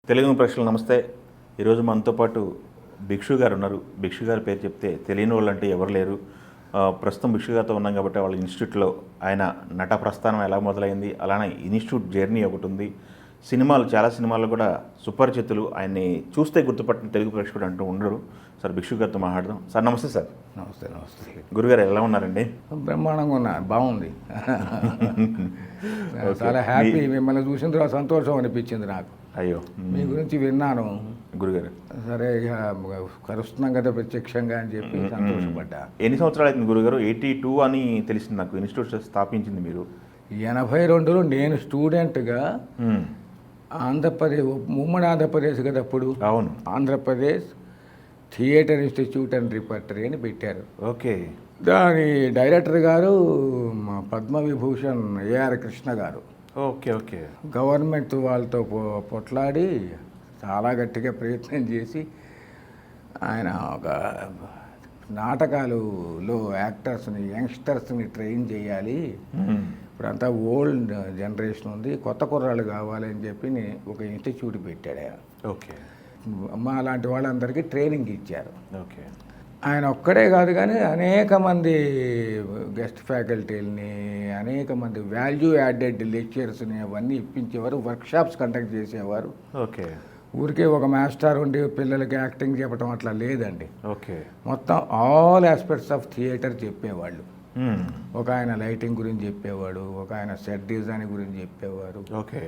తెలుగు ప్రేక్షకులు నమస్తే. ఈరోజు మనతో పాటు భిక్షు గారు ఉన్నారు. భిక్షు గారి పేరు చెప్తే తెలియని వాళ్ళు అంటే ఎవరు లేరు. ప్రస్తుతం భిక్షు గారితో ఉన్నాం కాబట్టి వాళ్ళ ఇన్స్టిట్యూట్లో ఆయన నట ప్రస్థానం ఎలా మొదలైంది, అలానే ఇన్స్టిట్యూట్ జర్నీ ఒకటి ఉంది. చాలా సినిమాలు కూడా సుపరిచితులు. ఆయన్ని చూస్తే గుర్తుపట్టిన తెలుగు ప్రేక్షకుడు అంటూ ఉండరు. సార్ భిక్షు గారితో మాట్లాడదాం. సార్ నమస్తే. సార్ నమస్తే. నమస్తే గురుగారు, ఎలా ఉన్నారండి? బ్రహ్మాండంగా ఉన్నా, బాగుంది. చాలా హ్యాపీ. మిమ్మల్ని చూసిన తర్వాత సంతోషం అనిపించింది నాకు. అయ్యో, మీ గురించి విన్నాను గురుగారు. సరే, ఇక కలుస్తున్నాం కదా ప్రత్యక్షంగా అని చెప్పి సంతోషపడ్డా. ఎన్ని సంవత్సరాలు అవుతుంది గురుగారు? 82 అని తెలిసింది నాకు. ఇన్స్టిట్యూట్ స్థాపించింది మీరు 82లో. నేను స్టూడెంట్గా ఆంధ్రప్రదేశ్, ఉమ్మడి ఆంధ్రప్రదేశ్ కదా అప్పుడు. అవును, Andhra Pradesh theatre institute and repertory అని పెట్టారు. ఓకే. దాని డైరెక్టర్ గారు పద్మవిభూషణ్ ఏఆర్ కృష్ణ గారు. Okay okay. గవర్నమెంట్ వాళ్ళతో పొట్లాడి చాలా గట్టిగా ప్రయత్నం చేసి ఆయన ఒక నాటకాలులో యాక్టర్స్ని, యంగ్స్టర్స్ని ట్రైన్ చేయాలి. ఇప్పుడంతా ఓల్డ్ జనరేషన్ ఉంది, కొత్త కుర్రాళ్ళు కావాలని చెప్పి ఒక ఇన్స్టిట్యూట్ పెట్టాడు ఆయన. ఓకే. మా లాంటి వాళ్ళందరికీ ట్రైనింగ్ ఇచ్చారు. ఓకే. ఆయన ఒక్కడే కాదు కానీ అనేక మంది గెస్ట్ ఫ్యాకల్టీలని, అనేక మంది వాల్యూ యాడెడ్ లెక్చర్స్ని అవన్నీ ఇప్పించేవారు. వర్క్షాప్స్ కండక్ట్ చేసేవారు. ఓకే. ఊరికే ఒక మాస్టర్ ఉండి పిల్లలకి యాక్టింగ్ చెప్పడం అట్లా లేదండి. ఓకే. మొత్తం ఆల్ ఆస్పెక్ట్స్ ఆఫ్ థియేటర్ చెప్పేవాళ్ళు. ఒక ఆయన లైటింగ్ గురించి చెప్పేవాడు, ఒక ఆయన సెట్ డిజైన్ గురించి చెప్పేవారు, ఓకే.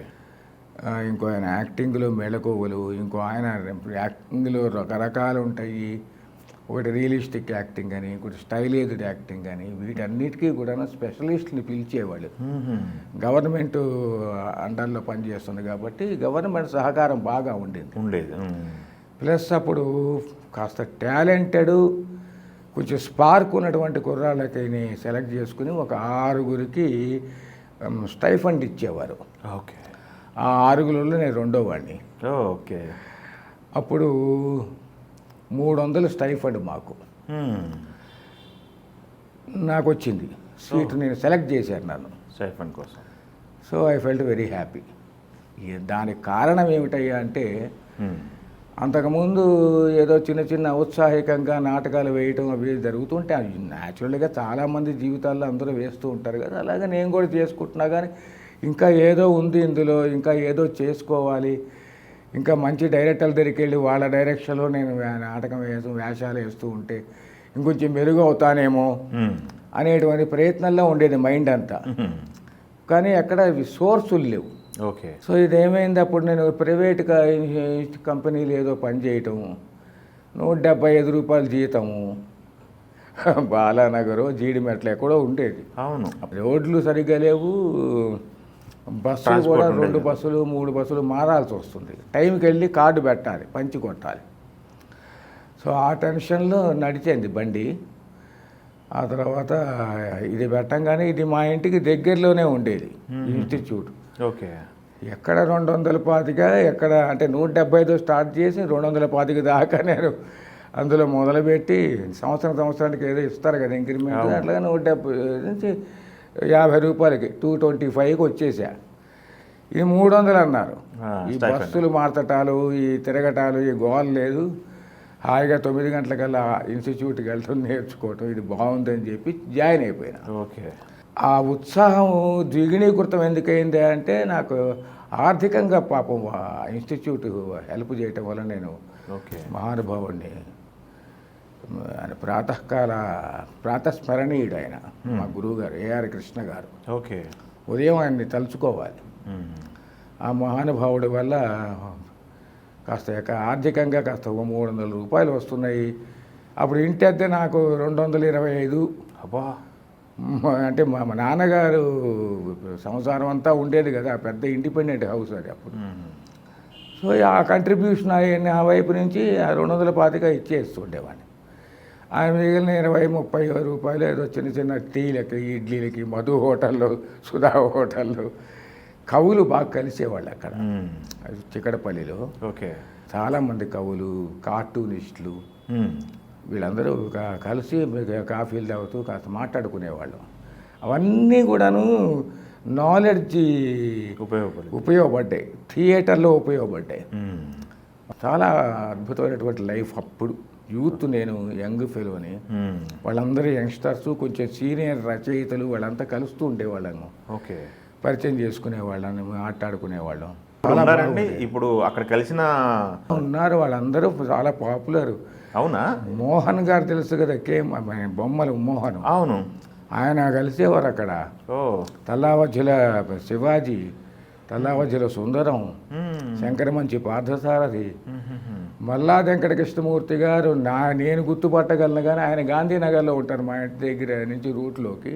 ఇంకో ఆయన యాక్టింగ్లో మెళకువలు, ఇంకో ఆయన యాక్టింగ్లో రకరకాలు ఉంటాయి. ఒకటి రియలిస్టిక్ యాక్టింగ్ అని, ఇంకోటి స్టైలైజ్డ్ యాక్టింగ్ అని, వీటన్నిటికీ కూడా స్పెషలిస్ట్ని పిలిచేవాళ్ళు. గవర్నమెంట్ అండర్లో పనిచేస్తుంది కాబట్టి గవర్నమెంట్ సహకారం బాగా ఉండేది. ప్లస్ అప్పుడు కాస్త టాలెంటెడ్, కొంచెం స్పార్క్ ఉన్నటువంటి కుర్రాళ్ళకి సెలెక్ట్ చేసుకుని ఒక 6గురికి స్టైఫండ్ ఇచ్చేవారు. ఓకే. ఆ 6గులలో నేను రెండో వాడిని. ఓకే. అప్పుడు 300 స్టైఫండ్ మాకు. నాకు వచ్చింది సీట్, నేను సెలెక్ట్ చేశారు నన్ను స్టైఫండ్ కోసం. So I felt very happy. దానికి కారణం ఏమిటయ్యా అంటే, అంతకుముందు ఏదో చిన్న చిన్న ఔత్సాహికంగా నాటకాలు వేయటం అవి జరుగుతుంటే అవి న్యాచురల్గా చాలామంది జీవితాల్లో అందరూ వేస్తూ ఉంటారు కదా, అలాగే నేను కూడా చేసుకుంటున్నా. కానీ ఇంకా ఏదో ఉంది ఇందులో, ఇంకా ఏదో చేసుకోవాలి, ఇంకా మంచి డైరెక్టర్ల దగ్గరికి వెళ్ళి వాళ్ళ డైరెక్షన్లో నేను నాటకం వేషాలు వేస్తూ ఉంటే ఇంకొంచెం మెరుగు అవుతానేమో అనేటువంటి ప్రయత్నంలో ఉండేది మైండ్ అంతా. కానీ ఎక్కడ సోర్సులు లేవు. ఓకే. సో ఇదేమైంది, అప్పుడు నేను ప్రైవేట్ కంపెనీలు ఏదో పని చేయటము, 175 రూపాయలు జీతము, బాలానగరు జీడిమెట్ల ఎక్కడో ఉండేది. అవును. రోడ్లు సరిగ్గా లేవు, బస్సులు కూడా 2 బస్సులు 3 బస్సులు మారాల్సి వస్తుంది. టైంకి వెళ్ళి కార్డు పెట్టాలి, పంచి కొట్టాలి. సో ఆ టెన్షన్లో నడిచింది బండి. ఆ తర్వాత ఇది పెట్టంగానే ఇది మా ఇంటికి దగ్గరలోనే ఉండేది ఇన్స్టిట్యూట్. ఓకే. ఎక్కడ 225, ఎక్కడ అంటే 175 స్టార్ట్ చేసి 225 దాకా నేను అందులో మొదలుపెట్టి సంవత్సరానికి ఏదో ఇస్తారు కదా ఇంక్రిమెంట్, అట్లాగే 170 నుంచి 50 రూపాయలకి 225కి వచ్చేసా. ఇది 300 అన్నారు. ఈ బస్సులు మార్చటాలు, ఈ తిరగటాలు, ఈ గోల్ లేదు, హాయిగా 9 గంటలకల్లా ఇన్స్టిట్యూట్కి వెళ్తాం, నేర్చుకోవటం, ఇది బాగుందని చెప్పి జాయిన్ అయిపోయినా. ఓకే. ఆ ఉత్సాహం ద్విగుణీకృతం ఎందుకైంది అంటే, నాకు ఆర్థికంగా పాపం ఇన్స్టిట్యూట్ హెల్ప్ చేయటం వల్ల నేను మహానుభావుడిని, ఆయన ప్రాతస్మరణీయుడు ఆయన, మా గురువుగారు ఏఆర్ కృష్ణ గారు. ఓకే. ఉదయం ఆయన్ని తలుచుకోవాలి. ఆ మహానుభావుడి వల్ల కాస్త ఆర్థికంగా కాస్త 300 రూపాయలు వస్తున్నాయి. అప్పుడు ఇంటి అద్దె నాకు 225. అబ్బా. అంటే మా నాన్నగారు సంసారం అంతా ఉండేది కదా, పెద్ద ఇండిపెండెంట్ హౌస్ అది అప్పుడు. సో ఆ కంట్రిబ్యూషన్ ఆ వైపు నుంచి 225 ఇచ్చేస్తుండేవాడిని. ఆయన మిగిలిన 20-30 రూపాయలు ఏదో చిన్న చిన్న టీలకి, ఇడ్లీలకి, మధు హోటల్లో, సుధా హోటల్లో కవులు బాగా కలిసేవాళ్ళు అక్కడ చిక్కడపల్లిలో. ఓకే. చాలామంది కవులు, కార్టూనిస్టులు, వీళ్ళందరూ కలిసి కాఫీలు తాగుతూ కాస్త మాట్లాడుకునేవాళ్ళు. అవన్నీ కూడాను నాలెడ్జ్ ఉపయోగపడ్డాయి, థియేటర్లో ఉపయోగపడ్డాయి. చాలా అద్భుతమైనటువంటి లైఫ్ అప్పుడు. యూత్, నేను యంగ్ ఫెలోని, వాళ్ళందరూ యంగ్స్టర్స్, కొంచెం సీనియర్ రచయితలు, వాళ్ళంతా కలుస్తూ ఉండేవాళ్ళము. ఓకే, పరిచయం చేసుకునేవాళ్ళని, మాట్లాడుకునేవాళ్ళం. ఉన్నారండి ఇప్పుడు అక్కడ కలిసిన ఉన్నారు, వాళ్ళందరూ చాలా పాపులర్. అవునా? మోహన్ గారు తెలుసు కదా, బొమ్మలు మోహన్. అవును, ఆయన కలిసేవారు అక్కడ. ఓ, తల్లావజ్జుల శివాజీ, తల్లావజ్జుల సుందరం, శంకరమంచి పార్థసారథి, మల్లా వెంకటకృష్ణమూర్తి గారు. నేను గుర్తుపట్టగలను కానీ ఆయన గాంధీనగర్లో ఉంటారు, మా ఇంటి దగ్గర నుంచి రూట్లోకి.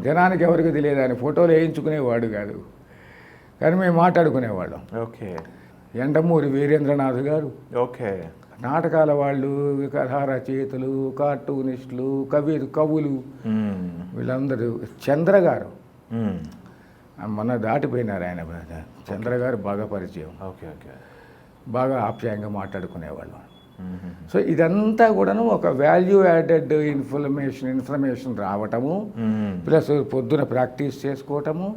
జనానికి ఎవరికి తెలియదు, ఆయన ఫోటోలు వేయించుకునేవాడు కాదు, కానీ మేము మాట్లాడుకునేవాళ్ళం. ఓకే. ఎండమూరి వీరేంద్రనాథ్ గారు, ఓకే, నాటకాల వాళ్ళు, కథా రచయితలు, కార్టూనిస్టులు, కవులు, వీళ్ళందరూ. చంద్ర గారు మొన్న దాటిపోయినారు, ఆయన చంద్ర గారు బాగా పరిచయం. ఓకే, ఓకే, బాగా ఆప్యాయంగా మాట్లాడుకునేవాళ్ళం. సో ఇదంతా కూడాను ఒక వాల్యూ యాడెడ్ ఇన్ఫర్మేషన్ రావటము, ప్లస్ పొద్దున ప్రాక్టీస్ చేసుకోవటము.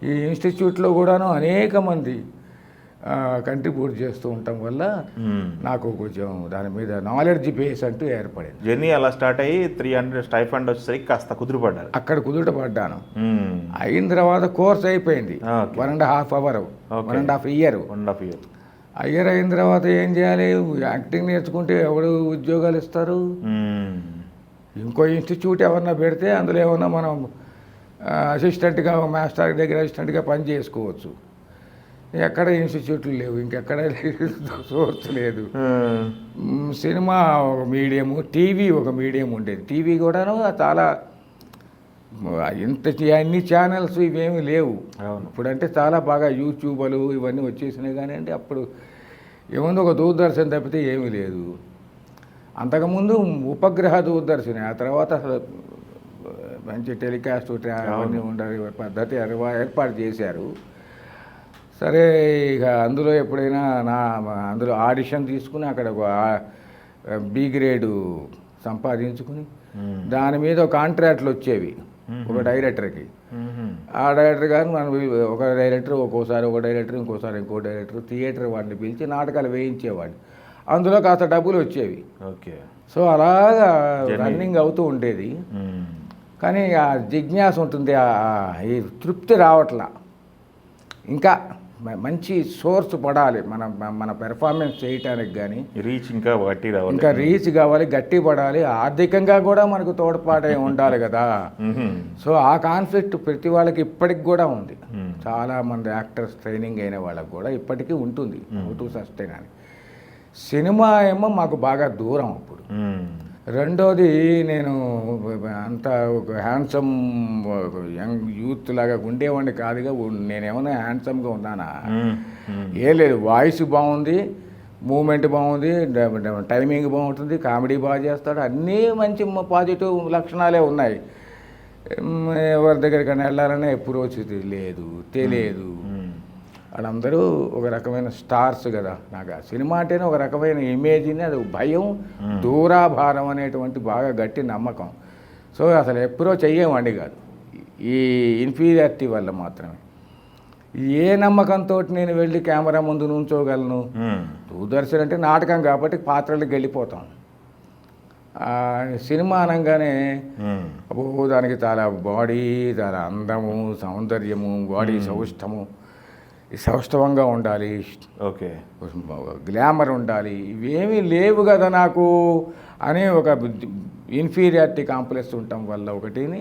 ఈ ఇన్స్టిట్యూట్లో కూడాను అనేక మంది కంట్రిబ్యూట్ చేస్తూ ఉండటం వల్ల నాకు కొంచెం దాని మీద నాలెడ్జ్ బేస్ అంటూ ఏర్పడింది. జర్నీ అలా స్టార్ట్ అయ్యి 300 స్టైఫండ్ వచ్చేసరికి కాస్త కుదురుపడ్డారు. అక్కడ కుదుటపడ్డాను. అయిన తర్వాత కోర్స్ అయిపోయింది, 1.5 hours, 1.5 years. 1.5 years అయ్యర్ అయిన తర్వాత ఏం చేయాలి? యాక్టింగ్ నేర్చుకుంటే ఎవడు ఉద్యోగాలు ఇస్తారు? ఇంకో ఇన్స్టిట్యూట్ ఎవరన్నా పెడితే అందులో ఏమన్నా మనం అసిస్టెంట్గా, మాస్టర్ దగ్గర అసిస్టెంట్గా పని చేసుకోవచ్చు. ఎక్కడ ఇన్స్టిట్యూట్లు లేవు, ఇంకెక్కడ సోర్స్ లేదు. సినిమా ఒక మీడియము, టీవీ ఒక మీడియం ఉండేది. టీవీ కూడాను చాలా ఇంత అన్ని ఛానల్స్ ఇవేమీ లేవు. ఇప్పుడంటే చాలా బాగా యూట్యూబ్లు ఇవన్నీ వచ్చేసినాయి, కానీ అంటే అప్పుడు ఏముంది, ఒక దూరదర్శన్ తప్పితే ఏమీ లేదు. అంతకుముందు ఉపగ్రహ దూరదర్శన్, ఆ తర్వాత మంచి టెలికాస్ట్ అవన్నీ ఉండాలి పద్ధతి ఏర్పాటు చేశారు. సరే, ఇక అందులో ఎప్పుడైనా అందులో ఆడిషన్ తీసుకుని అక్కడ బి గ్రేడు సంపాదించుకుని దాని మీద కాంట్రాక్ట్లు వచ్చేవి ఒక డైరెక్టర్కి. ఆ డైరెక్టర్ గారు మనం ఒక డైరెక్టర్, ఒక్కోసారి ఒక డైరెక్టర్, ఇంకోసారి ఇంకో డైరెక్టర్, థియేటర్ వాడిని పిలిచి నాటకాలు వేయించేవాడు. అందులో కాస్త డబ్బులు వచ్చేవి. ఓకే. సో అలాగా రన్నింగ్ అవుతూ ఉండేది. కానీ ఆ జిజ్ఞాస ఉంటుంది, ఈ తృప్తి రావట్లా. ఇంకా మంచి సోర్స్ పడాలి మన పెర్ఫార్మెన్స్ చేయటానికి, కానీ రీచ్ ఇంకా గట్టి రావాలి, ఇంకా రీచ్ కావాలి, గట్టి పడాలి, ఆర్థికంగా కూడా మనకు తోడ్పాటే ఉండాలి కదా. సో ఆ కాన్ఫ్లిక్ట్ ప్రతి వాళ్ళకి ఇప్పటికి కూడా ఉంది. చాలామంది యాక్టర్స్ ట్రైనింగ్ అయిన వాళ్ళకి కూడా ఇప్పటికీ ఉంటుంది, టు సస్టైన్ అని. సినిమా ఏమో మాకు బాగా దూరం అప్పుడు. రెండోది, నేను అంత ఒక హ్యాండ్సమ్ యంగ్ యూత్ లాగా ఉండేవాడిని కాదుగా. నేనేమన్నా హ్యాండ్సమ్గా ఉన్నానా? ఏం లేదు, వాయిస్ బాగుంది, మూమెంట్ బాగుంది, టైమింగ్ బాగుంటుంది, కామెడీ బాగా చేస్తాడు, అన్నీ మంచి పాజిటివ్ లక్షణాలే ఉన్నాయి. ఎవరి దగ్గరికైనా వెళ్ళాలనే అప్రోచ్ లేదు, తెలియదు. వాళ్ళందరూ ఒక రకమైన స్టార్స్ కదా. నాకు ఆ సినిమా అంటేనే ఒక రకమైన ఇమేజ్ని, అది భయం, దూరాభారం అనేటువంటి బాగా గట్టి నమ్మకం. సో అసలు అప్రోచ్ అయ్యేవాడిని కాదు, ఈ ఇన్ఫీరియారిటీ వల్ల మాత్రమే. ఏ నమ్మకంతో నేను వెళ్ళి కెమెరా ముందు నుంచోగలను? దూరదర్శన్ అంటే నాటకం కాబట్టి పాత్రలకు వెళ్ళిపోతాం. సినిమా అనగానే అబ్బో దానికి చాలా బాడీ, చాలా అందము, సౌందర్యము, బాడీ సౌష్ఠవంగా ఉండాలి, ఓకే, గ్లామర్ ఉండాలి, ఇవేమీ లేవు కదా నాకు అని ఒక ఇన్ఫీరియారిటీ కాంప్లెక్స్ ఉండటం వల్ల ఒకటిని,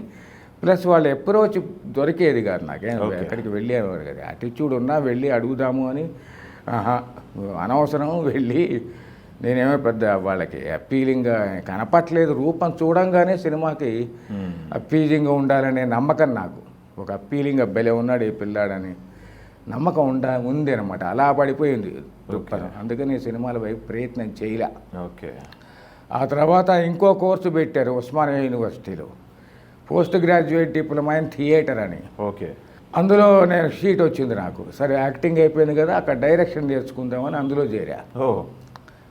ప్లస్ వాళ్ళు అప్రోచ్ దొరికేది కాదు నాకేం. ఎక్కడికి వెళ్ళేవారు కదా, యాటిట్యూడ్ ఉన్నా వెళ్ళి అడుగుదాము అని, అనవసరం వెళ్ళి నేనేమో పెద్ద వాళ్ళకి అప్పీలింగ్గా కనపట్లేదు. రూపం చూడంగానే సినిమాకి అప్పీలింగ్గా ఉండాలనే నమ్మకం నాకు, ఒక అప్పీలింగ్ అబ్బాయిలే ఉన్నాడు ఈ పిల్లాడని నమ్మకం ఉంది అనమాట. అలా పడిపోయింది దృక్పథం. అందుకని సినిమాల వైపు ప్రయత్నం చేయలే. ఓకే. ఆ తర్వాత ఇంకో కోర్సు పెట్టారు ఉస్మానియా యూనివర్సిటీలో, post graduate diploma in theatre అని. ఓకే. అందులో నేను షీట్ వచ్చింది నాకు. సరే యాక్టింగ్ అయిపోయింది కదా, అక్కడ డైరెక్షన్ నేర్చుకుందామని అందులో చేరా.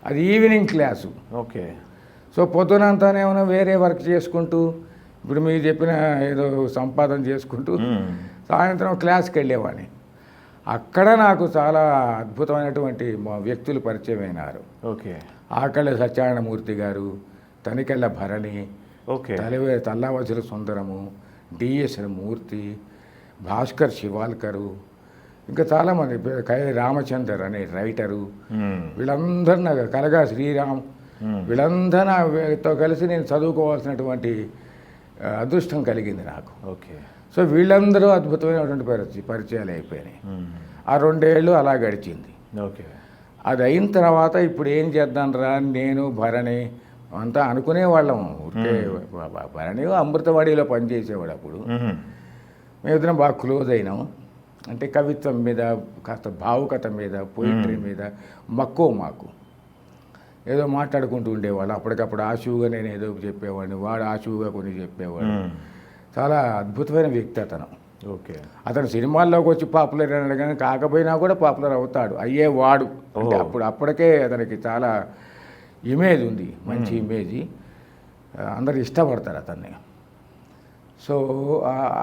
అది ఈవినింగ్ క్లాసు. ఓకే. సో పొద్దునంతానేమన్నా వేరే వర్క్ చేసుకుంటూ, ఇప్పుడు మీరు చెప్పిన ఏదో సంపాదన చేసుకుంటూ సాయంత్రం క్లాస్కి వెళ్ళేవాడిని. అక్కడ నాకు చాలా అద్భుతమైనటువంటి వ్యక్తులు పరిచయం అయినారు. ఓకే. ఆకళ్ళ సత్యనారాయణమూర్తి గారు, తనికెళ్ళ భరణి, ఓకే. తల్లావజుల సుందరము, డిఎస్ మూర్తి, భాస్కర్ శివాల్కరు, ఇంకా చాలామంది, కై రామచందర్ అనే రైటరు, వీళ్ళందరూ నాకు కలగా శ్రీరామ్, వీళ్ళందరూ నాతో కలిసి నేను చదువుకోవాల్సినటువంటి అదృష్టం కలిగింది నాకు. ఓకే. సో వీళ్ళందరూ అద్భుతమైనటువంటి పరిచయాలు అయిపోయినాయి. ఆ 2 ఏళ్ళు అలా గడిచింది. ఓకే. అది అయిన తర్వాత ఇప్పుడు ఏం చేద్దాం రా, నేను భరణి అంతా అనుకునేవాళ్ళం. ఊరికే భరణి అమృతవాడిలో పనిచేసేవాడు. అప్పుడు మేమిద్దరం బాగా క్లోజ్ అయినాం. అంటే కవిత్వం మీద, కాస్త భావుకత మీద, పోయిటరీ మీద మక్కువ మాకు. ఏదో మాట్లాడుకుంటూ ఉండేవాళ్ళు. అప్పటికప్పుడు ఆశువుగా నేను ఏదో చెప్పేవాడిని, వాడు ఆశువుగా కొన్ని చెప్పేవాడు. చాలా అద్భుతమైన వ్యక్తి అతను. ఓకే. అతను సినిమాల్లోకి వచ్చి పాపులర్ అన్నాడు, కానీ కాకపోయినా కూడా పాపులర్ అవుతాడు, అయ్యేవాడు. అంటే అప్పటికే అతనికి చాలా ఇమేజ్ ఉంది, మంచి ఇమేజీ, అందరు ఇష్టపడతారు అతన్ని. సో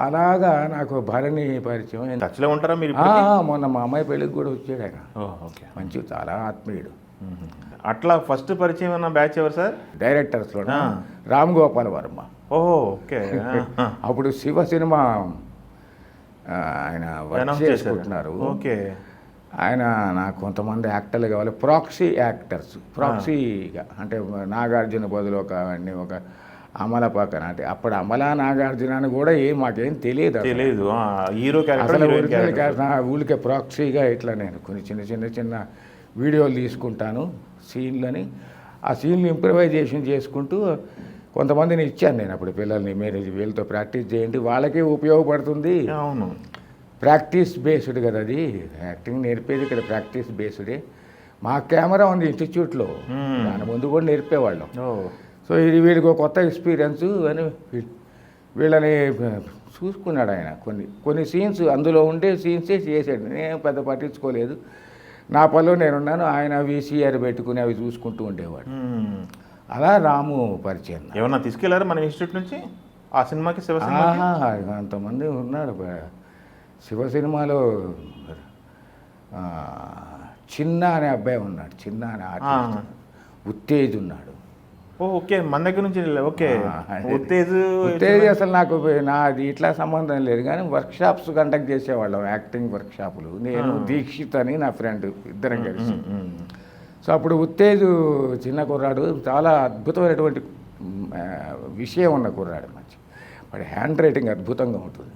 అలాగా నాకు భరణి పరిచయం. టచ్లో ఉంటారా మీరు? మొన్న మా అమ్మాయి పెళ్ళికి కూడా వచ్చాడు ఆయన. ఓకే. మంచి, చాలా ఆత్మీయుడు. అట్లా ఫస్ట్ పరిచయం ఉన్న బ్యాచ్ ఎవరు సార్? డైరెక్టర్స్లో రామ్ గోపాల్ వర్మ. ఓకే. అప్పుడు శివ సినిమా ఆయన వర్క్ చేసుకుంటున్నారు. ఓకే. ఆయన నాకు కొంతమంది యాక్టర్లు కావాలి, ప్రాక్సీ యాక్టర్స్, ప్రాక్సీగా. అంటే నాగార్జున బదులు ఒక అమల పక్కన, అంటే అప్పుడు అమలా నాగార్జున అని కూడా మాకేం తెలియదు. హీరో ఊళ్ళకే ప్రాక్సీగా ఇట్లా నేను కొన్ని చిన్న వీడియోలు తీసుకుంటాను, సీన్లని. ఆ సీన్లు ఇంప్రవైజేషన్ చేసుకుంటూ కొంతమందిని ఇచ్చాను నేను అప్పుడు పిల్లల్ని. మీరు వీళ్ళతో ప్రాక్టీస్ చేయండి, వాళ్ళకే ఉపయోగపడుతుంది. అవును, ప్రాక్టీస్ బేస్డ్ కదా అది. యాక్టింగ్ నేర్పేది ఇక్కడ ప్రాక్టీస్ బేస్డే. మా కెమెరా ఉంది ఇన్స్టిట్యూట్లో, దాని ముందు కూడా నేర్పేవాళ్ళం. సో ఇది వీడికి ఒక కొత్త ఎక్స్పీరియన్స్ అని వీళ్ళని చూసుకున్నాడు ఆయన. కొన్ని సీన్స్ అందులో ఉండే సీన్సే చేసాడు, నేను పెద్ద పట్టించుకోలేదు. నా పనిలో నేనున్నాను, ఆయన వీసీఆర్ పెట్టుకుని అవి చూసుకుంటూ ఉండేవాడు. అలా రాము పరిచయం. ఏమన్నా తీసుకెళ్లారు మన ఇన్స్టిట్యూట్ నుంచి ఆ సినిమాకి? శివ అంతమంది ఉన్నాడు. శివ సినిమాలో చిన్న అనే అబ్బాయి ఉన్నాడు, చిన్న అనే ఆర్టిస్ట్. ఉత్తేజ్ ఉన్నాడు. ఓకే, మన దగ్గర నుంచి. ఓకే. ఉత్తేజ్ అసలు నాకు నాది ఇట్లా సంబంధం లేదు, కానీ వర్క్షాప్స్ కండక్ట్ చేసేవాళ్ళం, యాక్టింగ్ వర్క్షాపులు. నేను దీక్షిత్ అని నా ఫ్రెండ్, ఇద్దరం కలిసి. సో అప్పుడు ఉత్తేజ్ చిన్న కుర్రాడు, చాలా అద్భుతమైనటువంటి విషయం ఉన్న కుర్రాడు, మంచి. వాడి హ్యాండ్ రైటింగ్ అద్భుతంగా ఉంటుంది.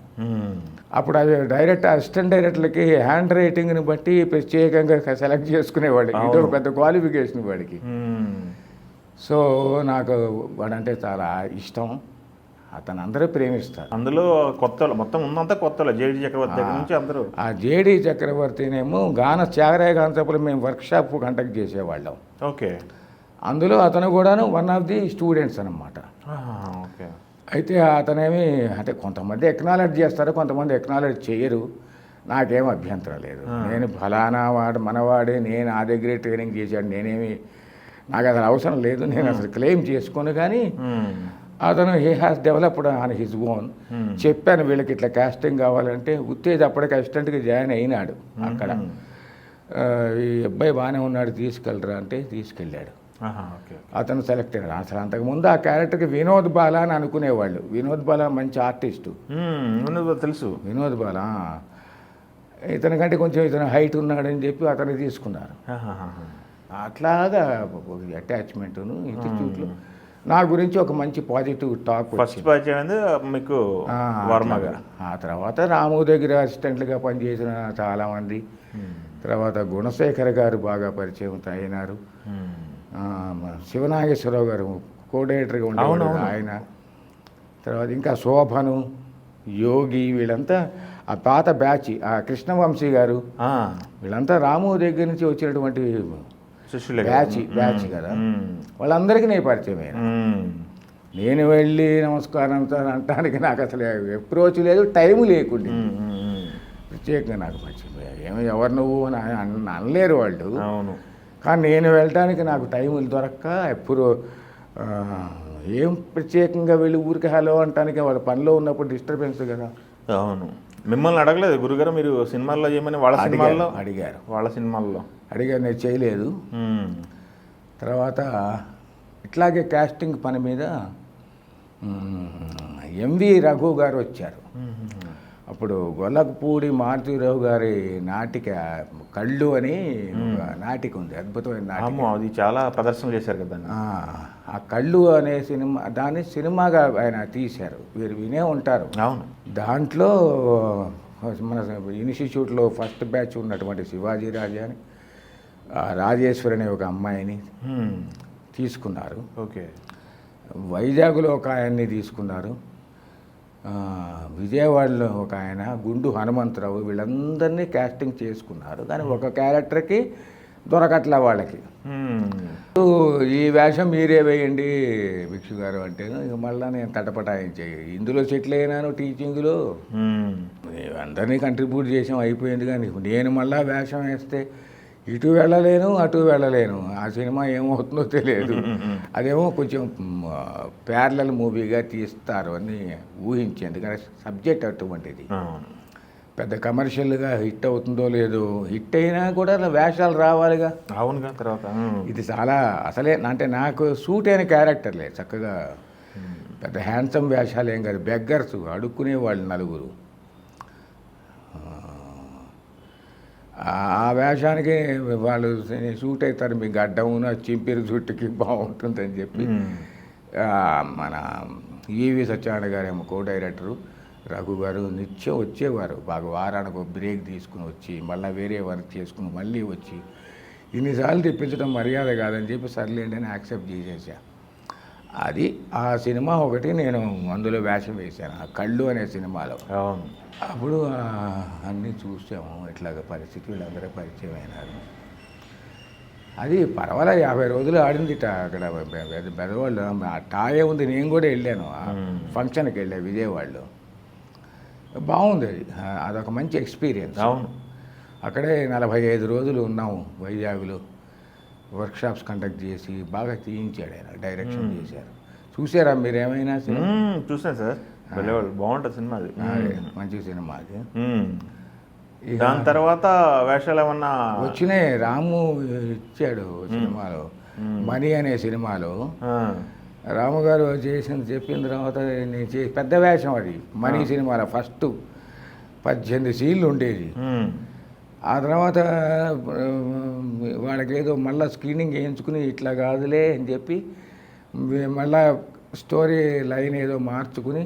అప్పుడు అది అసిస్టెంట్ డైరెక్టర్లకి హ్యాండ్ రైటింగ్ని బట్టి ప్రత్యేకంగా సెలెక్ట్ చేసుకునేవాడు. ఇదొక పెద్ద క్వాలిఫికేషన్ వాడికి. సో నాకు వాడంటే చాలా ఇష్టం, అతను అందరూ ప్రేమిస్తారు. అందులో కొత్త మొత్తం ఉందంతా కొత్తలో జేడి చక్రవర్తి దగ్గర నుంచి అందరూ. ఆ జేడి చక్రవర్తినేమో త్యాగరాయ గానసభలో మేము వర్క్షాప్ కండక్ట్ చేసేవాళ్ళం. ఓకే. అందులో అతను కూడాను వన్ ఆఫ్ ది స్టూడెంట్స్ అన్నమాట. ఓకే. అయితే అతనేమి, అంటే కొంతమంది ఎక్నాలెడ్జ్ చేస్తారు, కొంతమంది ఎక్నాలెడ్జ్ చేయరు. నాకేం అభ్యంతరం లేదు. నేను ఫలానా వాడు మనవాడే, నేను ఆ దగ్గరే ట్రైనింగ్ చేశాడు, నాకు అసలు అవసరం లేదు, నేను అసలు క్లెయిమ్ చేసుకోను. కానీ అతను he has developed on his own. చెప్పాను వీళ్ళకి ఇట్లా కాస్టింగ్ కావాలంటే. ఉత్తేజ్ అప్పటికి అసిస్టెంట్గా జాయిన్ అయినాడు అక్కడ. ఈ అబ్బాయి బాగానే ఉన్నాడు, తీసుకెళ్ళరా అంటే తీసుకెళ్ళాడు. అతను సెలెక్ట్ అయ్యాడు. అసలు అంతకుముందు ఆ క్యారెక్టర్కి వినోద్ బాలా అని అనుకునేవాళ్ళు. వినోద్ బాలా మంచి ఆర్టిస్టు, తెలుసు. వినోద్ బాలా ఇతనికంటే కొంచెం ఇతను హైట్ ఉన్నాడని చెప్పి అతన్ని తీసుకున్నారు. అట్లాగా అటాచ్మెంట్ను ఇన్స్టిట్యూట్లో నా గురించి ఒక మంచి పాజిటివ్ టాక్. ఫస్ట్ పరిచయం మీకు వర్మగా. ఆ తర్వాత రాము దగ్గర అసిస్టెంట్లుగా పనిచేసిన చాలామంది. తర్వాత గుణశేఖర్ గారు బాగా పరిచయం అయినారు. శివనాగేశ్వరరావు గారు కోఆర్డినేటర్గా ఉండేవాడు ఆయన. తర్వాత ఇంకా శోభను, యోగి, వీళ్ళంతా ఆ పాత బ్యాచ్. ఆ కృష్ణవంశీ గారు, వీళ్ళంతా రాము దగ్గర నుంచి వచ్చినటువంటి బ్యాచ్ కదా. వాళ్ళందరికీ నేను పరిచయం అయినా. నేను వెళ్ళి నమస్కారం అనటానికి నాకు అసలు అప్రోచ్ లేదు, టైం లేకుండా. ప్రత్యేకంగా నాకు పరిచయం ఏమో ఎవరు నువ్వు అని అనలేరు వాళ్ళు. కానీ నేను వెళ్ళటానికి నాకు టైం దొరక్క ఎప్పుడు ఏం ప్రత్యేకంగా వెళ్ళి ఊరికి హలో అంటానికి వాళ్ళ పనిలో ఉన్నప్పుడు డిస్టర్బెన్స్ కదా. అవును. మిమ్మల్ని అడగలేదు గురుగారు మీరు సినిమాల్లో చేయమని? వాళ్ళ సినిమాల్లో అడిగారు అడిగారు నేను చేయలేదు. మ్మ్. తర్వాత ఇట్లాగే కాస్టింగ్ పని మీద ఎంవి రఘు గారు వచ్చారు. అప్పుడు గొల్లపూడి మారుతీరావు గారి నాటిక కళ్ళు అని ఒక నాటిక ఉంది, అద్భుతమైన నాటిక. అమ్మో, అది చాలా ప్రదర్శనలు చేశారు కదా దాన్ని. ఆ కళ్ళు అనే సినిమా, దాన్ని సినిమాగా ఆయన తీశారు, మీరు వినే ఉంటారు. అవును. దాంట్లో మన ఇన్స్టిట్యూట్లో ఫస్ట్ బ్యాచ్ ఉన్నటువంటి శివాజీ రాజా అని, రాజేశ్వరి అనే ఒక అమ్మాయిని మ్మ్. తీసుకున్నారు. ఓకే. వైజాగ్లో ఒక ఆయన్ని తీసుకున్నారు. విజయవాడలో ఒక ఆయన గుండు హనుమంతరావు, వీళ్ళందరినీ కాస్టింగ్ చేసుకున్నారు. కానీ ఒక క్యారెక్టర్కి దొరకట్ల వాళ్ళకి. ఈ వేషం మీరే వేయండి భిక్షు గారు అంటే ఇక మళ్ళీ నేను తటపటాయించే ఇందులో సెటిల్ అయినాను టీచింగ్లో, అందరినీ కంట్రిబ్యూట్ చేసాం అయిపోయింది. కానీ నేను మళ్ళీ వేషం వేస్తే ఇటు వెళ్ళలేను అటు వెళ్ళలేను, ఆ సినిమా ఏమవుతుందో తెలియదు. అదేమో కొంచెం ప్యారలల్ మూవీగా తీస్తారు అని ఊహించి, ఎందుకంటే సబ్జెక్ట్ అటువంటిది, పెద్ద కమర్షియల్గా హిట్ అవుతుందో లేదో, హిట్ అయినా కూడా వేషాలు రావాలిగా. అవునుగా. తర్వాత ఇది చాలా అసలే అంటే నాకు సూట్ అయిన క్యారెక్టర్లే, చక్కగా పెద్ద హ్యాండ్సమ్ వేషాలు ఏం కాదు, బెగ్గర్స్ అడుక్కునే వాళ్ళు నలుగురు. ఆ వేషానికి వాళ్ళు సూట్ అవుతారు, మీ గడ్డమున చింపిరి జుట్టుకి బాగుంటుందని చెప్పి మన ఈవి సత్యనారాయణ గారేమో కో డైరెక్టరు, రఘు గారు నిత్యం వచ్చేవారు. బాగా వారానికి ఒక బ్రేక్ తీసుకుని వచ్చి మళ్ళీ వేరే వర్క్ చేసుకుని మళ్ళీ వచ్చి, ఇన్నిసార్లు తెప్పించడం మర్యాద కాదని చెప్పి సర్లేండి అని యాక్సెప్ట్ చేసేసా. అది ఆ సినిమా ఒకటి నేను అందులో వేషం వేశాను, ఆ కళ్ళు అనే సినిమాలో. అప్పుడు అన్నీ చూసాము, ఇట్లాగ పరిస్థితి, వీళ్ళందరూ పరిచయం అయినారు. అది పర్వాలే 50 రోజులు ఆడింది అక్కడ పెద్దవాళ్ళు. ఆ టాయే ఉంది, నేను కూడా వెళ్ళాను ఆ ఫంక్షన్కి వెళ్ళా విజయవాడలో. బాగుంది అది, అదొక మంచి ఎక్స్పీరియన్స్. అవును. అక్కడే 45 రోజులు ఉన్నాము వైజాగ్లో, వర్క్షాప్స్ కండక్ట్ చేసి బాగా తీయించాడు ఆయన, డైరెక్షన్ చేశారు. చూసారా మీరు ఏమైనా సినిమా? చూసాను సార్, బాగుంటుంది సినిమా అది, మంచి సినిమా అది. దాని తర్వాత వేషాలు ఏమన్నా వచ్చినాయి, రాము ఇచ్చాడు సినిమాలో, మనీ అనే సినిమాలో రాము గారు చెప్పిన తర్వాత నేను పెద్ద వేషం అది మనీ సినిమాలో. ఫస్ట్ 18 సీన్లు ఉండేది. ఆ తర్వాత వాళ్ళకి ఏదో మళ్ళీ స్క్రీనింగ్ వేయించుకుని ఇట్లా కాదులే అని చెప్పి మళ్ళా స్టోరీ లైన్ ఏదో మార్చుకుని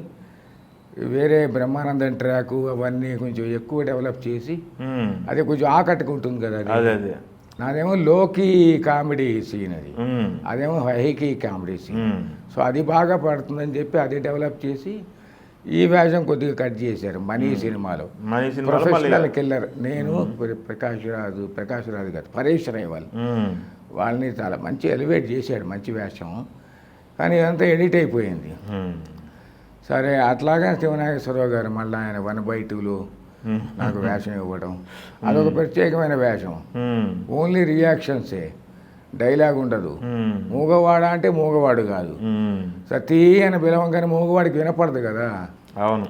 వేరే బ్రహ్మానందం ట్రాకు అవన్నీ కొంచెం ఎక్కువ డెవలప్ చేసి, అదే కొంచెం ఆకట్టుకుంటుంది కదా అది. నాదేమో లోకి కామెడీ సీన్ అది, అదేమో హైకి కామెడీ సీన్. సో అది బాగా పడుతుందని చెప్పి అది డెవలప్ చేసి ఈ వేషం కొద్దిగా కట్ చేశారు మనీ సినిమాలో. ప్రొఫెషనల్ కిల్లర్ నేను, ప్రకాష్ రాజు గారు, పరేష్ రైవాల్, వాళ్ళని చాలా మంచి ఎలివేట్ చేశాడు, మంచి వేషం. కానీ ఇదంతా ఎడిట్ అయిపోయింది. సరే అట్లాగా శివనాగేశ్వరరావు గారు మళ్ళీ ఆయన 1/2లో నాకు వేషం ఇవ్వడం, అదొక ప్రత్యేకమైన వేషం. ఓన్లీ రియాక్షన్సే, డైలాగ్ ఉండదు. మూగవాడా అంటే మూగవాడు కాదు, సతీ అని పిలవంగానే మూగవాడికి వినపడదు కదా. అవును.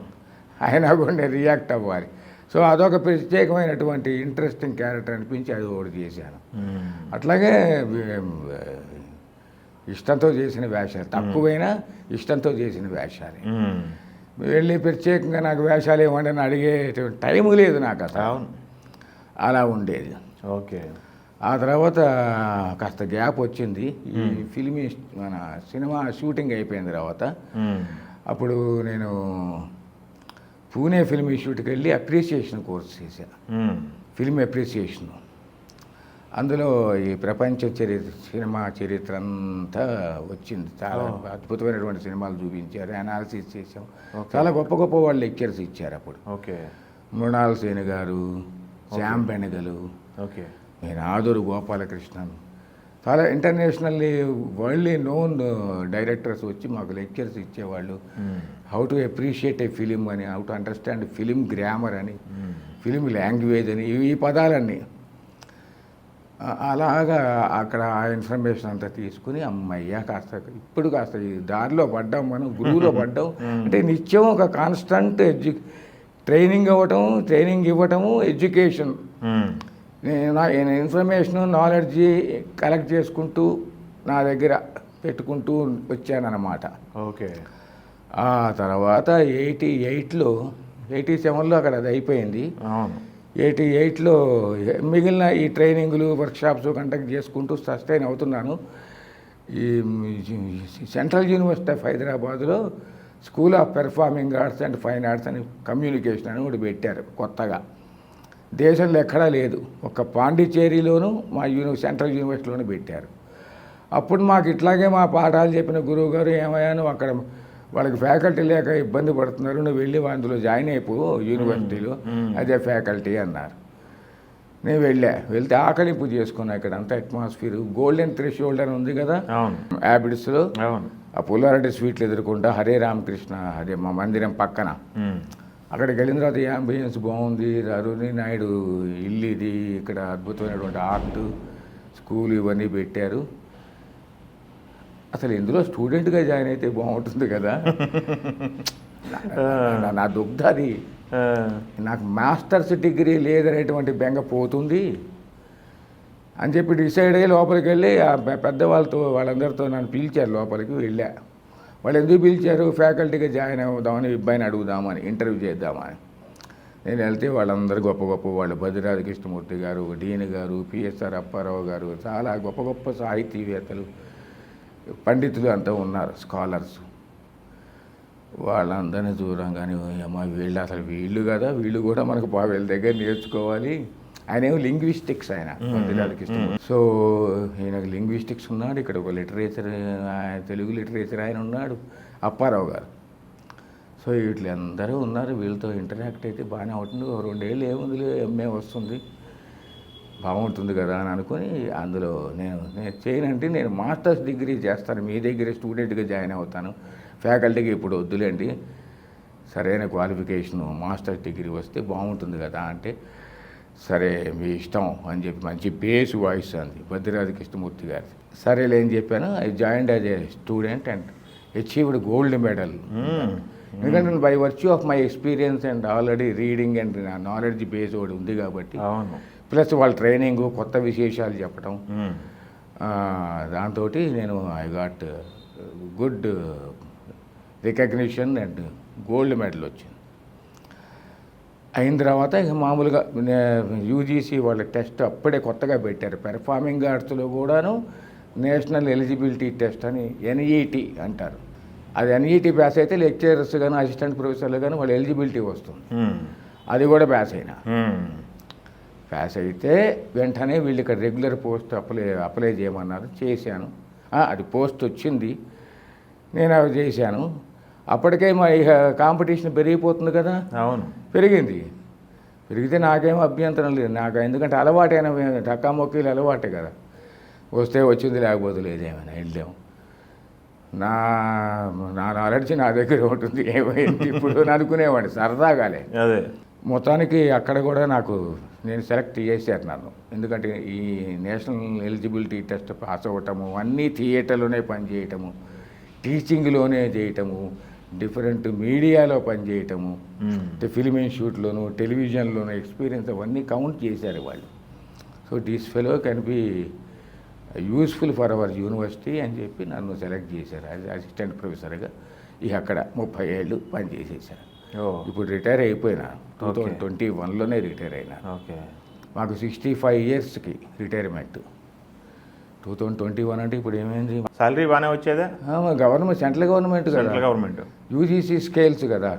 ఆయన కూడా రియాక్ట్ అవ్వాలి. సో అదొక ప్రత్యేకమైనటువంటి ఇంట్రెస్టింగ్ క్యారెక్టర్ అనిపించి అది ఒకటి చేశాను. అట్లాగే ఇష్టంతో చేసిన వేషాలు, తక్కువైనా ఇష్టంతో చేసిన వేషాలు. వెళ్ళి ప్రత్యేకంగా నాకు వేషాలు ఏమంటే అడిగేటువంటి టైము లేదు నాకు అసలు, అలా ఉండేది. ఓకే. ఆ తర్వాత కాస్త గ్యాప్ వచ్చింది. ఈ మన సినిమా షూటింగ్ అయిపోయిన తర్వాత అప్పుడు నేను పూణే ఫిల్మ్ ఇన్స్టిట్యూట్కి వెళ్ళి అప్రిసియేషన్ కోర్స్ చేశాను, ఫిల్మ్ అప్రిసియేషన్. అందులో ఈ ప్రపంచ సినిమా చరిత్ర అంతా వచ్చింది. చాలా అద్భుతమైనటువంటి సినిమాలు చూపించారు, అనాలిసిస్ చేసాం. చాలా గొప్ప గొప్ప వాళ్ళు లెక్చర్స్ ఇచ్చారు అప్పుడు. ఓకే. మృణాల్ సేన్ గారు, శ్యామ్ బెనగలు, నేను ఆదూరు గోపాలకృష్ణన్, చాలా ఇంటర్నేషనల్లీ వరల్డ్లీ నోన్ డైరెక్టర్స్ వచ్చి మాకు లెక్చర్స్ ఇచ్చేవాళ్ళు. How to appreciate a film అని, how to understand film grammar అని, ఫిలిం లాంగ్వేజ్ అని, ఈ పదాలన్నీ. అలాగా అక్కడ ఆ ఇన్ఫర్మేషన్ అంతా తీసుకుని అమ్మయ్య ఇప్పుడు కాస్త ఈ దారిలో పడ్డాం, మనం గురువులో పడ్డాం. అంటే నిత్యం ఒక కాన్స్టంట్ ట్రైనింగ్ ఇవ్వటము, ఎడ్యుకేషన్. నేను ఇన్ఫర్మేషను, నాలెడ్జి కలెక్ట్ చేసుకుంటూ నా దగ్గర పెట్టుకుంటూ వచ్చానన్నమాట. ఓకే. ఆ తర్వాత 87లో అక్కడ అది అయిపోయింది. 88లో మిగిలిన ఈ ట్రైనింగ్లు, వర్క్షాప్స్ కండక్ట్ చేసుకుంటూ సస్టైన్ అవుతున్నాను. ఈ సెంట్రల్ యూనివర్సిటీ ఆఫ్ హైదరాబాద్లో school of performing arts and fine arts అని కమ్యూనికేషన్ అని ఒకటి పెట్టారు కొత్తగా. దేశంలో ఎక్కడా లేదు, ఒక పాండిచ్చేరిలోను మా సెంట్రల్ యూనివర్సిటీలోనే పెట్టారు. అప్పుడు మాకు ఇట్లాగే మా పాఠాలు చెప్పిన గురువు గారు, ఏమయ్యాను అక్కడ వాళ్ళకి ఫ్యాకల్టీ లేక ఇబ్బంది పడుతున్నారు, నువ్వు వెళ్ళి అందులో జాయిన్ అయిపో యూనివర్సిటీలో, అదే ఫ్యాకల్టీ అన్నారు. నేను వెళ్తే ఆకలింపు చేసుకున్నా. ఇక్కడ అంతా అట్మాస్ఫియర్, గోల్డెన్ థ్రెషోల్డ్ అని ఉంది కదా హ్యాబిట్స్లో, ఆ పుల్లారెడ్డి స్వీట్లు ఎదుర్కొంటా హరే రామకృష్ణ, అదే మా మందిరం పక్కన. అక్కడికి వెళ్ళిన తర్వాత యాంబియన్స్ బాగుంది, అరుణి నాయుడు ఇల్లు ఇది, ఇక్కడ అద్భుతమైనటువంటి ఆర్ట్ స్కూల్ ఇవన్నీ పెట్టారు. అసలు ఇందులో స్టూడెంట్గా జాయిన్ అయితే బాగుంటుంది కదా, నా దుగ్ధ అది. నాకు మాస్టర్స్ డిగ్రీ లేదనేటువంటి బెంగ పోతుంది అని చెప్పి డిసైడ్ అయ్యి లోపలికి వెళ్ళి ఆ పెద్దవాళ్ళతో వాళ్ళందరితో నన్ను పిలిచారు. లోపలికి వెళ్ళా. వాళ్ళు ఎందుకు పిలిచారు, ఫ్యాకల్టీగా జాయిన్ అవుదామని, అబ్బాయిని అడుగుదామని, ఇంటర్వ్యూ చేద్దామని. నేను వెళ్తే వాళ్ళందరూ గొప్ప వాళ్ళు, బద్రిరాజు కృష్ణమూర్తి గారు, డీన్ గారు, పిఎస్ఆర్ అప్పారావు గారు, చాలా గొప్ప సాహితీవేత్తలు, పండితులు అంతా ఉన్నారు, స్కాలర్స్. వాళ్ళందరినీ చూడంగానే అమ్మ వీళ్ళు కదా, వీళ్ళు కూడా మనకు వీళ్ళ దగ్గర నేర్చుకోవాలి. ఆయన ఏమో లింగ్విస్టిక్స్, ఆయన బద్రిరాజు కృష్ణమూర్తి. సో ఈయనకు లింగ్విస్టిక్స్ ఉన్నాడు, ఇక్కడ ఒక లిటరేచర్, తెలుగు లిటరేచర్ ఆయన ఉన్నాడు, అప్పారావు గారు. సో వీళ్ళందరూ ఉన్నారు, వీళ్ళతో ఇంటరాక్ట్ అయితే బాగానే అవుతుంది. 2 ఏళ్ళు ఏముంది, ఎంఏ వస్తుంది, బాగుంటుంది కదా అని అనుకుని అందులో నేను చేయనంటే నేను మాస్టర్స్ డిగ్రీ చేస్తాను, మీ దగ్గర స్టూడెంట్గా జాయిన్ అవుతాను, ఫ్యాకల్టీకి ఇప్పుడు వద్దులేండి, సరైన క్వాలిఫికేషను మాస్టర్స్ డిగ్రీ వస్తే బాగుంటుంది కదా అంటే, సరే మీ ఇష్టం అని చెప్పి మంచి బేస్ వాయిస్ అంది బద్రిరాజు కృష్ణమూర్తి గారి. సరేలే అని చెప్పాను. I joined as a student and achieved gold medal. ఎందుకంటే by virtue of my experience and already reading and knowledge base ఒకటి ఉంది కాబట్టి, ప్లస్ వాళ్ళ ట్రైనింగ్, కొత్త విశేషాలు చెప్పడం, దాంతో నేను I got good recognition and gold medal వచ్చింది. అయిన తర్వాత ఇక మామూలుగా యూజీసీ వాళ్ళ టెస్ట్ అప్పుడే కొత్తగా పెట్టారు. పెర్ఫార్మింగ్ ఆర్ట్స్లో కూడాను నేషనల్ ఎలిజిబిలిటీ టెస్ట్ అని ఎన్ఈటీ అంటారు. అది ఎన్ఈటీ పాస్ అయితే లెక్చరర్స్ కానీ, అసిస్టెంట్ ప్రొఫెసర్లు కానీ వాళ్ళ ఎలిజిబిలిటీ వస్తుంది. అది కూడా పాస్ అయితే వెంటనే వీళ్ళు ఇక్కడ రెగ్యులర్ పోస్ట్ అప్లై చేయమన్నారు. చేశాను. అది పోస్ట్ వచ్చింది, నేను అవి చేశాను. అప్పటికే మా ఇక కాంపిటీషన్ పెరిగిపోతుంది కదా. అవును, పెరిగితే నాకేమో అభ్యంతరం లేదు. నాకు ఎందుకంటే అలవాటైన టక్కామొక్కీలు అలవాటే కదా, వస్తే వచ్చింది, లేకపోతే లేదేమైనా వెళ్ళాము. నా నాలెడ్జ్ నా దగ్గర ఉంటుంది, ఏమైంది ఇప్పుడు అనుకునేవాడిని సరదాగాలే. అదే మొత్తానికి అక్కడ కూడా నేను సెలెక్ట్ చేశారు నన్ను. ఎందుకంటే ఈ నేషనల్ ఎలిజిబిలిటీ టెస్ట్ పాస్ అవ్వటము, అన్నీ థియేటర్లోనే పనిచేయటము, టీచింగ్లోనే చేయటము, డిఫరెంట్ మీడియాలో పనిచేయటము, ఫిల్మ్ ఇన్స్టిట్యూట్లోను, టెలివిజన్లోను ఎక్స్పీరియన్స్ అవన్నీ కౌంట్ చేశారు వాళ్ళు. So this fellow can be useful for hour university అని చెప్పి నన్ను సెలెక్ట్ చేశారు యాజ్ అసిస్టెంట్ ప్రొఫెసర్గా. ఇక అక్కడ 30 ఏళ్ళు పనిచేసేసాను. ఇప్పుడు రిటైర్ అయిపోయినా, 2021లోనే రిటైర్ అయినా. మాకు 65 ఇయర్స్కి రిటైర్మెంట్. 2021 అంటే ఇప్పుడు ఏమైంది, సాలరీ బాగానే వచ్చేదా? గవర్నమెంట్, సెంట్రల్ గవర్నమెంట్ కదా, గవర్నమెంట్ యూజీసీ స్కేల్స్ కదా,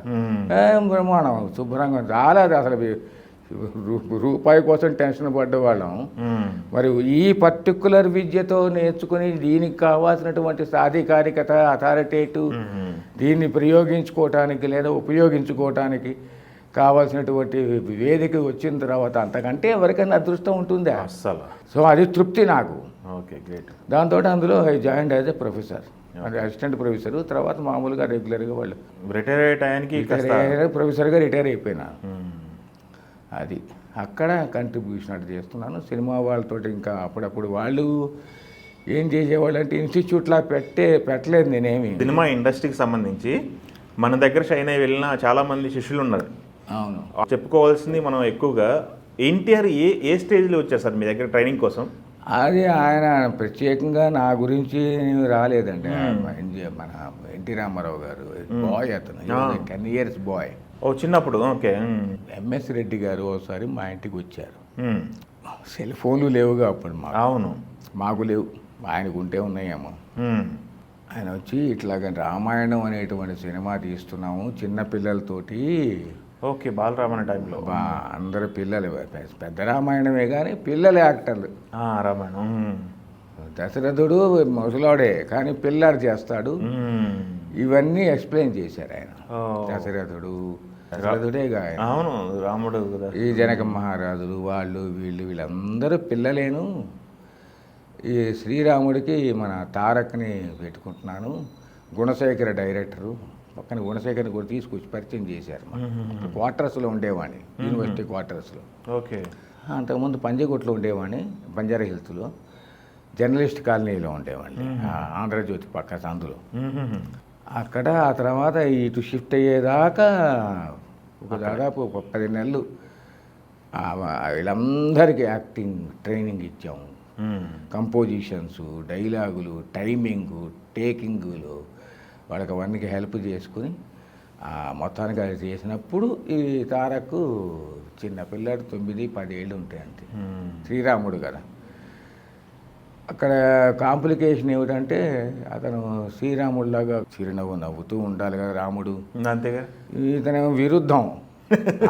బ్రహ్మాండం, శుభ్రంగా. చాలా అసలు రూపాయి కోసం టెన్షన్ పడ్డవాళ్ళం. మరి ఈ పర్టికులర్ విద్యతో నేర్చుకుని దీనికి కావాల్సినటువంటి సాధికారికత, అథారిటేటివ్, దీన్ని ప్రయోగించుకోవటానికి లేదా ఉపయోగించుకోవటానికి కావాల్సినటువంటి వేదిక వచ్చిన తర్వాత అంతకంటే ఎవరికైనా అదృష్టం ఉంటుందా అస్సలు. సో అది తృప్తి నాకు. Okay, great. దాంతో అందులో I joined as a professor, అంటే అసిస్టెంట్ ప్రొఫెసర్. తర్వాత మామూలుగా రెగ్యులర్గా వాళ్ళు రిటైర్ అయ్యే టైంకి ప్రొఫెసర్గా రిటైర్ అయిపోయినా. అది అక్కడ కంట్రిబ్యూషన్ అటు చేస్తున్నాను. సినిమా వాళ్ళతో ఇంకా అప్పుడప్పుడు వాళ్ళు ఏం చేసేవాళ్ళు అంటే ఇన్స్టిట్యూట్లా పెట్టలేదు నేనేమి. సినిమా ఇండస్ట్రీకి సంబంధించి మన దగ్గర షైన్ అయ్యి వెళ్ళిన చాలామంది శిష్యులు ఉన్నారు. అవును. చెప్పుకోవాల్సింది మనం ఎక్కువగా ఎన్టీఆర్ ఏ స్టేజ్లో వచ్చారు సార్ మీ దగ్గర ట్రైనింగ్ కోసం? అది ఆయన ప్రత్యేకంగా నా గురించి రాలేదండి. మన ఎన్టీ రామారావు గారు బాయ్, అతను 10 years బాయ్. ఓ చిన్నప్పుడు, ఓకే. ఎంఎస్ రెడ్డి గారు ఒకసారి మా ఇంటికి వచ్చారు. సెల్ ఫోన్లు లేవుగా అప్పుడు అవును, మాకు లేవు, ఆయనకు ఉంటే ఉన్నాయేమో. ఆయన వచ్చి ఇట్లాగ రామాయణం అనేటువంటి సినిమా తీస్తున్నాము చిన్న పిల్లలతోటి. ఓకే, బాలరామాయణ టైంలో అందరు పిల్లలు, పెద్ద రామాయణమే కానీ పిల్లలు యాక్టర్లు. రామాయణం. దశరథుడు ముసలాడే కానీ పిల్లాడు చేస్తాడు. ఇవన్నీ ఎక్స్ప్లెయిన్ చేశారు ఆయన. దశరథుడేగా ఆయన. అవును, రాముడు కదా. ఈ జనక మహారాజులు వాళ్ళు వీళ్ళందరూ పిల్లలేను. ఈ శ్రీరాముడికి మన తారక్ని పెట్టుకుంటున్నాను, గుణశేఖర డైరెక్టరు. పక్కన గుణశేఖర్ని కూడా తీసుకొచ్చి పరిచయం చేశారు. క్వార్టర్స్లో ఉండేవాడిని, యూనివర్సిటీ క్వార్టర్స్లో. ఓకే. అంతకుముందు పంజగుట్లో ఉండేవాడిని, బంజారా హిల్స్లో. జర్నలిస్ట్ కాలనీలో ఉండేవాడిని, ఆంధ్రజ్యోతి పక్క సందులో. అక్కడ ఆ తర్వాత ఇటు షిఫ్ట్ అయ్యేదాకా దాదాపు 10 నెలలు వీళ్ళందరికీ యాక్టింగ్ ట్రైనింగ్ ఇచ్చాము. కంపోజిషన్స్, డైలాగులు, టైమింగు, టేకింగులు, వాళ్ళకి అవన్నీ హెల్ప్ చేసుకుని మొత్తానికి అది చేసినప్పుడు ఈ తారకు చిన్నపిల్లాడు 9-10 ఏళ్ళు ఉంటాయి అంతే. శ్రీరాముడు కదా. అక్కడ కాంప్లికేషన్ ఏమిటంటే అతను శ్రీరాముడిలాగా చిరునవ్వు నవ్వుతూ ఉండాలి కదా రాముడు, అంతేగా. ఇతనేమో విరుద్ధం,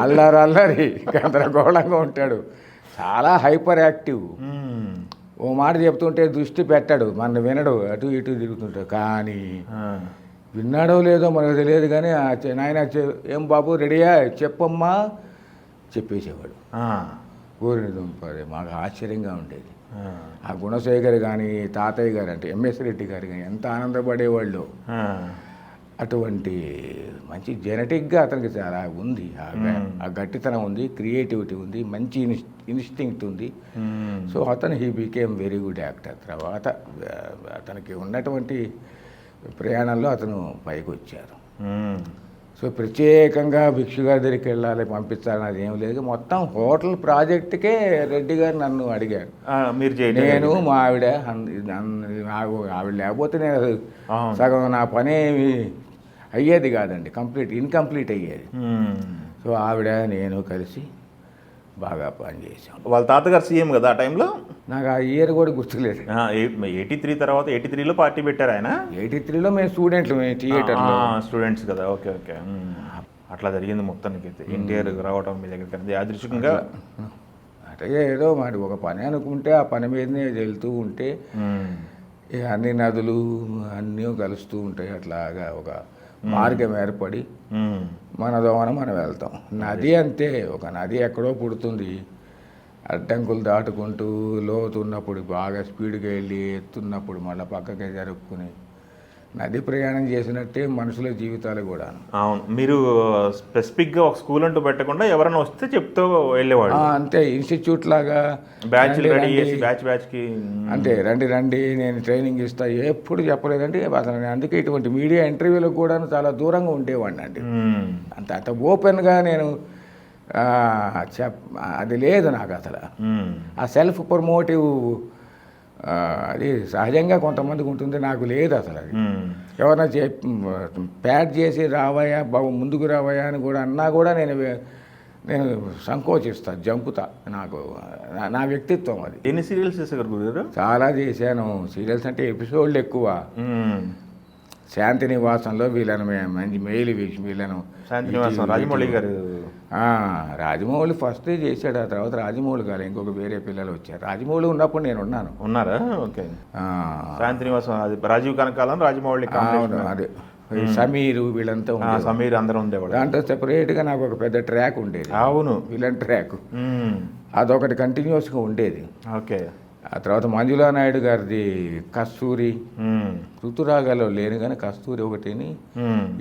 అల్లరి గందరగోళంగా ఉంటాడు, చాలా హైపర్ యాక్టివ్. ఓ మాట చెప్తుంటే దృష్టి పెట్టాడు, మన వినడు, అటు ఇటు తిరుగుతుంటాడు. కానీ విన్నాడో లేదో మనకు తెలియదు కానీ నాయన ఏం బాబు రెడీయా చెప్పమ్మా చెప్పేసేవాడు. ఊరిని దుంపది మాకు ఆశ్చర్యంగా ఉండేది. ఆ గుణశేఖర్ కానీ తాతయ్య గారు అంటే ఎంఎస్ రెడ్డి గారు కానీ ఎంత ఆనందపడేవాళ్ళు. అటువంటి మంచి జెనెటిక్గా అతనికి చాలా ఉంది, ఆ గట్టితనం ఉంది, క్రియేటివిటీ ఉంది, మంచి ఇన్స్టింక్ట్ ఉంది. సో అతను he became very good actor. తర్వాత అతనికి ఉన్నటువంటి ప్రయాణంలో అతను పైకి వచ్చారు. సో ప్రత్యేకంగా భిక్షు గారి దగ్గరికి వెళ్ళాలి, పంపించాలని అది ఏం లేదు. మొత్తం హోటల్ ప్రాజెక్టుకే రెడ్డి గారు నన్ను అడిగారు. నేను మా ఆవిడ ఆవిడ లేకపోతే నేను సగం నా పని అయ్యేది కాదండి, ఇన్కంప్లీట్ అయ్యేది. సో ఆవిడ నేను కలిసి బాగా పనిచేసాం. వాళ్ళ తాతగారు సీఎం కదా ఆ టైంలో. నాకు ఆ ఇయర్ కూడా గుర్తులేదు. 83 తర్వాత 83లో పార్టీ పెట్టారు ఆయన. 83లో మేము స్టూడెంట్లు, థియేటర్లో స్టూడెంట్స్ కదా. Okay okay. అట్లా జరిగింది మొత్తానికి అయితే ఎన్టీఆర్ రావడం మీ దగ్గరికి యాదృచ్ఛికంగా. అంటే ఏదో మరి ఒక పని అనుకుంటే ఆ పని మీదనే వెళ్తూ ఉంటే అన్ని నదులు అన్నీ కలుస్తూ ఉంటాయి. అట్లాగా ఒక మార్గం ఏర్పడి మన దోమన మనం వెళ్తాం. నది అంతే, ఒక నది ఎక్కడో పుడుతుంది, అడ్డంకులు దాటుకుంటూ లోతున్నప్పుడు బాగా స్పీడ్గా వెళ్ళి ఎత్తున్నప్పుడు మళ్ళీ పక్కకే జరుపుకుని నది ప్రయాణం చేసినట్టే మనుషుల జీవితాలు కూడా. అవును, మీరు స్పెసిఫిక్గా ఒక స్కూల్ అంటూ పెట్టకుండా ఎవరైనా వస్తే చెప్తూ వెళ్ళేవాడు అంతే. ఇన్స్టిట్యూట్ లాగా బ్యాచ్కి అంతే, రండి నేను ట్రైనింగ్ ఇస్తా ఎప్పుడు చెప్పలేదండి అసలు. అందుకే ఇటువంటి మీడియా ఇంటర్వ్యూలకు కూడా చాలా దూరంగా ఉండేవాడిని అండి. అంత ఓపెన్గా నేను అది లేదు నాకు అసలు. ఆ సెల్ఫ్ ప్రమోటివ్ అది సహజంగా కొంతమందికి ఉంటుంది, నాకు లేదు అసలు. అది ఎవరైనా ప్యాడ్ చేసి రావయ్యా బాబు ముందుకు రావయ్యా అని కూడా అన్నా కూడా నేను సంకోచిస్తా, జంపుతా. నాకు నా వ్యక్తిత్వం అది. ఎన్ని సీరియల్స్ చేశారు? చాలా చేశాను. సీరియల్స్ అంటే ఎపిసోడ్లు ఎక్కువ. శాంతి నివాసంలో వీళ్ళను మంచి మెయిల్ వీళ్ళను రాజమౌళి గారు. రాజమౌళి ఫస్ట్ చేశాడు, ఆ తర్వాత రాజమౌళి గారు ఇంకొక వేరే పిల్లలు వచ్చారు. రాజమౌళి ఉన్నప్పుడు నేను ఉన్నారా? ఓకే. శాంతి నివాసం అది రాజీవ్ కనకాలం రాజమౌళి. అదే సమీరు వీళ్ళంతా సమీర్ అందరూ ఉండేవాడు. దాంట్లో సెపరేట్గా నాకు ఒక పెద్ద ట్రాక్ ఉండేది. అవును, విలన్ ట్రాక్. అదొకటి కంటిన్యూస్గా ఉండేది. ఓకే. ఆ తర్వాత మంజులా నాయుడు గారిది కస్తూరి, ఋతురాగాలో లేను కానీ కస్తూరి ఒకటిని,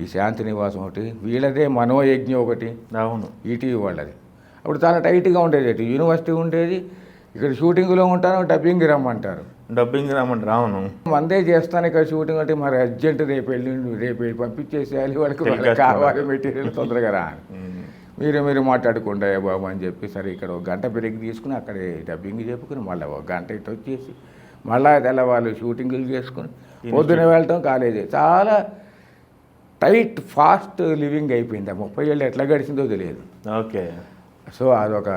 ఈ శాంతి నివాసం ఒకటి, వీళ్ళదే మనోయజ్ఞం ఒకటి. అవును, ఈటీవీ వాళ్ళది. అప్పుడు చాలా టైట్గా ఉండేది. అటు యూనివర్సిటీ ఉండేది, ఇక్కడ షూటింగ్లో ఉంటాను, డబ్బింగ్ రమ్మంటారు. అవును, మందే చేస్తాను ఇక్కడ షూటింగ్ అంటే మరి అర్జెంట్ రేపు వెళ్ళి పంపించేసేయాలి, వాళ్ళకి కావాలి మెటీరియల్ తొందరగా రా. మీరు మాట్లాడుకుంటా బాబు అని చెప్పి సరే ఇక్కడ ఒక గంట బ్రేక్ తీసుకుని అక్కడే డబ్బింగ్ చెప్పుకుని మళ్ళీ ఒక గంట ఇటు వచ్చేసి మళ్ళీ తెల్లవాళ్ళు షూటింగ్లు చేసుకుని పొద్దున వెళ్ళటం కాలేజీ చాలా టైట్ ఫాస్ట్ లివింగ్ అయిపోయింది. ఆ 30 ఏళ్ళు ఎట్లా గడిచిందో తెలియదు. ఓకే. సో అదొక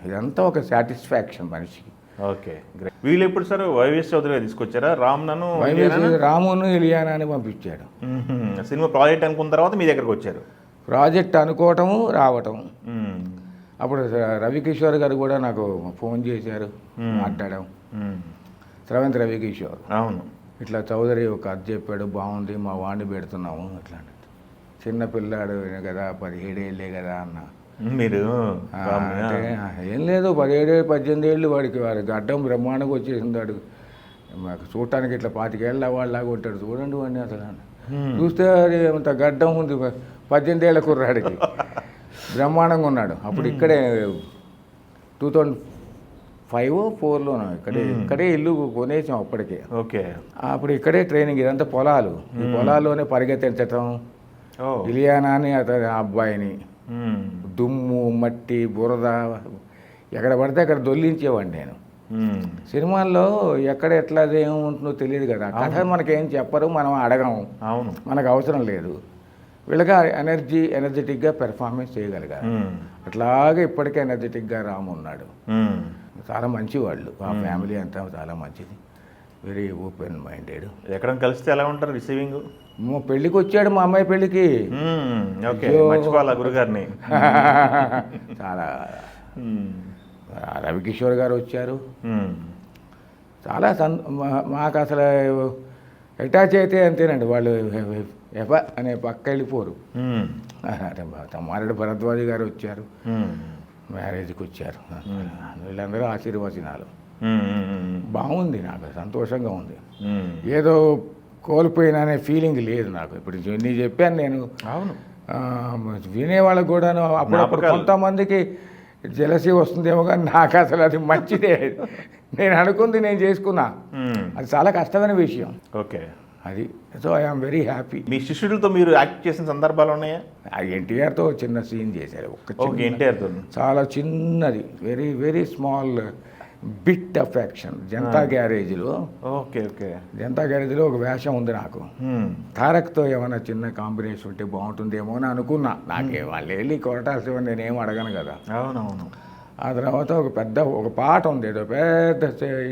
ఇదంతా ఒక సాటిస్ఫాక్షన్ మనిషికి. Okay great. వీళ్ళు ఎప్పుడు సార్ వైవిఎస్ చౌదరిగా తీసుకొచ్చారా? రామ్నను రామును ఇలియానా అని పంపించాడు. సినిమా ప్రాజెక్ట్ అనుకున్న తర్వాత మీ దగ్గరకు వచ్చారు. ప్రాజెక్ట్ అనుకోవటము రావటం. అప్పుడు రవికిషోర్ గారు కూడా నాకు ఫోన్ చేశారు, మాట్లాడాం. స్రవంతి రవికిషోర్ అవును ఇట్లా చౌదరి ఒక కథ చెప్పాడు, బాగుంది, మా వాడిని పెడుతున్నాము అట్లా. చిన్న పిల్లాడు కదా, 17 ఏళ్ళే కదా అన్న. మీరు అంటే ఏం లేదు, 17-18 ఏళ్ళు వాడికి గడ్డం బ్రహ్మాండంగా వచ్చేసింది. వాడు మాకు చూడటానికి ఇట్లా 25 ఏళ్ళ వాళ్ళలాగా ఉంటాడు. చూడండి వాడిని అసలు చూస్తే అది అంత గడ్డం ఉంది. 18 ఏళ్ళ కుర్రాడికి బ్రహ్మాండంగా ఉన్నాడు. అప్పుడు ఇక్కడే 2005-04లోనో ఇక్కడే ఇల్లు కొనేసాం అప్పటికే. ఓకే. అప్పుడు ఇక్కడే ట్రైనింగ్. ఇదంతా పొలాలు, ఈ పొలాల్లోనే పరిగెత్తించటం. ఇలియానా అని అతని అబ్బాయిని దుమ్ము మట్టి బురద ఎక్కడ పడితే అక్కడ దొల్లించేవాడిని నేను. సినిమాల్లో ఎక్కడ ఎట్లా ఏముంటుందో తెలియదు కదా, కథ మనకేం చెప్పరు, మనం అడగము, అవును, మనకు అవసరం లేదు. వీళ్ళగా ఎనర్జెటిక్గా పెర్ఫార్మెన్స్ చేయగలిగారు. అట్లాగే ఇప్పటికే ఎనర్జెటిక్గా రాము ఉన్నాడు. చాలా మంచి వాళ్ళు, ఆ ఫ్యామిలీ అంతా చాలా మంచిది, వెరీ ఓపెన్ మైండెడ్. ఎక్కడ కలిస్తే ఎలా ఉంటారు రిసీవింగ్? పెళ్ళికి వచ్చాడు, మా అమ్మాయి పెళ్ళికి. మర్చిపోవాలా గురుగారిని. చాలా రవికిషోర్ గారు వచ్చారు. చాలా మాకు అసలు అటాచ్ అయితే అంతేనండి. వాళ్ళు అనే పక్క వెళ్ళిపోరు. మారెడు భరద్వాజి గారు వచ్చారు, మ్యారేజ్కి వచ్చారు. వీళ్ళందరూ ఆశీర్వచనాలు. బాగుంది, నాకు సంతోషంగా ఉంది. ఏదో కోల్పోయినా అనే ఫీలింగ్ లేదు నాకు. ఇప్పుడు నీ చెప్పాను నేను. అవును, వినేవాళ్ళకు కూడాను అప్పుడప్పుడు కొంతమందికి జెలసీ వస్తుందేమో, కానీ నాకు అసలు అది మంచిదే. నేను అనుకుంది నేను చేసుకున్నా. అది చాలా కష్టమైన విషయం. ఓకే, అది. So I am very happy. మీ శిష్యులతో మీరు యాక్ట్ చేసిన సందర్భాలు ఉన్నాయా? ఎన్టీఆర్తో చిన్న సీన్ చేశారు. ఎన్టీఆర్తో చాలా చిన్నది, very very small bit of action. Janata గ్యారేజ్లో. Okay okay. జనతా గ్యారేజ్లో ఒక వేషం ఉంది నాకు. తారక్తో ఏమైనా చిన్న కాంబినేషన్ ఉంటే బాగుంటుందేమో అని అనుకున్నా. నాకే వాళ్ళు వెళ్ళి కొరటాల్సి నేనేం అడగను కదా. అవునవును. ఆ తర్వాత ఒక పాట ఉంది, ఏదో పెద్ద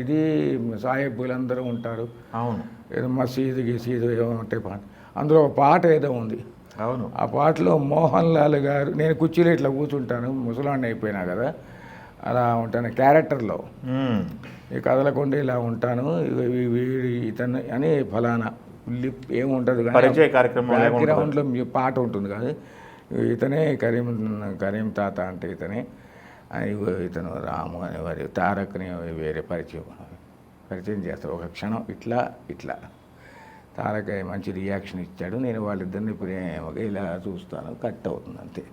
ఇది సాహెబ్బులందరూ ఉంటారు. అవును, ఏదో మసీదు గీసీదు ఏమో ఉంటే పాట, అందులో ఒక పాట ఏదో ఉంది. అవును. ఆ పాటలో మోహన్ లాల్ గారు, నేను కుర్చీలో ఇట్లా కూర్చుంటాను, ముసలాన్ని అయిపోయినా కదా, అలా ఉంటాను క్యారెక్టర్లో. ఈ కదలకుండా ఇలా ఉంటాను, వీడి ఇతను అని ఫలానా లిప్ ఏముంటుంది కానీ బ్యాక్గ్రౌండ్లో పాట ఉంటుంది కానీ, ఇతనే కరీం తాత అంటే ఇతనే, ఇతను రాము అనే వారి తారక్ని వేరే పరిచయం చేస్తారు. ఒక క్షణం ఇట్లా తారక్ మంచి రియాక్షన్ ఇచ్చాడు. నేను వాళ్ళిద్దరిని ప్రేమగా ఇలా చూస్తాను, కట్ అవుతుంది అంతే.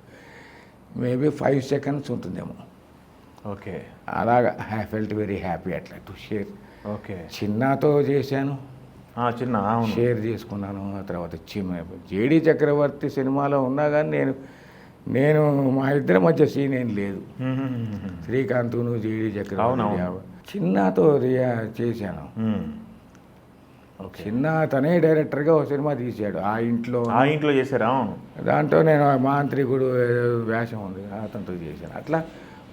మేబీ 5 seconds ఉంటుందేమో. ఓకే. అలాగా ఐ ఫెల్ట్ వెరీ హ్యాపీ అట్లా టు షేర్. ఓకే. చిన్నతో చేశాను, షేర్ చేసుకున్నాను. ఆ తర్వాత జేడి చక్రవర్తి సినిమాలో ఉన్నా కానీ నేను మా ఇద్దరి మధ్య సీన్ ఏం లేదు. శ్రీకాంత్ను జేడి చక్రవర్తి చిన్నతో చేశాను. చిన్న తనే డైరెక్టర్గా ఒక సినిమా తీశాడు, ఆ ఇంట్లో చేశారు. దాంట్లో నేను మాంత్రికుడు వేషం ఉంది, అతనితో చేశాను. అట్లా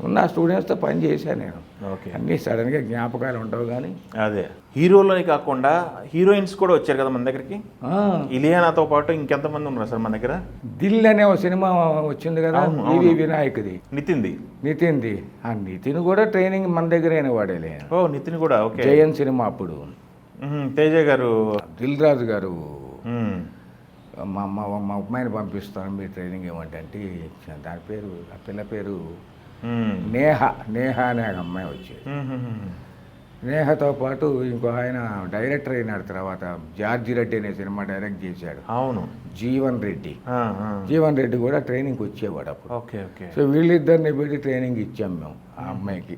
ఉన్న స్టూడెంట్స్తో పని చేశాను నేను. ఓకే. అన్నీ సడన్గా జ్ఞాపకాలు ఉండవు కానీ. అదే హీరోలోనే కాకుండా హీరోయిన్స్ కూడా వచ్చారు కదా మన దగ్గరికి. ఇలియానాతో పాటు ఇంకెంతమంది ఉన్నారు సార్ మన దగ్గర? దిల్ అనే ఒక సినిమా వచ్చింది కదా, ఈవి వినాయక్ది, నితిన్ది. ఆ నితిన్ కూడా ట్రైనింగ్ మన దగ్గరైన వాడేలే. నితిన్ కూడా. ఓకే. జయన్ సినిమా అప్పుడు తేజ గారు, దిల్ రాజు గారు మా అమ్మాయిని పంపిస్తాను మీరు ట్రైనింగ్ ఏమంటే, దాని పేరు, ఆ పిల్ల పేరు నేహ అనే అమ్మాయి వచ్చేది. నేహతో పాటు ఇంకో ఆయన డైరెక్టర్ అయినాడు తర్వాత, జార్జి రెడ్డి అనే సినిమా డైరెక్ట్ చేశాడు. అవును, జీవన్ రెడ్డి కూడా ట్రైనింగ్కి వచ్చేవాడు అప్పుడు. Okay okay. సో వీళ్ళిద్దరిని పెట్టి ట్రైనింగ్ ఇచ్చాం మేము ఆ అమ్మాయికి.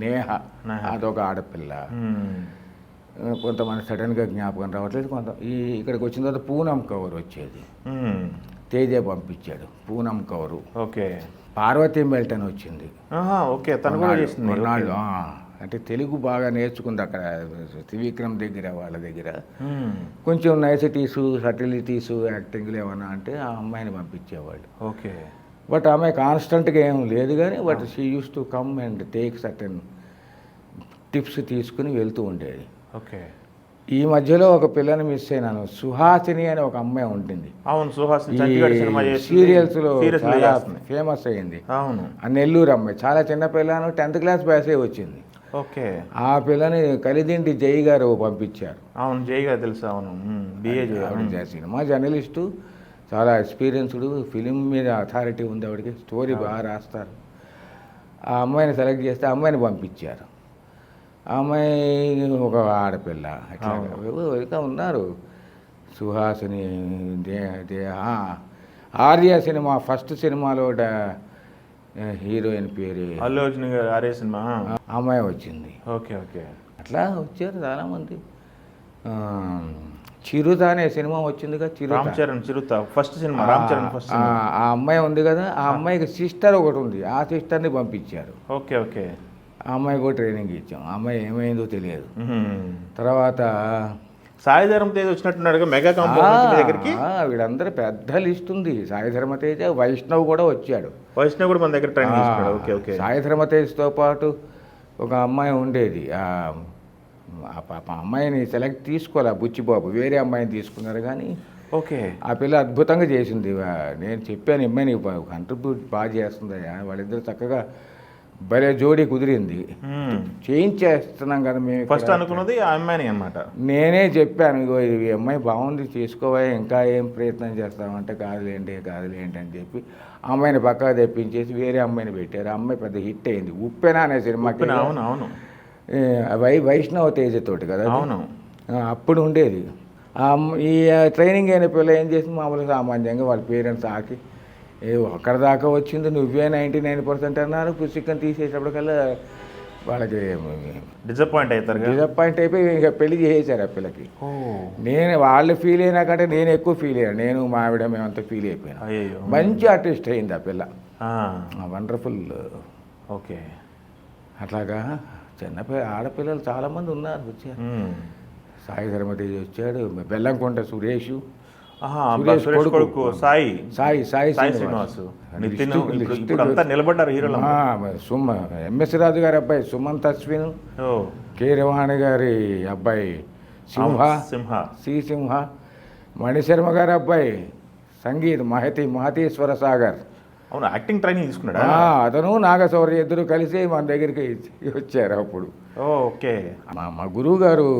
నేహ అదొక ఆడపిల్ల. కొంతమంది సడన్గా జ్ఞాపకం రావట్లేదు. ఇక్కడికి వచ్చిన తర్వాత పూనం కవర్ వచ్చేది. తేజ పంపించాడు, పూనం కౌరు, ఓకే. పార్వతీ మెల్టన్ వచ్చింది. ఆహా, ఓకే, తను కూడా చేసింది. కొన్నాళ్ళు అంటే తెలుగు బాగా నేర్చుకుంది అక్కడ త్రివిక్రమ్ దగ్గర, వాళ్ళ దగ్గర. కొంచెం నైసిటీసు, సటిలిటీసు, యాక్టింగ్లు ఏమన్నా అంటే ఆ అమ్మాయిని పంపించేవాళ్ళు. ఓకే. బట్ ఆమె కాన్స్టెంట్గా ఏం లేదు కానీ but she use to come and take certain tips తీసుకుని వెళ్తూ ఉండేది. ఓకే. ఈ మధ్యలో ఒక పిల్లని మిస్ అయినాను, సుహాసిని అని ఒక అమ్మాయి ఉంటుంది. అవును, సుహాసిని చంటిగాడి సినిమా చేస్తుంది. సీరియల్స్లో Seriously చాలా చేస్తుంది. ఫేమస్ అయ్యింది. అవును. ఆ నెల్లూరు అమ్మాయి చాలా చిన్న పిల్లను, 10th క్లాస్ బ్యాసే వచ్చింది. ఓకే. ఆ పిల్లని కలిదింటి జై గారు పంపించారు. అవును, జైగా తెలుసు. అవును, బిఏ ఆవిడ సినిమా జర్నలిస్టు, చాలా ఎక్స్పీరియన్స్డ్, ఫిలిం మీద అథారిటీ ఉంది ఆవిడకి, స్టోరీ బాగా రాస్తారు. ఆ అమ్మాయిని సెలెక్ట్ చేస్తే ఆ అమ్మాయిని పంపించారు. ఆ అమ్మాయి ఒక ఆడపిల్ల, అట్లా ఉన్నారు. సుహాసిని, ఆర్య సినిమా ఫస్ట్ సినిమాలో హీరోయిన్ పేరు అల్లు అర్జున్ గారు ఆరే సినిమా. ఆ అమ్మాయి వచ్చింది. ఓకే. ఓకే. అట్లా వచ్చారు చాలామంది. చిరుత అనే సినిమా వచ్చిందిగా, Ram Charan Chirutha first cinema, Ram Charan first cinema. ఆ అమ్మాయి ఉంది కదా, ఆ అమ్మాయికి సిస్టర్ ఒకటి ఉంది, ఆ సిస్టర్ని పంపించారు. ఓకే. ఓకే. ఆ అమ్మాయి కూడా ట్రైనింగ్ ఇచ్చాం. ఆ అమ్మాయి ఏమైందో తెలియదు. తర్వాత సాయి ధరమ్ తేజ్ వచ్చినట్టున్నాడు మెగా కాంపౌండ్ దగ్గరికి. వీళ్ళందరూ పెద్ద లిస్ట్ ఉంది. సాయి ధర్మతేజ, వైష్ణవ్ కూడా వచ్చాడు. వైష్ణవ్ కూడా మన దగ్గర ట్రైనింగ్ ఇస్తున్నాడు. ఓకే. ఓకే. సాయి ధర్మతేజ్తో పాటు ఒక అమ్మాయి ఉండేది. ఆ అమ్మాయిని సెలెక్ట్ తీసుకోవాలి, బుచ్చిబాబు, వేరే అమ్మాయిని తీసుకున్నారు కానీ ఓకే. ఆ పిల్ల అద్భుతంగా చేసింది. నేను చెప్పాను, అమ్మాయి నీకు కంట్రిబ్యూట్ బాగా చేస్తుందయ్యా, వాళ్ళిద్దరు చక్కగా భలే జోడీ కుదిరింది. చేయించేస్తున్నాం కదా మేము. ఫస్ట్ అనుకున్నది ఆ అమ్మాయిని అన్నమాట. నేనే చెప్పాను, ఇగో ఈ అమ్మాయి బాగుంది, చేసుకోవా, ఇంకా ఏం ప్రయత్నం చేస్తామంటే కాదులేండి అని చెప్పి ఆ అమ్మాయిని పక్కగా తెప్పించేసి వేరే అమ్మాయిని పెట్టారు. ఆ అమ్మాయి పెద్ద హిట్ అయింది. ఉప్పెన అనే సినిమాకి. అవును. అవును. వైష్ణవ తేజతోటి కదా. అవును. అప్పుడు ఉండేది. ఈ ట్రైనింగ్ అయిన పిల్ల ఏం చేసింది, మామూలుగా సామాన్యంగా వాళ్ళ పేరెంట్స్ ఆకి అక్కడ దాకా వచ్చింది, నువ్వే 99% అన్నారు. పుస్తకం తీసేటప్పటికల్లా వాళ్ళకి డిసప్పాయింట్ అయిపోయి ఇక పెళ్లి చేసేసారు ఆ పిల్లకి. నేను వాళ్ళు ఫీల్ అయినా కంటే నేను ఎక్కువ ఫీల్ అయ్యాను. నేను మా ఆవిడ మేమంతా ఫీల్ అయిపోయాను. మంచి ఆర్టిస్ట్ అయింది ఆ పిల్ల, వండర్ఫుల్. ఓకే. అట్లాగా ఆడపిల్లలు చాలామంది ఉన్నారు, వచ్చారు. సాయి ధర్మతేజ్ వచ్చాడు, బెల్లంకొండ సురేష్, కొడుకు సాయి శ్రీనివాస్, నిలబడ్డారు హీరోలు. ఎంఎస్ రాజు గారి అబ్బాయి సుమంత్ అశ్విన్, కీరవాణి గారి అబ్బాయి సింహ, మణిశర్మ గారి అబ్బాయి సంగీత్ మహతీశ్వర సాగర్. అవును, యాక్టింగ్ ట్రైనింగ్ తీసుకున్నాడా అతను నాగశౌర్య ఇద్దరు కలిసి మన దగ్గరికి వచ్చారు అప్పుడు. ఓకే. మా గురువు గారు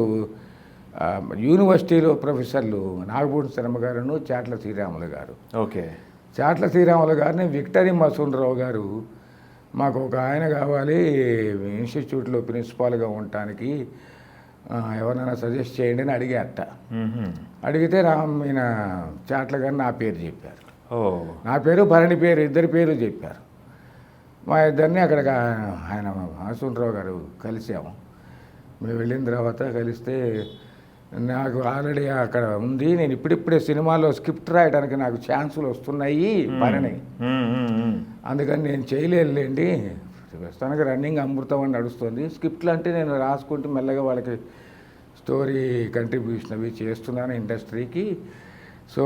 యూనివర్సిటీలో ప్రొఫెసర్లు నాగపూడి శర్మ గారును, చాట్ల శ్రీరాములు గారు. ఓకే. చాట్ల శ్రీరాములు గారిని విక్టరీ మసూన్రావు గారు మాకు ఒక ఆయన కావాలి ఇన్స్టిట్యూట్లో ప్రిన్సిపాల్గా ఉండటానికి, ఎవరైనా సజెస్ట్ చేయండి అని అడిగారట. అడిగితే ఈయన చాట్ల గారు నా పేరు చెప్పారు. నా పేరు భరణి పేరు, ఇద్దరి పేరు చెప్పారు. మా ఇద్దరిని అక్కడ ఆయన మసూన్రావు గారు కలిసాము. మేము వెళ్ళిన తర్వాత కలిస్తే నాకు ఆల్రెడీ అక్కడ ఉంది, నేను ఇప్పుడిప్పుడే సినిమాలో స్క్రిప్ట్ రాయడానికి నాకు ఛాన్సులు వస్తున్నాయి పని, అందుకని నేను చేయలేదులేండి, ప్రస్తుతానికి రన్నింగ్ అమృతం అని నడుస్తుంది. స్క్రిప్ట్లు అంటే నేను రాసుకుంటూ మెల్లగా వాళ్ళకి స్టోరీ కంట్రిబ్యూషన్ అవి చేస్తున్నాను ఇండస్ట్రీకి. సో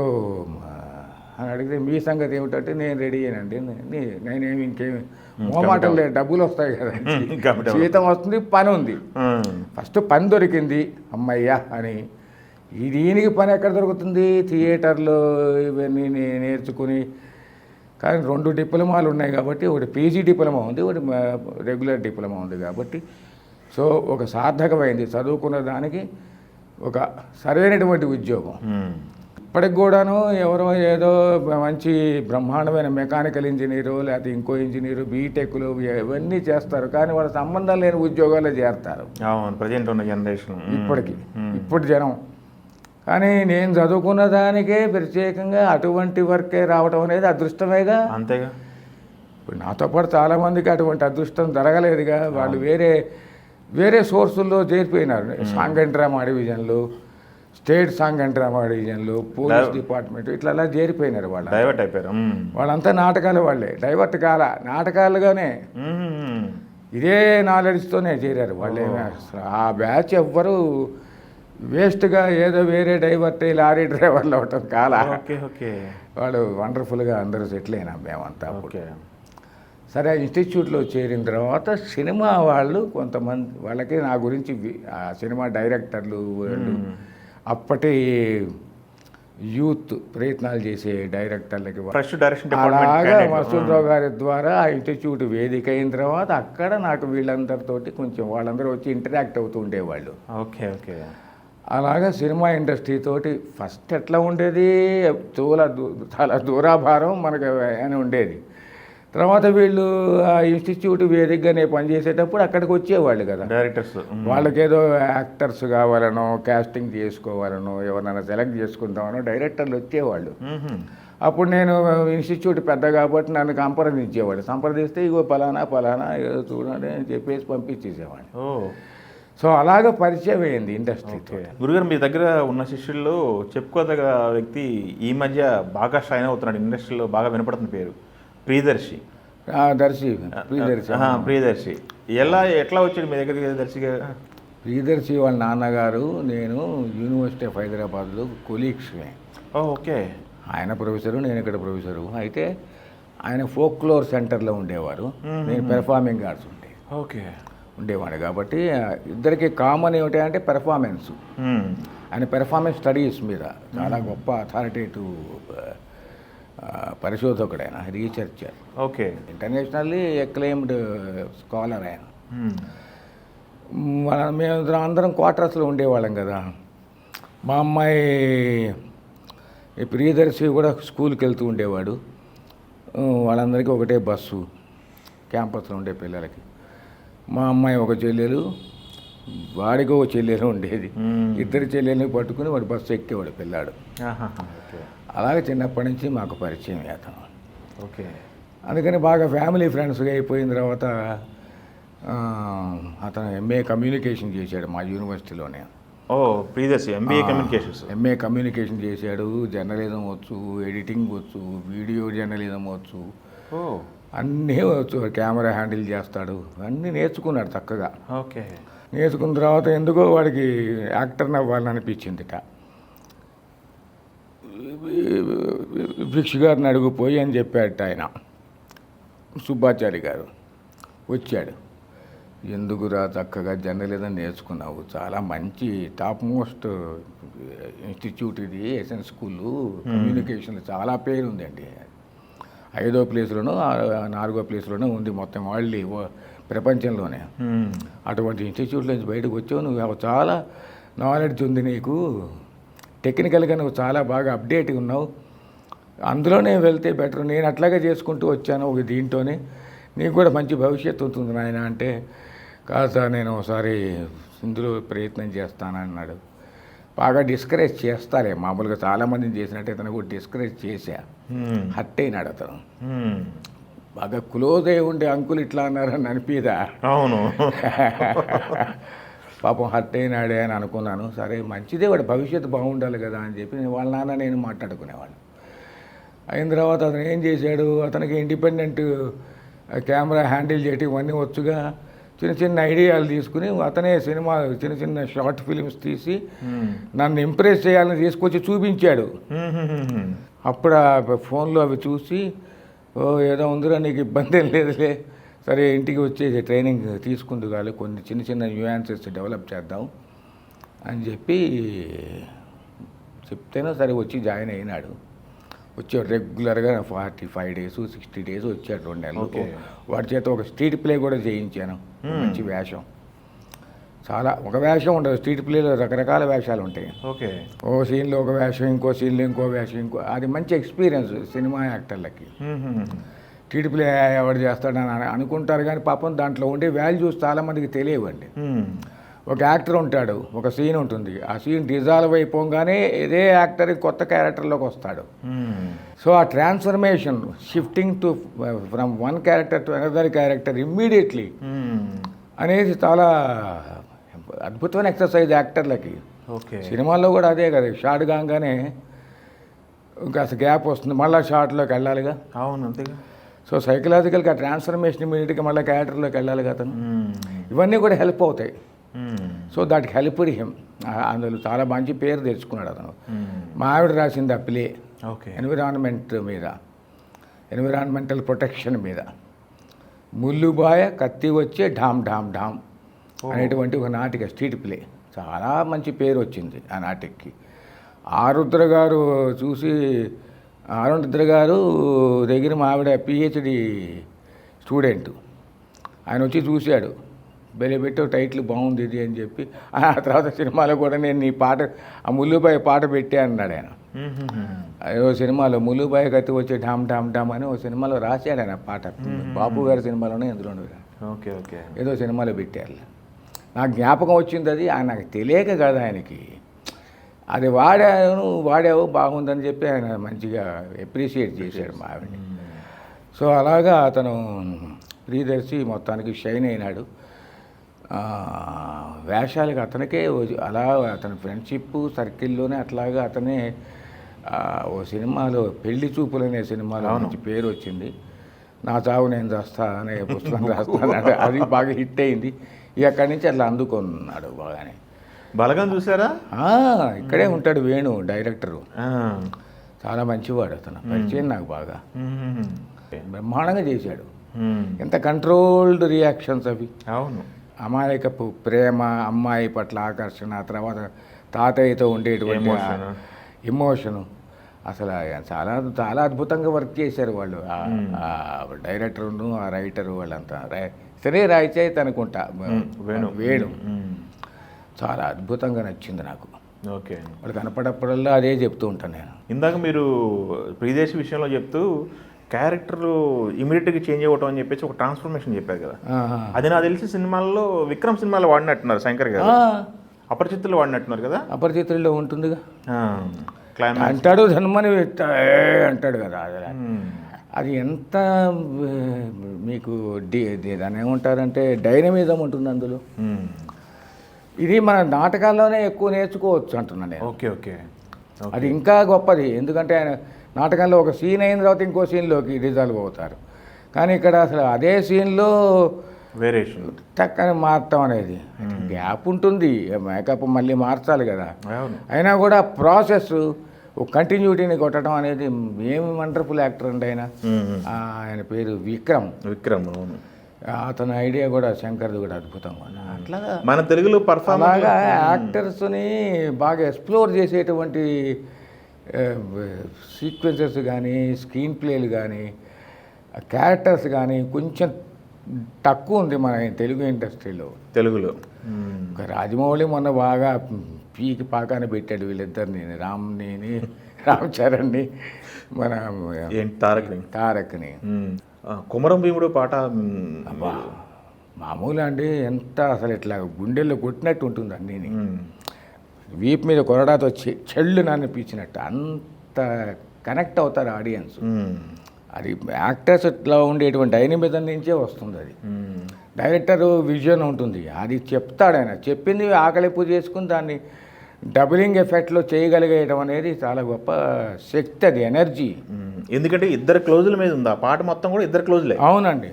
అని అడిగితే మీ సంగతి ఏమిటంటే నేను రెడీ అయ్యానండి, నేనేమి ఇంకేమి మోమాటం లేదు, డబ్బులు వస్తాయి కదా, జీతం వస్తుంది, పని ఉంది. ఫస్ట్ పని దొరికింది అమ్మయ్యా అని. దీనికి పని ఎక్కడ దొరుకుతుంది, థియేటర్లో ఇవన్నీ నేర్చుకుని. కానీ 2 డిప్లొమాలు ఉన్నాయి కాబట్టి, ఒకటి పీజీ డిప్లొమా ఉంది, ఒకటి రెగ్యులర్ డిప్లొమా ఉంది కాబట్టి, సో ఒక సార్థకమైంది చదువుకున్న దానికి ఒక సరైనటువంటి ఉద్యోగం. ఇప్పటికి కూడాను ఎవరో ఏదో మంచి బ్రహ్మాండమైన మెకానికల్ ఇంజనీరు లేకపోతే ఇంకో ఇంజనీరు బీటెక్లు ఇవన్నీ చేస్తారు, కానీ వాళ్ళ సంబంధం లేని ఉద్యోగాల్లో చేరుతారు ప్రజెంట్ ఉన్న జనరేషన్. ఇప్పుడు జనం. కానీ నేను చదువుకున్న దానికే ప్రత్యేకంగా అటువంటి వర్కే రావడం అనేది అదృష్టమేగా. అంతేగా. ఇప్పుడు నాతో పాటు చాలామందికి అటువంటి అదృష్టం జరగలేదుగా. వాళ్ళు వేరే సోర్సుల్లో చేరిపోయినారు. సాంగ్ అండ్ డ్రామా డివిజన్లు, స్టేట్ సాంగ్ అండ్ డ్రామా డివిజన్లు, పోలీస్ డిపార్ట్మెంట్ ఇట్లా అలా చేరిపోయినారు వాళ్ళు. డైవర్ట్ అయిపోయారు. వాళ్ళంతా నాటకాలు వాళ్ళే, డైవర్ట్ కాల నాటకాలుగానే ఇదే నాలెడ్జ్తోనే చేరారు వాళ్ళే. ఆ బ్యాచ్ ఎవ్వరు వేస్ట్గా ఏదో వేరే డైవర్ట్ లారీ డ్రైవర్లు అవటం కాల. Okay okay. వాళ్ళు వండర్ఫుల్గా అందరూ సెటిల్ అయినా మేమంతా. ఓకే. సరే ఇన్స్టిట్యూట్లో చేరిన తర్వాత సినిమా వాళ్ళు కొంతమంది వాళ్ళకి నా గురించి ఆ సినిమా డైరెక్టర్లు వాళ్ళు అప్పటి యూత్ ప్రయత్నాలు చేసే డైరెక్టర్లకి ఫస్ట్ డైరెక్షన్ అలాగా మసూదరావు గారి ద్వారా ఆ ఇన్స్టిట్యూట్ వేదిక అయిన తర్వాత అక్కడ నాకు వీళ్ళందరితోటి కొంచెం వాళ్ళందరూ వచ్చి ఇంటరాక్ట్ అవుతూ ఉండేవాళ్ళు. Okay okay. అలాగా సినిమా ఇండస్ట్రీ తోటి ఫస్ట్ ఎట్లా ఉండేది, చాలా దూరాభారం మనకు అని ఉండేది. తర్వాత వీళ్ళు ఆ ఇన్స్టిట్యూట్ వేదికగానే పనిచేసేటప్పుడు అక్కడికి వచ్చేవాళ్ళు కదా డైరెక్టర్స్. వాళ్ళకేదో యాక్టర్స్ కావాలనో కాస్టింగ్ చేసుకోవాలనో ఎవరినైనా సెలెక్ట్ చేసుకుందామనో డైరెక్టర్లు వచ్చేవాళ్ళు. అప్పుడు నేను ఇన్స్టిట్యూట్ పెద్ద కాబట్టి నన్ను సంప్రదిస్తే ఇగో పలానా ఏదో చూడండి అని చెప్పేసి పంపించేసేవాడిని. సో అలాగ పరిచయం అయింది ఇండస్ట్రీతో. గురుగారు మీ దగ్గర ఉన్న శిష్యుల్లో చెప్పుకోదగ్గ వ్యక్తి ఈ మధ్య బాగా షైన్ అవుతున్నాడు, ఇండస్ట్రీలో బాగా వినపడుతున్న పేరు ప్రియదర్శి. ప్రియదర్శి ఎట్లా వచ్చాడు మీ దగ్గరికి దర్శిగా? ప్రియదర్శి వాళ్ళ నాన్నగారు నేను యూనివర్సిటీ ఆఫ్ హైదరాబాద్లో కొలీగ్స్మే. ఓకే. ఆయన ప్రొఫెసరు, నేను ఇక్కడ ప్రొఫెసరు. అయితే ఆయన ఫోక్లోర్ సెంటర్లో ఉండేవారు, నేను పెర్ఫార్మింగ్ ఆర్ట్స్ ఉండేవాడు. కాబట్టి ఇద్దరికి కామన్ ఏమిటంటే పెర్ఫార్మెన్స్. ఆయన పెర్ఫార్మెన్స్ స్టడీస్ మీద చాలా గొప్ప అథారిటేటివ్ పరిశోధకుడు, ఆయన researcher. Okay. Internationally acclaimed scholar ఆయన. మేము అందరం క్వార్టర్స్లో ఉండేవాళ్ళం కదా. మా అమ్మాయి ప్రియదర్శి కూడా స్కూల్కి వెళ్తూ ఉండేవాడు. వాళ్ళందరికీ ఒకటే బస్సు క్యాంపస్లో ఉండే పిల్లలకి. మా అమ్మాయి ఒక చెల్లెలు, వాడికి ఒక చెల్లెలు ఉండేది. ఇద్దరు చెల్లెల్ని పట్టుకుని వాడు బస్సు ఎక్కేవాడు పిల్లాడు. అలాగే చిన్నప్పటి నుంచి మాకు పరిచయం అతను. ఓకే. అందుకని బాగా ఫ్యామిలీ ఫ్రెండ్స్గా అయిపోయిన తర్వాత అతను ఎంఏ కమ్యూనికేషన్ చేశాడు మా యూనివర్సిటీలోనే. ప్రియదర్శి ఎంఏ కమ్యూనికేషన్ చేశాడు. జర్నలిజం వచ్చు, ఎడిటింగ్ వచ్చు, వీడియో జర్నలిజం వచ్చు, అన్నీ వచ్చు. కెమెరా హ్యాండిల్ చేస్తాడు, అన్నీ నేర్చుకున్నాడు చక్కగా. ఓకే. నేర్చుకున్న తర్వాత ఎందుకో వాడికి యాక్టర్ని అవ్వాలనిపించిందిట. భిక్షు గారిని అడుగుపోయి అని చెప్పాడట ఆయన. సుబ్బాచారి గారు వచ్చాడు. ఎందుకురా చక్కగా జర్నలిజం నేర్చుకున్నావు, చాలా మంచి టాప్ మోస్ట్ ఇన్స్టిట్యూట్ ఇది, ఎస్ఎన్ స్కూలు, కమ్యూనికేషన్లో చాలా పేరు ఉందండి. 5వ ప్లేస్లోనూ 4వ ప్లేస్లోనూ ఉంది మొత్తం వాళ్ళు ప్రపంచంలోనే. అటువంటి ఇన్స్టిట్యూట్లో నుంచి బయటకు వచ్చావు, నువ్వు చాలా నాలెడ్జ్ ఉంది నీకు, టెక్నికల్గా నువ్వు చాలా బాగా అప్డేట్గా ఉన్నావు, అందులోనే వెళ్తే బెటర్. నేను అట్లాగే చేసుకుంటూ వచ్చాను ఒక దీంట్లోనే, నీకు కూడా మంచి భవిష్యత్తు ఉంటుంది నాయన అంటే, కాదు సార్ నేను ఒకసారి ఇందులో ప్రయత్నం చేస్తానన్నాడు. బాగా డిస్కరేజ్ చేస్తారే మామూలుగా చాలామందిని చేసినట్టు ఇతను కూడా డిస్కరేజ్ చేశా. హర్ట్ అయినాడు అతను. బాగా క్లోజ్ అయి ఉండే అంకులు ఇట్లా అన్నారని అనిపిదా? అవును. పాపం హర్ట్ అయినాడే అని అనుకున్నాను. సరే మంచిదే, వాడు భవిష్యత్తు బాగుండాలి కదా అని చెప్పి వాళ్ళ నాన్న నేను మాట్లాడుకునేవాడు. అయిన తర్వాత అతను ఏం చేశాడు, అతనికి ఇండిపెండెంట్ కెమెరా హ్యాండిల్ చేయటం ఇవన్నీ వచ్చుగా, చిన్న చిన్న ఐడియాలు తీసుకుని అతనే సినిమా చిన్న చిన్న షార్ట్ ఫిలిమ్స్ తీసి నన్ను ఇంప్రెస్ చేయాలని తీసుకొచ్చి చూపించాడు. అప్పుడు ఆ ఫోన్లో అవి చూసి, ఏదో ఉందిరా నీకు ఇబ్బంది ఏం లేదులే, సరే ఇంటికి వచ్చేసి ట్రైనింగ్ తీసుకుంది కాదు, కొన్ని చిన్న చిన్న న్యూయాన్సెస్ డెవలప్ చేద్దాం అని చెప్పి చెప్తేనే సరే వచ్చి జాయిన్ అయినాడు. వచ్చాడు రెగ్యులర్గా 45 days 60 days వచ్చాడు 2 నెలలు. వాడి చేత ఒక స్ట్రీట్ ప్లే కూడా చేయించాను, మంచి వేషం. చాలా ఒక వేషం ఉండదు, స్ట్రీట్ ప్లేలో రకరకాల వేషాలు ఉంటాయి. ఓకే. ఓ సీన్లో ఒక వేషం, ఇంకో సీన్లో ఇంకో వేషం, అది మంచి ఎక్స్పీరియన్స్ సినిమా యాక్టర్లకి. స్ట్రీట్ ప్లే ఎవడు చేస్తాడని అనుకుంటారు కానీ పాపం దాంట్లో ఉండే వాల్యూస్ చాలామందికి తెలియవండి. ఒక యాక్టర్ ఉంటాడు, ఒక సీన్ ఉంటుంది, ఆ సీన్ డిజాల్వ్ అయిపోగానే ఇదే యాక్టర్ కొత్త క్యారెక్టర్లోకి వస్తాడు. సో ఆ transformation, shifting to from one character to another character immediately అనేది చాలా అద్భుతమైన ఎక్సర్సైజ్ యాక్టర్లకి. ఓకే. సినిమాల్లో కూడా అదే కదా, షార్ట్ కాగానే ఇంకా అసలు గ్యాప్ వస్తుంది, మళ్ళీ షార్ట్లోకి వెళ్ళాలిగా. అవును, అంతేగా. సో సైకలాజికల్గా ట్రాన్స్ఫర్మేషన్ ఇమీడియట్గా మళ్ళీ క్యారెక్టర్లోకి వెళ్ళాలిగా అతను. ఇవన్నీ కూడా హెల్ప్ అవుతాయి. So that helped him. అందులో చాలా మంచి పేరు తెచ్చుకున్నాడు అతను. మా ఆవిడ రాసింది ఆ ప్లే ఓకే. ఎన్విరాన్మెంట్ మీద, ఎన్విరాన్మెంటల్ ప్రొటెక్షన్ మీద. ముల్లుబాయ కత్తి వచ్చే ఢామ్ ఢామ్ ఢామ్ అనేటువంటి ఒక నాటిక, స్ట్రీట్ ప్లే. చాలా మంచి పేరు వచ్చింది ఆ నాటికకి. ఆరుద్ర గారు చూసి, ఆరుద్ర గారు దగ్గర మా ఆవిడ పిహెచ్డి స్టూడెంట్, ఆయన వచ్చి చూశాడు, బెలబెట్టు టైటిల్ బాగుంది ఇది అని చెప్పి. ఆ తర్వాత సినిమాలో కూడా నేను ఈ పాట, ఆ ముల్లుబాయి పాట పెట్టే అన్నాడు ఆయన. ఏదో సినిమాలో ముల్లుబాయి కత్తి వచ్చే ఢామ్ ఢామ్ ఢామ్ అని ఓ సినిమాలో రాశాడు ఆయన పాట. బాపు గారి సినిమాలోనే ఎందులోనూ. Okay okay. ఏదో సినిమాలో పెట్టారు. నాకు జ్ఞాపకం వచ్చింది అది. ఆయన నాకు తెలియక కదా ఆయనకి, అది వాడావు బాగుందని చెప్పి ఆయన మంచిగా అప్రిషియేట్ చేశాడు మా ఆవిడని. సో అలాగా అతను ప్రియదర్శి మొత్తానికి షైన్ అయినాడు. వేషాలకు అతనికే అలా అతని ఫ్రెండ్షిప్ సర్కిల్లోనే అట్లాగా అతనే ఓ సినిమాలో పెళ్లి చూపులు అనే సినిమాలో మంచి పేరు వచ్చింది. నా చావు నేను చేస్తా అనే పుస్తకం రాస్తాను, అది బాగా హిట్ అయింది. ఇక అక్కడి నుంచి అట్లా అందుకున్నాడు బాగానే. బలగం చూసారా? ఇక్కడే ఉంటాడు వేణు డైరెక్టరు, చాలా మంచివాడు అతను. పరిచయం నాకు బాగా, బ్రహ్మాండంగా చేశాడు. ఎంత కంట్రోల్డ్ రియాక్షన్స్ అవి. అవును. అమాయకపు ప్రేమ, అమ్మాయి పట్ల ఆకర్షణ, తర్వాత తాతయ్యతో ఉండేటువంటి ఎమోషను, అసలు చాలా చాలా అద్భుతంగా వర్క్ చేశారు వాళ్ళు. డైరెక్టర్ను ఆ రైటరు వాళ్ళంతా. సరే రాయిచేయి అనుకుంటా వేణు, చాలా అద్భుతంగా నచ్చింది నాకు. ఓకే. వాళ్ళు కనపడప్పుడల్లా అదే చెప్తూ ఉంటాను నేను. ఇందాక మీరు ప్రియదర్శి విషయంలో చెప్తూ క్యారెక్టర్ ఇమీడియట్గా చేంజ్ అవ్వటం అని చెప్పేసి ఒక ట్రాన్స్ఫర్మేషన్ చెప్పారు కదా, అది నాకు తెలిసి సినిమాల్లో విక్రమ్ సినిమాలో వాడినట్టున్నారు శంకర్ గారు, అపరిచితుల్లో వాడినట్టున్నారు కదా. అపరిచితుల్లో ఉంటుందిగా, క్లైమాక్స్ అంటాడు ధన్మని అంటాడు కదా. అది ఎంత మీకు దాన్ని ఏమంటారంటే డైనమిజం ఉంటుంది అందులో. ఇది మన నాటకాల్లోనే ఎక్కువ నేర్చుకోవచ్చు అంటున్నాను నేను. Okay okay. అది ఇంకా గొప్పది, ఎందుకంటే ఆయన నాటకంలో ఒక సీన్ అయిన తర్వాత ఇంకో సీన్లోకి రిజాల్వ్ అవుతారు. కానీ ఇక్కడ అసలు అదే సీన్లో వేరియేషన్ చక్కని మార్చడం అనేది గ్యాప్ ఉంటుంది, మేకప్ మళ్ళీ మార్చాలి కదా. అయినా కూడా ప్రాసెస్ కంటిన్యూటీని కొట్టడం అనేది ఏమి వండర్ఫుల్ యాక్టర్ అండి ఆయన. ఆయన పేరు విక్రమ్. అవును. అతని ఐడియా కూడా శంకర్ది కూడా అద్భుతంగా ఉంది. అట్లాగా మన తెలుగులో పర్ఫార్మెన్స్ యాక్టర్స్ని బాగా ఎక్స్ప్లోర్ చేసేటువంటి సీక్వెన్సెస్ కానీ, స్క్రీన్ ప్లేలు కానీ, క్యారెక్టర్స్ కానీ కొంచెం తక్కువ ఉంది మన తెలుగు ఇండస్ట్రీలో. తెలుగులో రాజమౌళి మొన్న బాగా పీకి పాకాన పెట్టాడు వీళ్ళిద్దరిని, రామ్ చరణ్ని, మన తారక్ని. కుమరం భీముడు పాట మామూలు అండి, ఎంత అసలు ఇట్లా గుండెల్లో కొట్టినట్టు ఉంటుంది అన్నీ. వీపు మీద కొరడాతో చెళ్ళు అనిపించినట్టు అంత కనెక్ట్ అవుతారు ఆడియన్స్. అది యాక్టర్స్ ఇట్లా ఉండేటువంటి డైనమిజం నుంచే వస్తుంది. అది డైరెక్టర్ విజన్ ఉంటుంది, అది చెప్తాడు ఆయన. చెప్పింది ఆకలింపు చేసుకుని దాన్ని డబులింగ్ ఎఫెక్ట్లో చేయగలిగేయడం అనేది చాలా గొప్ప శక్తి, అది ఎనర్జీ. ఎందుకంటే ఇద్దరు క్లోజుల మీద ఉంది ఆ పాట మొత్తం కూడా, ఇద్దరు క్లోజులే. అవునండి,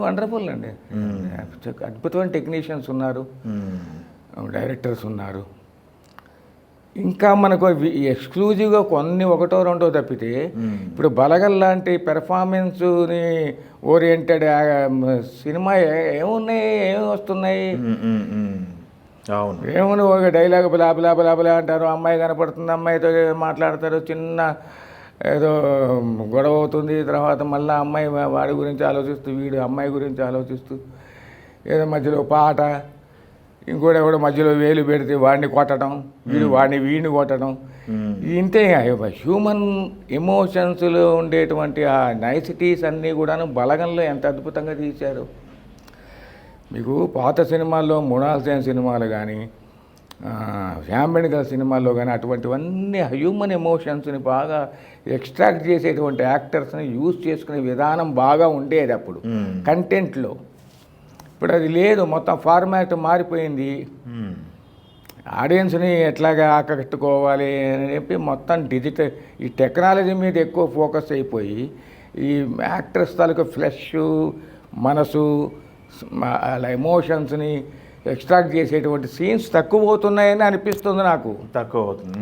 వండర్ఫుల్ అండి. అద్భుతమైన టెక్నీషియన్స్ ఉన్నారు, డైరెక్టర్స్ ఉన్నారు. ఇంకా మనకు ఎక్స్క్లూజివ్గా కొన్ని ఒకటో రెండో తప్పితే, ఇప్పుడు బలగల్ లాంటి పెర్ఫార్మెన్స్ని ఓరియంటెడ్ సినిమా ఏమున్నాయి, ఏమి వస్తున్నాయి? అవును, ఏముంది, ఒక డైలాగ్ బలాబలా అంటారు, అమ్మాయి కనపడుతుంది, అమ్మాయితో మాట్లాడతారు, చిన్న ఏదో గొడవ అవుతుంది, తర్వాత మళ్ళీ అమ్మాయి వాడి గురించి ఆలోచిస్తూ, వీడు అమ్మాయి గురించి ఆలోచిస్తూ, ఏదో మధ్యలో పాట, ఇంకోటి ఎవడో మధ్యలో వేలు పెడితే వాడిని కొట్టడం, వీడిని కొట్టడం. ఇంతే హ్యూమన్ ఎమోషన్స్లో ఉండేటువంటి ఆ నైసిటీస్ అన్నీ కూడాను బలగంలో ఎంత అద్భుతంగా తీశారు. మీకు పాత సినిమాల్లో మృణాల్ సేన్ సినిమాలు కానీ, శ్యామ్ బెనగల్ సినిమాల్లో కానీ అటువంటివన్నీ హ్యూమన్ ఎమోషన్స్ని బాగా ఎక్స్ట్రాక్ట్ చేసేటువంటి యాక్టర్స్ని యూజ్ చేసుకునే విధానం బాగా ఉండేది అప్పుడు కంటెంట్లో. ఇప్పుడు అది లేదు, మొత్తం ఫార్మాట్ మారిపోయింది. ఆడియన్స్ని ఎట్లాగా ఆకట్టుకోవాలి అని చెప్పి మొత్తం డిజిటల్ ఈ టెక్నాలజీ మీద ఎక్కువ ఫోకస్ అయిపోయి ఈ యాక్టర్స్ తాలూకు ఫ్లెష్ మనసు అలా ఎమోషన్స్ని ఎక్స్ట్రాక్ట్ చేసేటువంటి సీన్స్ తక్కువ అవుతున్నాయని అనిపిస్తుంది నాకు. తక్కువ అవుతుంది.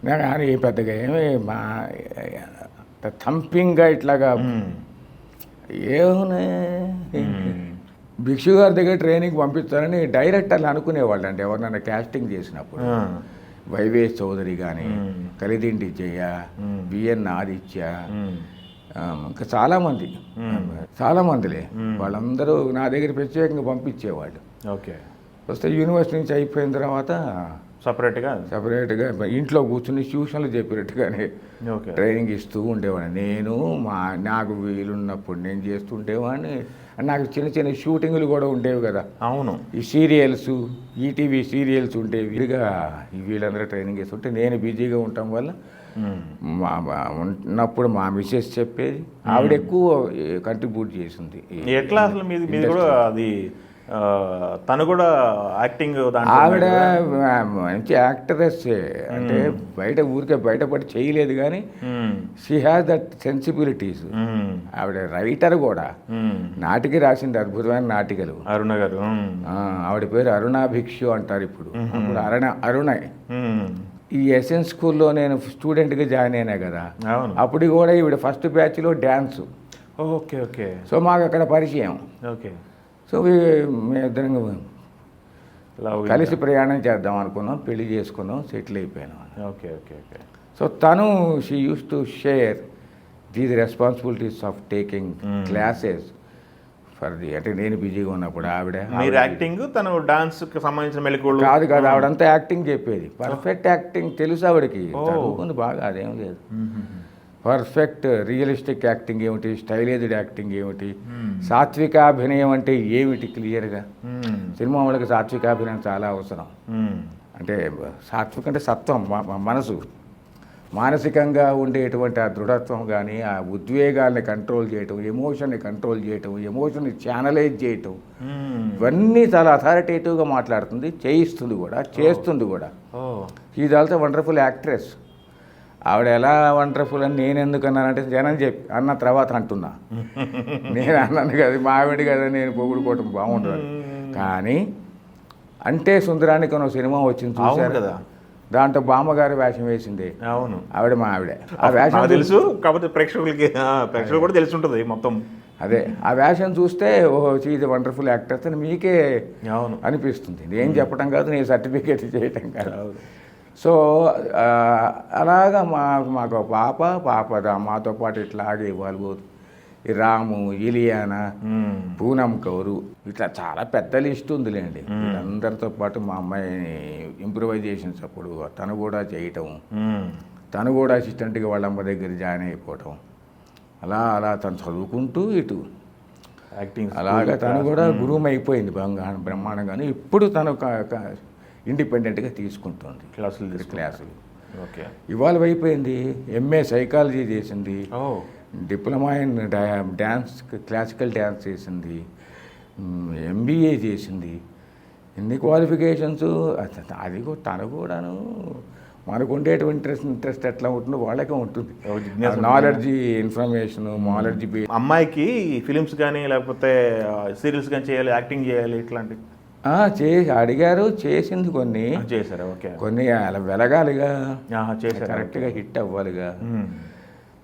కానీ పెద్దగా ఏమి మా థంపింగ్గా ఇట్లాగా ఏమున్నాయి. భిక్షు గారి దగ్గర ట్రైనింగ్ పంపిస్తారని డైరెక్టర్లు అనుకునేవాళ్ళు అండి ఎవరినైనా క్యాస్టింగ్ చేసినప్పుడు. వైవేష్ చౌదరి కానీ, కలిదిండి జయ, బిఎన్ ఆదిత్య, ఇంకా చాలామందిలే వాళ్ళందరూ నా దగ్గర ప్రత్యేకంగా పంపించేవాళ్ళు. ఓకే. వస్తే యూనివర్సిటీ నుంచి అయిపోయిన తర్వాత సపరేట్గా ఇంట్లో కూర్చుని ట్యూషన్లు చెప్పినట్టుగానే ట్రైనింగ్ ఇస్తూ ఉండేవాడిని. నాకు వీలున్నప్పుడు నేను చేస్తుండేవాడిని. నాకు చిన్న చిన్న షూటింగ్లు కూడా ఉండేవి కదా. అవును. ఈ సీరియల్స్, ఈటీవీ సీరియల్స్ ఉండేవి. విడిగా వీళ్ళందరూ ట్రైనింగ్ ఇస్తుంటే నేను బిజీగా ఉండటం వల్ల ఉన్నప్పుడు మా మిసెస్ చెప్పేది. ఆవిడ ఎక్కువ కంట్రిబ్యూట్ చేసింది. ఎట్లా అసలు మీది కూడా అది తను కూడా యాక్టింగ్ ఆవిడ మంచి యాక్టరెస్. అంటే ఊరికే బయటపడి చేయలేదు కానీ షీ హ్యాస్ దట్ సెన్సిబిలిటీస్. ఆవిడ రైటర్ కూడా. నాటిక రాసింది, అద్భుతమైన నాటికలు. అరుణ గారు. ఆవిడ పేరు అరుణా భిక్షు అంటారు ఇప్పుడు. అప్పుడు అరుణ. ఈ ఎస్ఎన్ స్కూల్లో నేను స్టూడెంట్గా జాయిన్ అయినా కదా, అప్పుడు కూడా ఈవిడ ఫస్ట్ బ్యాచ్లో డ్యాన్సు. Okay okay. సో మాకు అక్కడ పరిచయం. ఓకే. సో మేమిద్దరం కలిసి ప్రయాణం చేద్దాం అనుకున్నాం, పెళ్లి చేసుకున్నాం, సెటిల్ అయిపోయాను. Okay okay okay. సో తను she use to share these responsibilities of taking classes for అంటే నేను బిజీగా ఉన్నప్పుడు ఆవిడ యాక్టింగ్, తను డాన్స్కి సంబంధించిన మెలకువలు కాదు ఆవిడంతా యాక్టింగ్ చెప్పేది. పర్ఫెక్ట్ యాక్టింగ్ తెలుసు ఆవిడకి, చదువుకుంది బాగా, అదేం లేదు. పర్ఫెక్ట్ రియలిస్టిక్ యాక్టింగ్ ఏమిటి, స్టైలైజ్డ్ యాక్టింగ్ ఏమిటి, సాత్వికాభినయం అంటే ఏమిటి క్లియర్గా. సినిమా వాళ్ళకి సాత్వికాభినయం చాలా అవసరం. అంటే సాత్విక అంటే సత్వం, మనసు, మానసికంగా ఉండేటువంటి ఆ దృఢత్వం కానీ, ఆ ఉద్వేగాల్ని కంట్రోల్ చేయటం, ఎమోషన్ని కంట్రోల్ చేయటం, ఎమోషన్ని ఛానలైజ్ చేయటం, ఇవన్నీ చాలా అథారిటేటివ్గా మాట్లాడుతుంది, చేయిస్తుంది కూడా, చేస్తుంది కూడా. Is also wonderful actress. ఆవిడ ఎలా వండర్ఫుల్ అని నేను ఎందుకు అన్నానంటే జనం చెప్పి అన్న తర్వాత అంటున్నా. నేను అన్నాను కదా, మా ఆవిడ కదా నేను పొగుడుకోవటం బాగుంటుంది. కానీ అంటే సుందరానికి ఒక సినిమా వచ్చింది చూశారు కదా, దాంట్లో బామ్మగారి వేషం వేసింది. అవును, ఆవిడ మా ఆవిడే. ఆ వేషం తెలుసు, కాకపోతే ప్రేక్షకులు కూడా తెలిసి ఉంటుంది మొత్తం. అదే ఆ వేషం చూస్తే ఓహో షీఈ్ వండర్ఫుల్ యాక్టర్స్ అని మీకే అనిపిస్తుంది. నేను చెప్పడం కాదు, నేను సర్టిఫికేట్ చేయటం కాదు. సో అలాగా మాకు పాప మాతో పాటు ఇట్లాగే వాళ్ళు ఈ రాము, ఇలియానా, పూనం కౌరు, ఇట్లా చాలా పెద్ద లిస్ట్ ఉందిలేండి. వీళ్ళందరితో పాటు మా అమ్మాయిని ఇంప్రూవైజేషన్స్ అప్పుడు తను కూడా చేయటం, తను కూడా అసిస్టెంట్గా వాళ్ళ అమ్మ దగ్గర జాయిన్ అయిపోవటం, అలా తను చదువుకుంటూ ఇటు యాక్టింగ్ అలాగా తను కూడా గురువు అయిపోయింది బ్రహ్మాండంగానే. ఇప్పుడు తను ఇండిపెండెంట్గా తీసుకుంటుంది క్లాసులు. ఓకే. ఇవాల్వ్ అయిపోయింది. ఎంఏ సైకాలజీ చేసింది, diploma in dance, classical dance చేసింది, ఎంబీఏ చేసింది. ఎన్ని క్వాలిఫికేషన్స్. అది తను కూడాను మనకు ఉండేటువంటి ఇంట్రెస్ట్ ఎట్లా ఉంటుందో వాళ్ళకే ఉంటుంది. Knowledge, information, knowledge. అమ్మాయికి ఫిలిమ్స్ కానీ లేకపోతే సీరియల్స్ కానీ చేయాలి, యాక్టింగ్ చేయాలి, ఇట్లాంటి అడిగారు, చేసింది కొన్ని చేశారు. ఓకే. కొన్ని అలా వెలగాలిగా, కరెక్ట్గా హిట్ అవ్వాలిగా.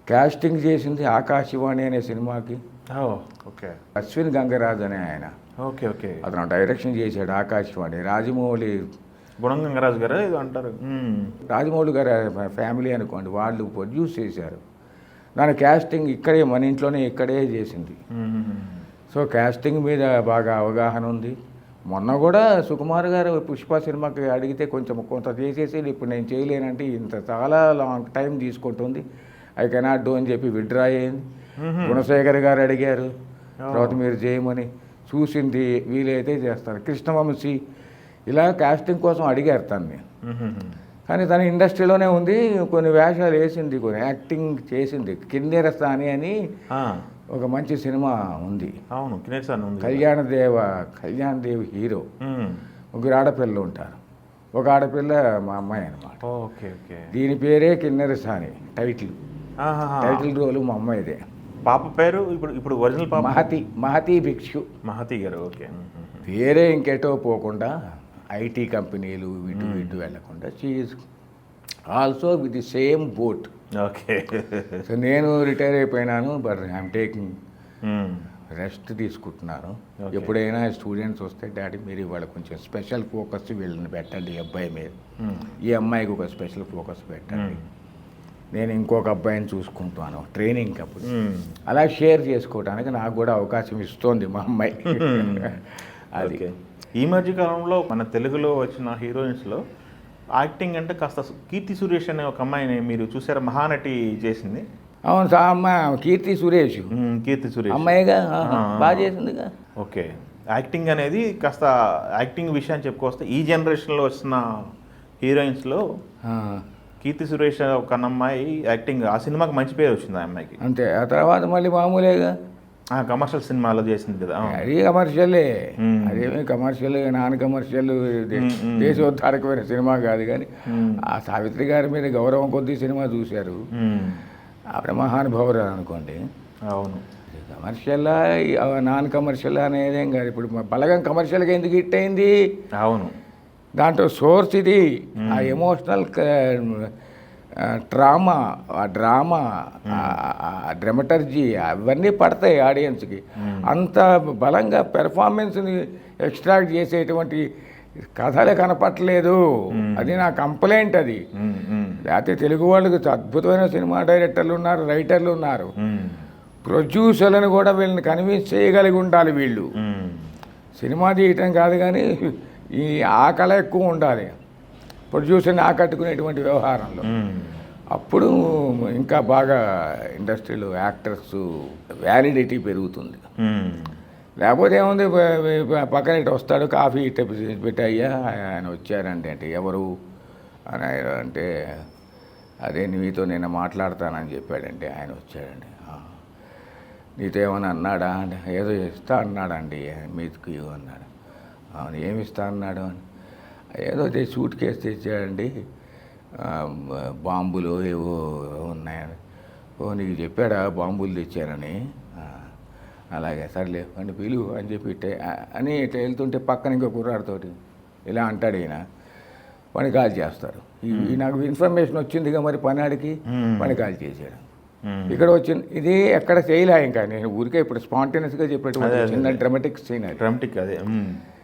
కాస్టింగ్ చేసింది ఆకాశవాణి అనే సినిమాకి. ఓకే. అశ్విన్ గంగరాజ్ అనే ఆయన. Okay okay. అతను డైరెక్షన్ చేశాడు ఆకాశవాణి. రాజమౌళి, గంగరాజు గారు ఇది అంటారు. రాజమౌళి గారు ఫ్యామిలీ అనుకోండి, వాళ్ళు ప్రొడ్యూస్ చేశారు. దాని కాస్టింగ్ ఇక్కడే మన ఇంట్లోనే ఇక్కడే చేసింది. సో కాస్టింగ్ మీద బాగా అవగాహన ఉంది. మొన్న కూడా సుకుమార్ గారు పుష్ప సినిమాకి అడిగితే కొంత చేసేసి ఇప్పుడు నేను చేయలేనంటే ఇంత చాలా లాంగ్ టైం తీసుకుంటుంది, ఐ కెనాట్ డూ అని చెప్పి విత్డ్రా అయ్యింది. గుణశేఖర్ గారు అడిగారు, తర్వాత మీరు చేయమని, చూసింది, వీలైతే చేస్తారు. కృష్ణవంశీ ఇలా కాస్టింగ్ కోసం అడిగారు తనని. కానీ తన ఇండస్ట్రీలోనే ఉంది, కొన్ని వేషాలు వేసింది, కొన్ని యాక్టింగ్ చేసింది. కిన్నెర స్థాని అని ఒక మంచి సినిమా ఉంది. అవును, కళ్యాణ్ దేవ్ హీరో. ముగ్గురు ఆడపిల్లలు ఉంటారు. ఒక ఆడపిల్ల మా అమ్మాయి అనమాట. Okay okay. దీని పేరే కిన్నెర సాని టైటిల్ రోలు మా అమ్మాయిదే. పాప పేరు ఇప్పుడు ఒరిజినల్ పాప మహతి భిక్షు. మహతి గారు. ఓకే. వేరే ఇంకెటో పోకుండా ఐటీ కంపెనీలు ఇటు వెళ్లకుండా she is also with the same boat. Okay. So నేను రిటైర్ అయిపోయినాను, బట్ ఐఎమ్ టేకింగ్ రెస్ట్ తీసుకుంటున్నాను. ఎప్పుడైనా స్టూడెంట్స్ వస్తే డాడీ మీరు ఇవాళ కొంచెం స్పెషల్ ఫోకస్ వీళ్ళని పెట్టండి, ఈ అబ్బాయి మీద, ఈ అమ్మాయికి ఒక స్పెషల్ ఫోకస్ పెట్టండి, నేను ఇంకొక అబ్బాయిని చూసుకుంటాను ట్రైనింగ్కి అప్పుడు, అలా షేర్ చేసుకోవడానికి నాకు కూడా అవకాశం ఇస్తోంది మా అమ్మాయి. అది ఈ మధ్య కాలంలో మన తెలుగులో వచ్చిన హీరోయిన్స్లో యాక్టింగ్ అంటే కాస్త కీర్తి సురేష్ అనే ఒక అమ్మాయిని మీరు చూసారా? మహానటి చేసింది. అవును సార్, అమ్మ కీర్తి సురేష్. కీర్తి సురేష్ అమ్మాయిగా బాగా చేసిందిగా. ఓకే. యాక్టింగ్ అనేది కాస్త యాక్టింగ్ విషయాన్ని చెప్పుకొస్తే ఈ జనరేషన్లో వస్తున్న హీరోయిన్స్లో కీర్తి సురేష్ ఒక అమ్మాయి యాక్టింగ్, ఆ సినిమాకి మంచి పేరు వచ్చింది ఆ అమ్మాయికి. అంతే. ఆ తర్వాత మళ్ళీ మామూలేగా కమర్షియల్ సినిమాలో చేసింది కదా. అది కమర్షియలే, అదేమి కమర్షియల్ నాన్ కమర్షియల్ దేశోద్ధారకమైన సినిమా కాదు. కానీ ఆ సావిత్రి గారి మీద గౌరవం కొద్దీ సినిమా చూశారు. ఆవిడ మహానుభావులు అనుకోండి. అవును. కమర్షియల్లా నాన్ కమర్షియల్ అనేదేం కాదు. ఇప్పుడు బలగం కమర్షియల్గా ఎందుకు హిట్ అయింది? అవును. దాంట్లో సోర్స్ ఇది, ఆ ఎమోషనల్ డ్రామా డ్రమటర్జీ అవన్నీ పడతాయి ఆడియన్స్కి. అంత బలంగా పెర్ఫార్మెన్స్ని ఎక్స్ట్రాక్ట్ చేసేటువంటి కథలే కనపట్టలేదు. అది నా కంప్లైంట్. అది లేకపోతే తెలుగు వాళ్ళకి అద్భుతమైన సినిమా డైరెక్టర్లు ఉన్నారు, రైటర్లు ఉన్నారు, ప్రొడ్యూసర్లను కూడా వీళ్ళని కన్విన్స్ చేయగలిగి ఉండాలి. వీళ్ళు సినిమా తీయటం కాదు కానీ ఈ ఆకళ ఎక్కువ ఉండాలి ప్రొడ్యూసర్ని ఆకట్టుకునేటువంటి వ్యవహారంలో. అప్పుడు ఇంకా బాగా ఇండస్ట్రీలో యాక్టర్స్ వ్యాలిడిటీ పెరుగుతుంది. లేకపోతే ఏముంది, పక్కన ఇటు వస్తాడు, కాఫీ ఇట్ట పెట్టయ్యా ఆయన వచ్చారంటే అంటే ఎవరు అని అంటే అదే నీతో నిన్న మాట్లాడతానని చెప్పాడంటే ఆయన వచ్చాడండి. నీతో ఏమైనా అన్నాడా అంటే ఏదో ఇస్తా అన్నాడండి మీదికి అన్నాడు. అవును, ఏమి ఇస్తా అన్నాడు అని ఏదో సూట్ కేసు తెచ్చాడండి, బాంబులు ఏవో ఉన్నాయని. ఓ నీకు చెప్పాడా బాంబులు తెచ్చానని? అలాగే సర్లే అని పిలువు అని చెప్పి అని ఇట్లా వెళ్తుంటే పక్కన ఇంకో కుర్రాడితోటి ఇలా అంటాడు ఈయన, పని కాల్ చేస్తారు. నాకు ఇన్ఫర్మేషన్ వచ్చిందిగా మరి పనాడికి పని కాల్ చేశాడు. ఇక్కడ వచ్చింది ఇది ఎక్కడ చేయలే. ఇంకా నేను ఊరికే ఇప్పుడు స్పాంటేనియస్గా చెప్పేటువంటి చిన్న డ్రామాటిక్ సీన్. డ్రామాటిక్ అదే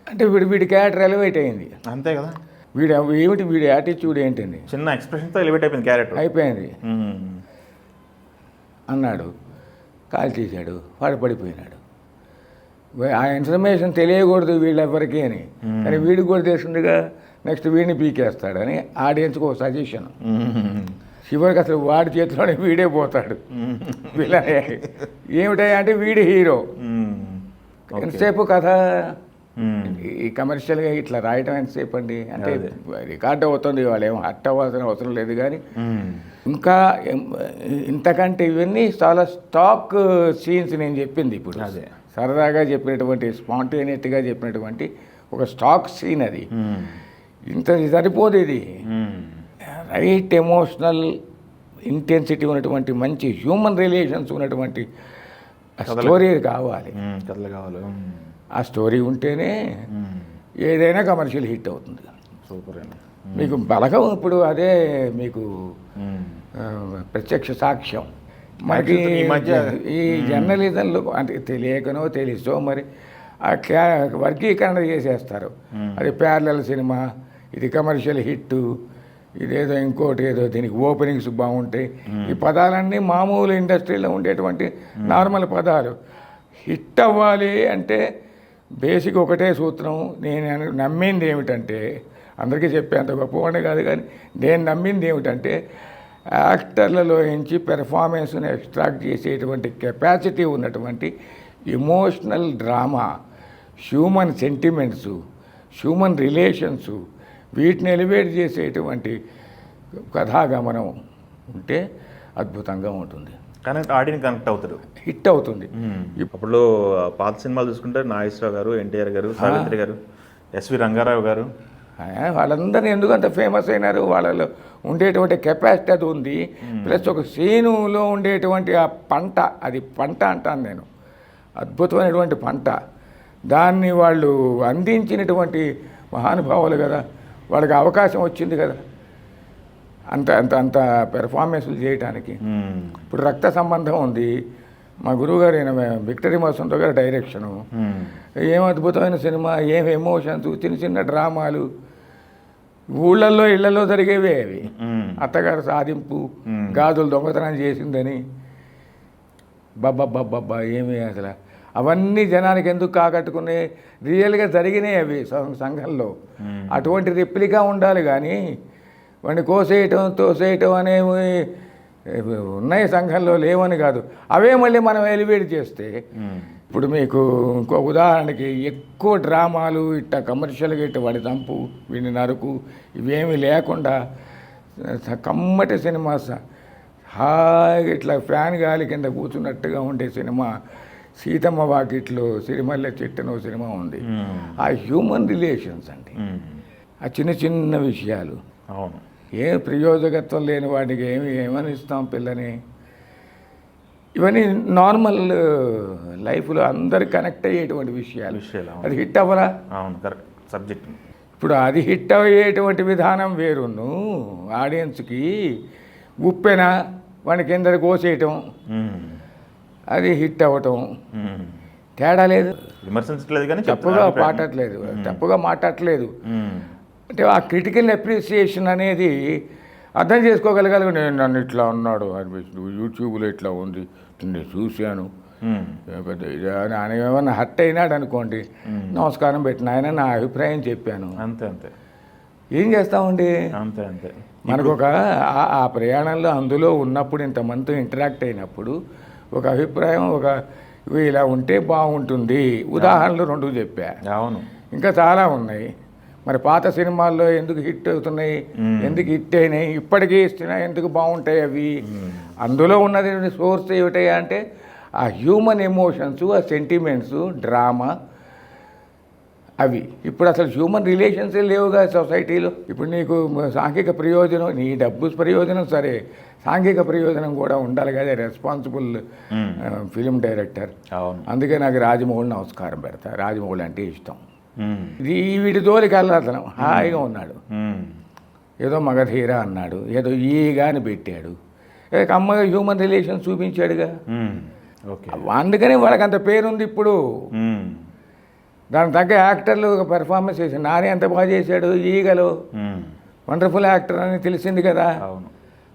అంటే వీడి క్యారెక్టర్ ఎలివేట్ అయింది. అంతే కదా. వీడి యాటిట్యూడ్ ఏంటండి, చిన్న ఎక్స్ప్రెషన్తో ఎలివేట్ అయిపోయింది క్యారెక్టర్. అయిపోయింది అన్నాడు, కాల్ చేశాడు, వాడు పడిపోయినాడు. ఆ ఇన్ఫర్మేషన్ తెలియకూడదు వీళ్ళెవ్వరికి అని, కానీ వీడికి కూడా తెలిసిందిగా నెక్స్ట్ వీడిని పీకేస్తాడని ఆడియన్స్కి ఒక సజెషన్. చివరికి అసలు వాడి చేతిలోనే వీడే పోతాడు. వీళ్ళ ఏమిటాయి అంటే వీడి హీరో. ఎంతసేపు కథ ఈ కమర్షియల్గా ఇట్లా రాయటం ఎంతసేపు అండి అంటే రికార్డ్ అవుతుంది, వాళ్ళు ఏమో హర్ట్ అవ్వాల్సిన అవసరం లేదు. కానీ ఇంకా ఇంతకంటే ఇవన్నీ చాలా స్టాక్ సీన్స్ నేను చెప్పింది ఇప్పుడు. అదే సరదాగా చెప్పినటువంటి స్పాంటేనియస్గా చెప్పినటువంటి ఒక స్టాక్ సీన్ అది. ఇంత సరిపోదు. ఇది రైట్ ఎమోషనల్ ఇంటెన్సిటీ ఉన్నటువంటి మంచి హ్యూమన్ రిలేషన్స్ ఉన్నటువంటి స్టోరీ కావాలి. కథలు కావాలి. ఆ స్టోరీ ఉంటేనే ఏదైనా కమర్షియల్ హిట్ అవుతుంది. సూపర్ అండి. మీకు బలగం ఇప్పుడు అదే మీకు ప్రత్యక్ష సాక్ష్యం. మనకి ఈ మధ్య ఈ జర్నలిజంలో అంటే తెలియకనో తెలుసో మరి ఆ వర్గీకరణ చేసేస్తారు. అది ప్యారలల్ సినిమా, ఇది కమర్షియల్ హిట్, ఇదేదో ఇంకోటి ఏదో దీనికి ఓపెనింగ్స్ బాగుంటాయి. ఈ పదాలన్నీ మామూలు ఇండస్ట్రీలో ఉండేటువంటి నార్మల్ పదాలు. హిట్ అవ్వాలి అంటే బేసిక్ ఒకటే సూత్రం. నేను నమ్మింది ఏమిటంటే, అందరికీ చెప్పేంత గొప్పవాడిని కాదు కానీ నేను నమ్మింది ఏమిటంటే, యాక్టర్లలో నుంచి పెర్ఫార్మెన్స్ని ఎక్స్ట్రాక్ట్ చేసేటువంటి కెపాసిటీ ఉన్నటువంటి emotional drama, human సెంటిమెంట్సు, human relations, వీటిని ఎలివేట్ చేసేటువంటి కథాగమనం ఉంటే అద్భుతంగా ఉంటుంది. ఆడియన్స్ కనెక్ట్ అవుతారు, హిట్ అవుతుంది. ఇప్పుడు పాత సినిమాలు చూసుకుంటే నాగేశ్వరరావు గారు, ఎన్టీఆర్ గారు, సావిత్రి గారు, ఎస్వి రంగారావు గారు, వాళ్ళందరినీ ఎందుకు అంత ఫేమస్ అయినారు? వాళ్ళలో ఉండేటువంటి కెపాసిటీ అది ఉంది, ప్లస్ ఒక సీనులో ఉండేటువంటి ఆ పంట, అది పంట అంటాను నేను, అద్భుతమైనటువంటి పంట. దాన్ని వాళ్ళు అందించినటువంటి మహానుభావులు కదా, వాళ్ళకి అవకాశం వచ్చింది కదా అంత అంత అంత పెర్ఫార్మెన్స్లు చేయడానికి. ఇప్పుడు రక్త సంబంధం ఉంది, మా గురువుగారు ఈయన విక్టరీ వసంత గారు డైరెక్షను. ఏం అద్భుతమైన సినిమా, ఏం ఎమోషన్స్, చిన్న చిన్న డ్రామాలు, ఊళ్ళల్లో ఇళ్లలో జరిగేవే అవి. అత్తగారు సాధింపు, గాజులు దొంగతనం చేసిందని, బాబ్బా ఏమి అసలు అవన్నీ జనానికి ఎందుకు కాకట్టుకునే రియల్గా జరిగినాయి అవి సంఘంలో. అటువంటి రెప్లికా ఉండాలి కానీ వాడిని కోసేయటం తోసేయటం అనేవి ఉన్నాయి సంఘంలో, లేవని కాదు. అవే మళ్ళీ మనం ఎలివేట్ చేస్తే, ఇప్పుడు మీకు ఇంకో ఉదాహరణకి ఎక్కువ డ్రామాలు ఇట్లా కమర్షియల్గా ఇట్లా వాడి చంపు వీడిని నరుకు ఇవేమీ లేకుండా కమ్మటి సినిమా, హాయిగా ఇట్లా ఫ్యాన్ గాలి కింద కూర్చున్నట్టుగా ఉండే సినిమా సీతమ్మ వాకిట్లో సిరిమల్లె చెట్టునో సినిమా ఉంది. ఆ హ్యూమన్ రిలేషన్స్ అండి, ఆ చిన్న చిన్న విషయాలు. అవును, ఏం ప్రయోజకత్వం లేని వాటికి ఏమని ఇస్తాం పిల్లని? ఇవన్నీ నార్మల్ లైఫ్లో అందరు కనెక్ట్ అయ్యేటువంటి విషయాలు. అది హిట్ అవ్వరా? అవును, కరెక్ట్ సబ్జెక్ట్. ఇప్పుడు అది హిట్ అయ్యేటువంటి విధానం వేరును, ఆడియన్స్కి ఉప్పెన వాడిని కింద కోసేయటం, అది హిట్ అవ్వటం తేడా లేదు. విమర్శించట్లేదు కానీ తప్పుగా పాడట్లేదు, తప్పుగా మాట్లాడట్లేదు. అంటే ఆ క్రిటికల్ అప్రిసియేషన్ అనేది అర్థం చేసుకోగలగాలి. నేను నన్ను ఇట్లా అన్నాడు అనిపిస్తుంది, యూట్యూబ్లో ఇట్లా ఉంది నేను చూశాను, ఆయన ఏమన్నా హర్ట్ అయినాడు అనుకోండి, నమస్కారం పెట్టిన ఆయన నా అభిప్రాయం చెప్పాను, అంతే అంతే. ఏం చేస్తామండి? అంతే అంతే. మనకు ఒక ఆ ప్రయాణంలో అందులో ఉన్నప్పుడు ఇంతమందితో ఇంటరాక్ట్ అయినప్పుడు ఒక అభిప్రాయం, ఒక ఇలా ఉంటే బాగుంటుంది. ఉదాహరణలు 2 చెప్పా. అవును, ఇంకా చాలా ఉన్నాయి. మరి పాత సినిమాల్లో ఎందుకు హిట్ అవుతున్నాయి, ఎందుకు హిట్ అయినాయి, ఇప్పటికీ ఇస్తున్నా ఎందుకు బాగుంటాయి అవి? అందులో ఉన్నది సోర్స్ ఏమిటాయి అంటే ఆ హ్యూమన్ ఎమోషన్స్, ఆ సెంటిమెంట్స్, డ్రామా, అవి. ఇప్పుడు అసలు హ్యూమన్ రిలేషన్సే లేవుగా సొసైటీలో. ఇప్పుడు నీకు సాంఘిక ప్రయోజనం, నీ డబ్బు ప్రయోజనం సరే, సాంఘిక ప్రయోజనం కూడా ఉండాలి కదా, రెస్పాన్సిబుల్ ఫిలిం డైరెక్టర్. అందుకే నాకు రాజమౌళి నమస్కారం పెడతా, రాజమౌళి అంటే ఇష్టం. వీడి జోలికి వెళ్ళాతను హాయిగా ఉన్నాడు, ఏదో మగధీర అన్నాడు, ఏదో ఈగాని పెట్టాడు, అమ్మగా హ్యూమన్ రిలేషన్ చూపించాడుగా. అందుకని వాళ్ళకి అంత పేరుంది ఇప్పుడు. దానికి తగ్గ యాక్టర్లు పెర్ఫార్మెన్స్ చేశాడు. నాని ఎంత బాగా చేశాడు, ఈగలో వండర్ఫుల్ యాక్టర్ అని తెలిసింది కదా.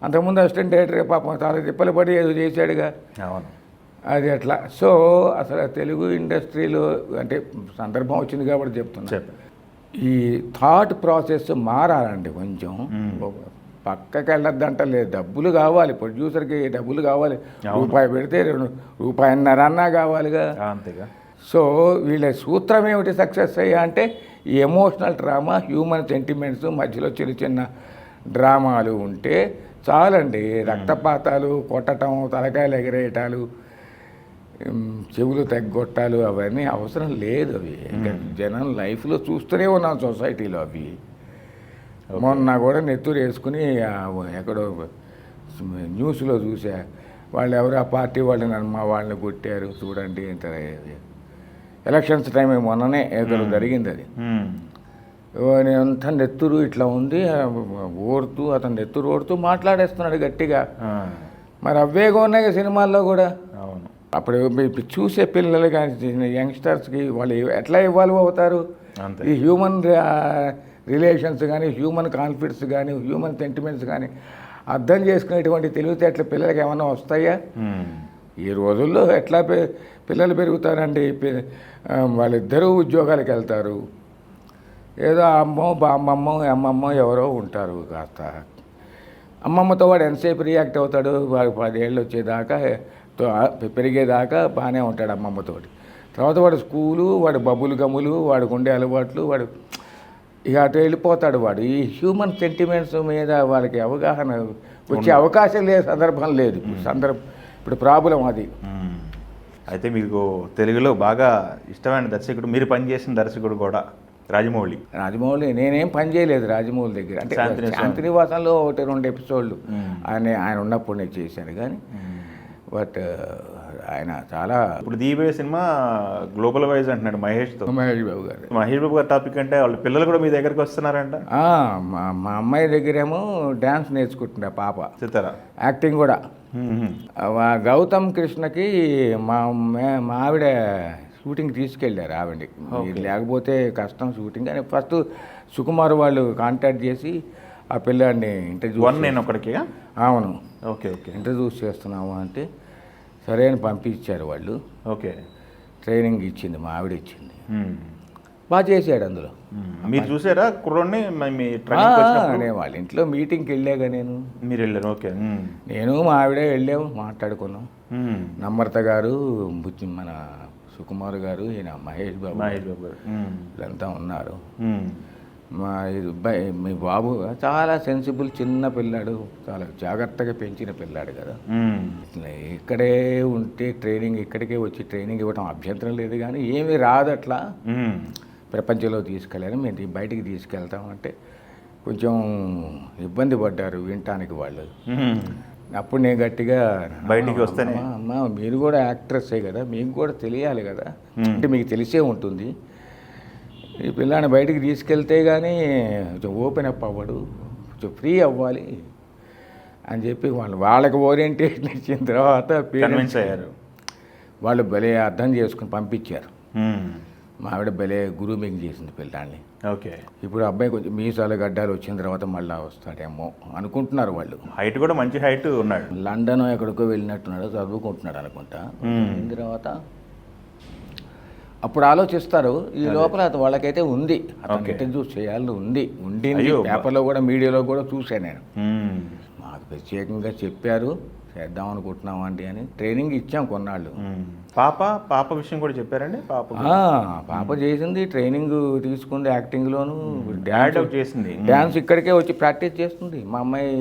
అంతకుముందు అసిస్టెంట్ డైరెక్టర్ పాపం చాలా తిప్పలు పడి ఏదో చేశాడుగా. అది అట్లా. సో అసలు తెలుగు ఇండస్ట్రీలో అంటే సందర్భం వచ్చింది కాబట్టి చెప్తున్నా, ఈ థాట్ ప్రాసెస్ మారాలండి కొంచెం. పక్కకి వెళ్ళొద్దంటలేదు, డబ్బులు కావాలి, ప్రొడ్యూసర్కి డబ్బులు కావాలి, రూపాయి పెడితే రూపాయన్నర కావాలిగా, అంతేగా. సో వీళ్ళ సూత్రం ఏమిటి సక్సెస్ అయ్యా అంటే ఈ ఎమోషనల్ డ్రామా, హ్యూమన్ సెంటిమెంట్స్, మధ్యలో చిన్న చిన్న డ్రామాలు ఉంటే చాలండి. రక్తపాతాలు, కొట్టడం, తలకాయలు ఎగరేయటాలు, చెవులు తగ్గొట్టాలు అవన్నీ అవసరం లేదు. అవి ఇంకా జనం లైఫ్లో చూస్తూనే ఉన్నాం సొసైటీలో. అవి మొన్న కూడా నెత్తురు వేసుకుని ఎక్కడో న్యూస్లో చూసా, వాళ్ళు ఎవరు ఆ పార్టీ వాళ్ళు మా వాళ్ళని కొట్టారు చూడండి. ఇంత ఎలక్షన్స్ టైం మొన్ననే ఎక్కడ జరిగింది అది. అంతా నెత్తురు ఇట్లా ఉంది, ఓడుతూ అతను నెత్తురు ఓడుతూ మాట్లాడేస్తున్నాడు గట్టిగా. మరి అవేగా ఉన్నాయి సినిమాల్లో కూడా. అప్పుడు చూసే పిల్లలు కానీ యంగ్స్టర్స్కి వాళ్ళు ఎట్లా ఇవాల్వ్ అవుతారు? ఈ హ్యూమన్ రిలేషన్స్ కానీ, హ్యూమన్ కాన్ఫ్లిక్ట్స్ కానీ, హ్యూమన్ సెంటిమెంట్స్ కానీ అర్థం చేసుకునేటువంటి తెలివితేటలు పిల్లలకి ఏమన్నా వస్తాయా? ఈ రోజుల్లో ఎట్లా పిల్లలు పెరుగుతారండి? వాళ్ళిద్దరూ ఉద్యోగాలకు వెళ్తారు, ఏదో అమ్మో బామ్మమ్మో అమ్మమ్మో ఎవరో ఉంటారు. కాస్త అమ్మమ్మతో వాడు ఎంతసేపు రియాక్ట్ అవుతాడు? వాడు 10 ఏళ్ళు వచ్చేదాకా పెరిగేదాకా బాగానే ఉంటాడు అమ్మమ్మతోటి. తర్వాత వాడు స్కూలు, వాడు బబ్బులు గమ్ములు, వాడికి ఉండే అలవాట్లు, వాడు ఇక అటు వెళ్ళిపోతాడు. వాడు ఈ హ్యూమన్ సెంటిమెంట్స్ మీద వాళ్ళకి అవగాహన వచ్చే అవకాశం లేదు, సందర్భం లేదు. ఇప్పుడు ప్రాబ్లం అది. అయితే మీకు తెలుగులో బాగా ఇష్టమైన దర్శకుడు, మీరు పనిచేసిన దర్శకుడు కూడా రాజమౌళి నేనేం పని చేయలేదు రాజమౌళి దగ్గర, అంటే శాంతినివాసంలో 1-2 ఎపిసోడ్లు ఆయన ఉన్నప్పుడు నేను చేశాను కానీ, బట్ ఆయన చాలా. ఇప్పుడు దీపే సినిమా గ్లోబల్ వైజ్ అంటున్నాడు మహేష్ బాబు గారు. మహేష్ బాబు గారి టాపిక్ అంటే వాళ్ళ పిల్లలు కూడా మీ దగ్గరకు వస్తున్నారంట. మా అమ్మాయి దగ్గరేమో డ్యాన్స్ నేర్చుకుంటుండే పాప, సితారా యాక్టింగ్ కూడా. గౌతమ్ కృష్ణకి మా ఆవిడ షూటింగ్ తీసుకెళ్ళారు ఆవిడ, లేకపోతే కష్టం షూటింగ్ అని. ఫస్ట్ సుకుమార్ వాళ్ళు కాంటాక్ట్ చేసి ఆ పిల్లాడిని ఇంట్రడ్యూస్. నేను ఒకడికి అవును, ఓకే ఓకే ఇంట్రడ్యూస్ చేస్తున్నాము అంటే సరే అని పంపించారు వాళ్ళు. ఓకే, ట్రైనింగ్ ఇచ్చింది మా ఆవిడ ఇచ్చింది, బాగా చేశాడు అందులో. మీరు చూసారా కుర్రోడ్ని? నేను వాళ్ళ ఇంట్లో మీటింగ్కి వెళ్ళాగా నేను. మీరు వెళ్ళారు? ఓకే. నేను మా ఆవిడే వెళ్ళాము, మాట్లాడుకున్నాం. నమ్రత గారు, మన సుకుమార్ గారు, ఈయన మహేష్ బాబు గారు వీళ్ళంతా ఉన్నారు. మీ బాబు చాలా సెన్సిబుల్ చిన్న పిల్లాడు, చాలా జాగ్రత్తగా పెంచిన పిల్లాడు కదా. ఇక్కడే ఉంటే ట్రైనింగ్, ఇక్కడికే వచ్చి ట్రైనింగ్ ఇవ్వడం అభ్యంతరం లేదు కానీ ఏమీ రాదు అట్లా. ప్రపంచంలో తీసుకెళ్ళాను, మేము బయటికి తీసుకెళ్తామంటే కొంచెం ఇబ్బంది పడ్డారు వినటానికి వాళ్ళు. అప్పుడు నేను గట్టిగా బయటికి వస్తేనే, అమ్మ మీరు కూడా యాక్ట్రెస్సే కదా, మీకు కూడా తెలియాలి కదా, అంటే మీకు తెలిసే ఉంటుంది, ఈ పిల్లాన్ని బయటికి తీసుకెళ్తే కానీ కొంచెం ఓపెన్ అప్ అవ్వడు, కొంచెం ఫ్రీ అవ్వాలి అని చెప్పి వాళ్ళకి ఓరియంటేషన్ ఇచ్చిన తర్వాత కన్విన్స్ అయ్యారు. వాళ్ళు భలే అర్థం చేసుకుని పంపించారు. మా ఆవిడ భలే గ్రూమింగ్ చేసింది పిల్లాన్ని. ఓకే, ఇప్పుడు అబ్బాయి కొంచెం మీసాలు గడ్డాలు వచ్చిన తర్వాత మళ్ళీ వస్తాడేమో అనుకుంటున్నారు వాళ్ళు. హైట్ కూడా మంచి హైట్ ఉన్నాడు, లండన్ ఎక్కడికో వెళ్ళినట్టున్నాడు, చదువుకుంటున్నాడు అనుకుంటా. తర్వాత అప్పుడు ఆలోచిస్తారు, ఈ లోపల వాళ్ళకైతే ఉంది, అతను ఇంటర్వ్యూస్ చేయాలని ఉండింది. పేపర్లో కూడా మీడియాలో కూడా చూశాను నేను. మాకు ప్రత్యేకంగా చెప్పారు చేద్దాం అనుకుంటున్నాం అండి అని. ట్రైనింగ్ ఇచ్చాం కొన్నాళ్ళు. పాప విషయం కూడా చెప్పారండి? పాప చేసింది, ట్రైనింగ్ తీసుకుంది యాక్టింగ్లోను, చేసింది, డ్యాన్స్ ఇక్కడికే వచ్చి ప్రాక్టీస్ చేస్తుంది. మా అమ్మాయి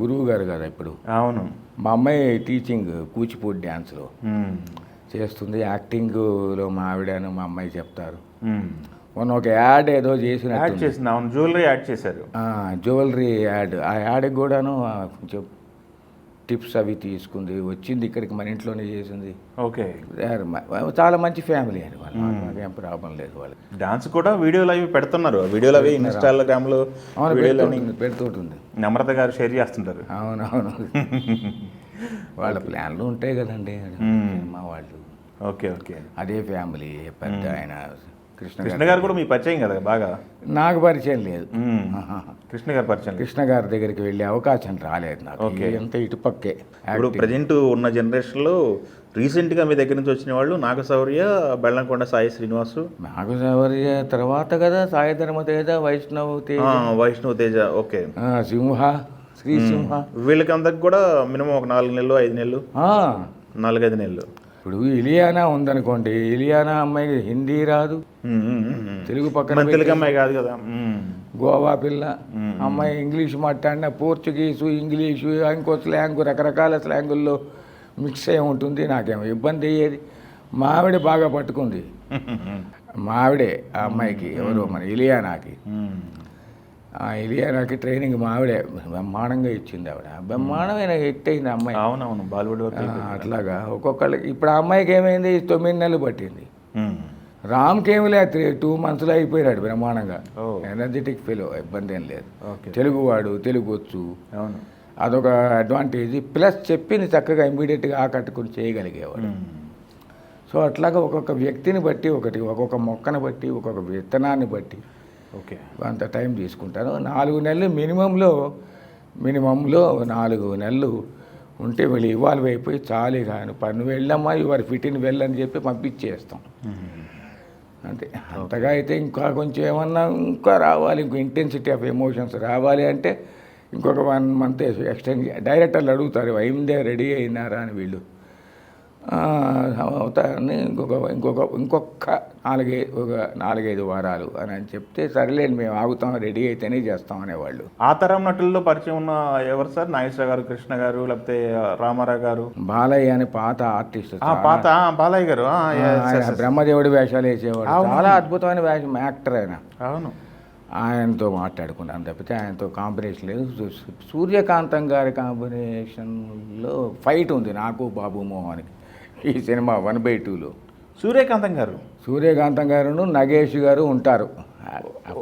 గురువు గారు కదా ఇప్పుడు. అవును, మా అమ్మాయి టీచింగ్ కూచిపూడి డ్యాన్స్లో చేస్తుంది. యాక్టింగ్లో మా ఆవిడను మా అమ్మాయి చెప్తారు. మొన్న ఒక యాడ్ ఏదో చేసింది, జ్యువెలరీ యాడ్ చేశారు. జ్యువెలరీ యాడ్, ఆ యాడ్కి కూడాను కొంచెం టిప్స్ అవి తీసుకుంది, వచ్చింది ఇక్కడికి, మన ఇంట్లోనే చేసింది. ఓకే, చాలా మంచి ఫ్యామిలీ అని వాళ్ళు, మాకేం ప్రాబ్లం లేదు. వాళ్ళు డాన్స్ కూడా వీడియోలు అవి పెడుతున్నారు, వీడియోలు అవి ఇన్స్టాగ్రామ్లో పెడుతుంటుంది. నమ్రత గారు షేర్ చేస్తుంటారు. అవునవును, వాళ్ళ ప్లాన్లు ఉంటాయి కదండి మా వాళ్ళు. ఓకే ఓకే, అదే ఫ్యామిలీ పెద్ద. ఆయన కృష్ణ గారు కూడా మీ పరిచయం కదా బాగా? నాకు పరిచయం లేదు, కృష్ణ గారు పరిచయం. కృష్ణ గారి దగ్గరికి వెళ్ళే అవకాశం రాలేదు నాకు. అంత ఇటుపక్కే. ఇప్పుడు ప్రజెంట్ ఉన్న జనరేషన్లో రీసెంట్గా మీ దగ్గర నుంచి వచ్చిన వాళ్ళు నాగశౌర్య, బెల్లంకొండ సాయి శ్రీనివాసు. నాగశౌర్య తర్వాత కదా సాయి ధర్మ తేజ, వైష్ణవ్ తేజ, ఓకే, సింహ, శ్రీ సింహ. వీళ్ళకి అందరికి కూడా మినిమం ఒక 4 నెలలు 5 నెలలు, 4-5 నెలలు. ఇప్పుడు ఇలియానా ఉందనుకోండి, ఇలియానా అమ్మాయికి హిందీ రాదు, తెలుగు పక్కన తెలుగు అమ్మాయి కాదు కదా, గోవా పిల్ల. అమ్మాయి ఇంగ్లీష్ మాట్లాడినా పోర్చుగీసు, ఇంగ్లీషు, ఇంకో స్లాంగ్, రకరకాల స్లాంగుల్లో మిక్స్ అయి ఉంటుంది. నాకేమో ఇబ్బంది అయ్యేది. మా ఆవిడ బాగా పట్టుకుంది, మా ఆవిడే ఆ అమ్మాయికి, ఎవరో మన ఇలియానాకి. ఇలియానాకి ట్రైనింగ్ మా ఆవిడే బ్రహ్మాండంగా ఇచ్చింది. ఆవిడ బ్రహ్మాండమైన హిట్ అయింది అమ్మాయి. అవునవును, బాలీవుడ్. అట్లాగా ఒక్కొక్కళ్ళకి. ఇప్పుడు ఆ అమ్మాయికి ఏమైంది, 9 నెలలు పట్టింది. రామ్కి ఏమి లేదు, 2 monthsలో అయిపోయాడు బ్రహ్మాండంగా. ఎనర్జెటిక్ ఫెలో, ఇబ్బంది ఏం లేదు. తెలుగువాడు, తెలుగు వచ్చు, అదొక అడ్వాంటేజ్. ప్లస్ చెప్పింది చక్కగా ఇమ్మీడియట్గా ఆకట్టుకుని చేయగలిగేవాడు. సో అట్లాగా ఒక్కొక్క వ్యక్తిని బట్టి ఒక్కొక్క మొక్కను బట్టి, ఒక్కొక్క విత్తనాన్ని బట్టి ఓకే అంత టైం తీసుకుంటాను. 4 నెలలు మినిమంలో 4 నెలలు ఉంటే వీళ్ళు ఇవాల్వ్ అయిపోయి చాలు కానీ పన్ను వెళ్ళమ్మా ఇవాళ ఫిట్టిన్ వెళ్ళని చెప్పి పంపించేస్తాం అంతే. అంతగా అయితే ఇంకా కొంచెం ఏమన్నా ఇంకా రావాలి, ఇంకో ఇంటెన్సిటీ ఆఫ్ ఎమోషన్స్ రావాలి అంటే ఇంకొక 1 month ఎక్స్టెండ్. డైరెక్టర్లు అడుగుతారు అయిందే, రెడీ అయినారా అని. వీళ్ళు అవుతారని ఇంకొక 4-5 వారాలు అని చెప్తే సరేలేండి మేము ఆగుతాం, రెడీ అయితేనే చేస్తాం అనేవాళ్ళు. ఆ తరం నటుల్లో పరిచయం ఉన్న ఎవరు సార్? నాగేశ్వర గారు, కృష్ణ గారు, లేకపోతే రామారావు గారు? బాలయ్య అని పాత ఆర్టిస్ట్, పాత బాలయ్య గారు బ్రహ్మదేవుడి వేషాలు వేసేవాడు, చాలా అద్భుతమైన వేషం, యాక్టర్ ఆయన. అవును. ఆయనతో మాట్లాడుకున్నాను తప్పితే ఆయనతో కాంబినేషన్ లేదు. సూర్యకాంతం గారి కాంబినేషన్లో ఫైట్ ఉంది నాకు బాబు మోహన్కి ఈ సినిమా 1/2లో. సూర్యకాంతం గారు గారును నగేష్ గారు ఉంటారు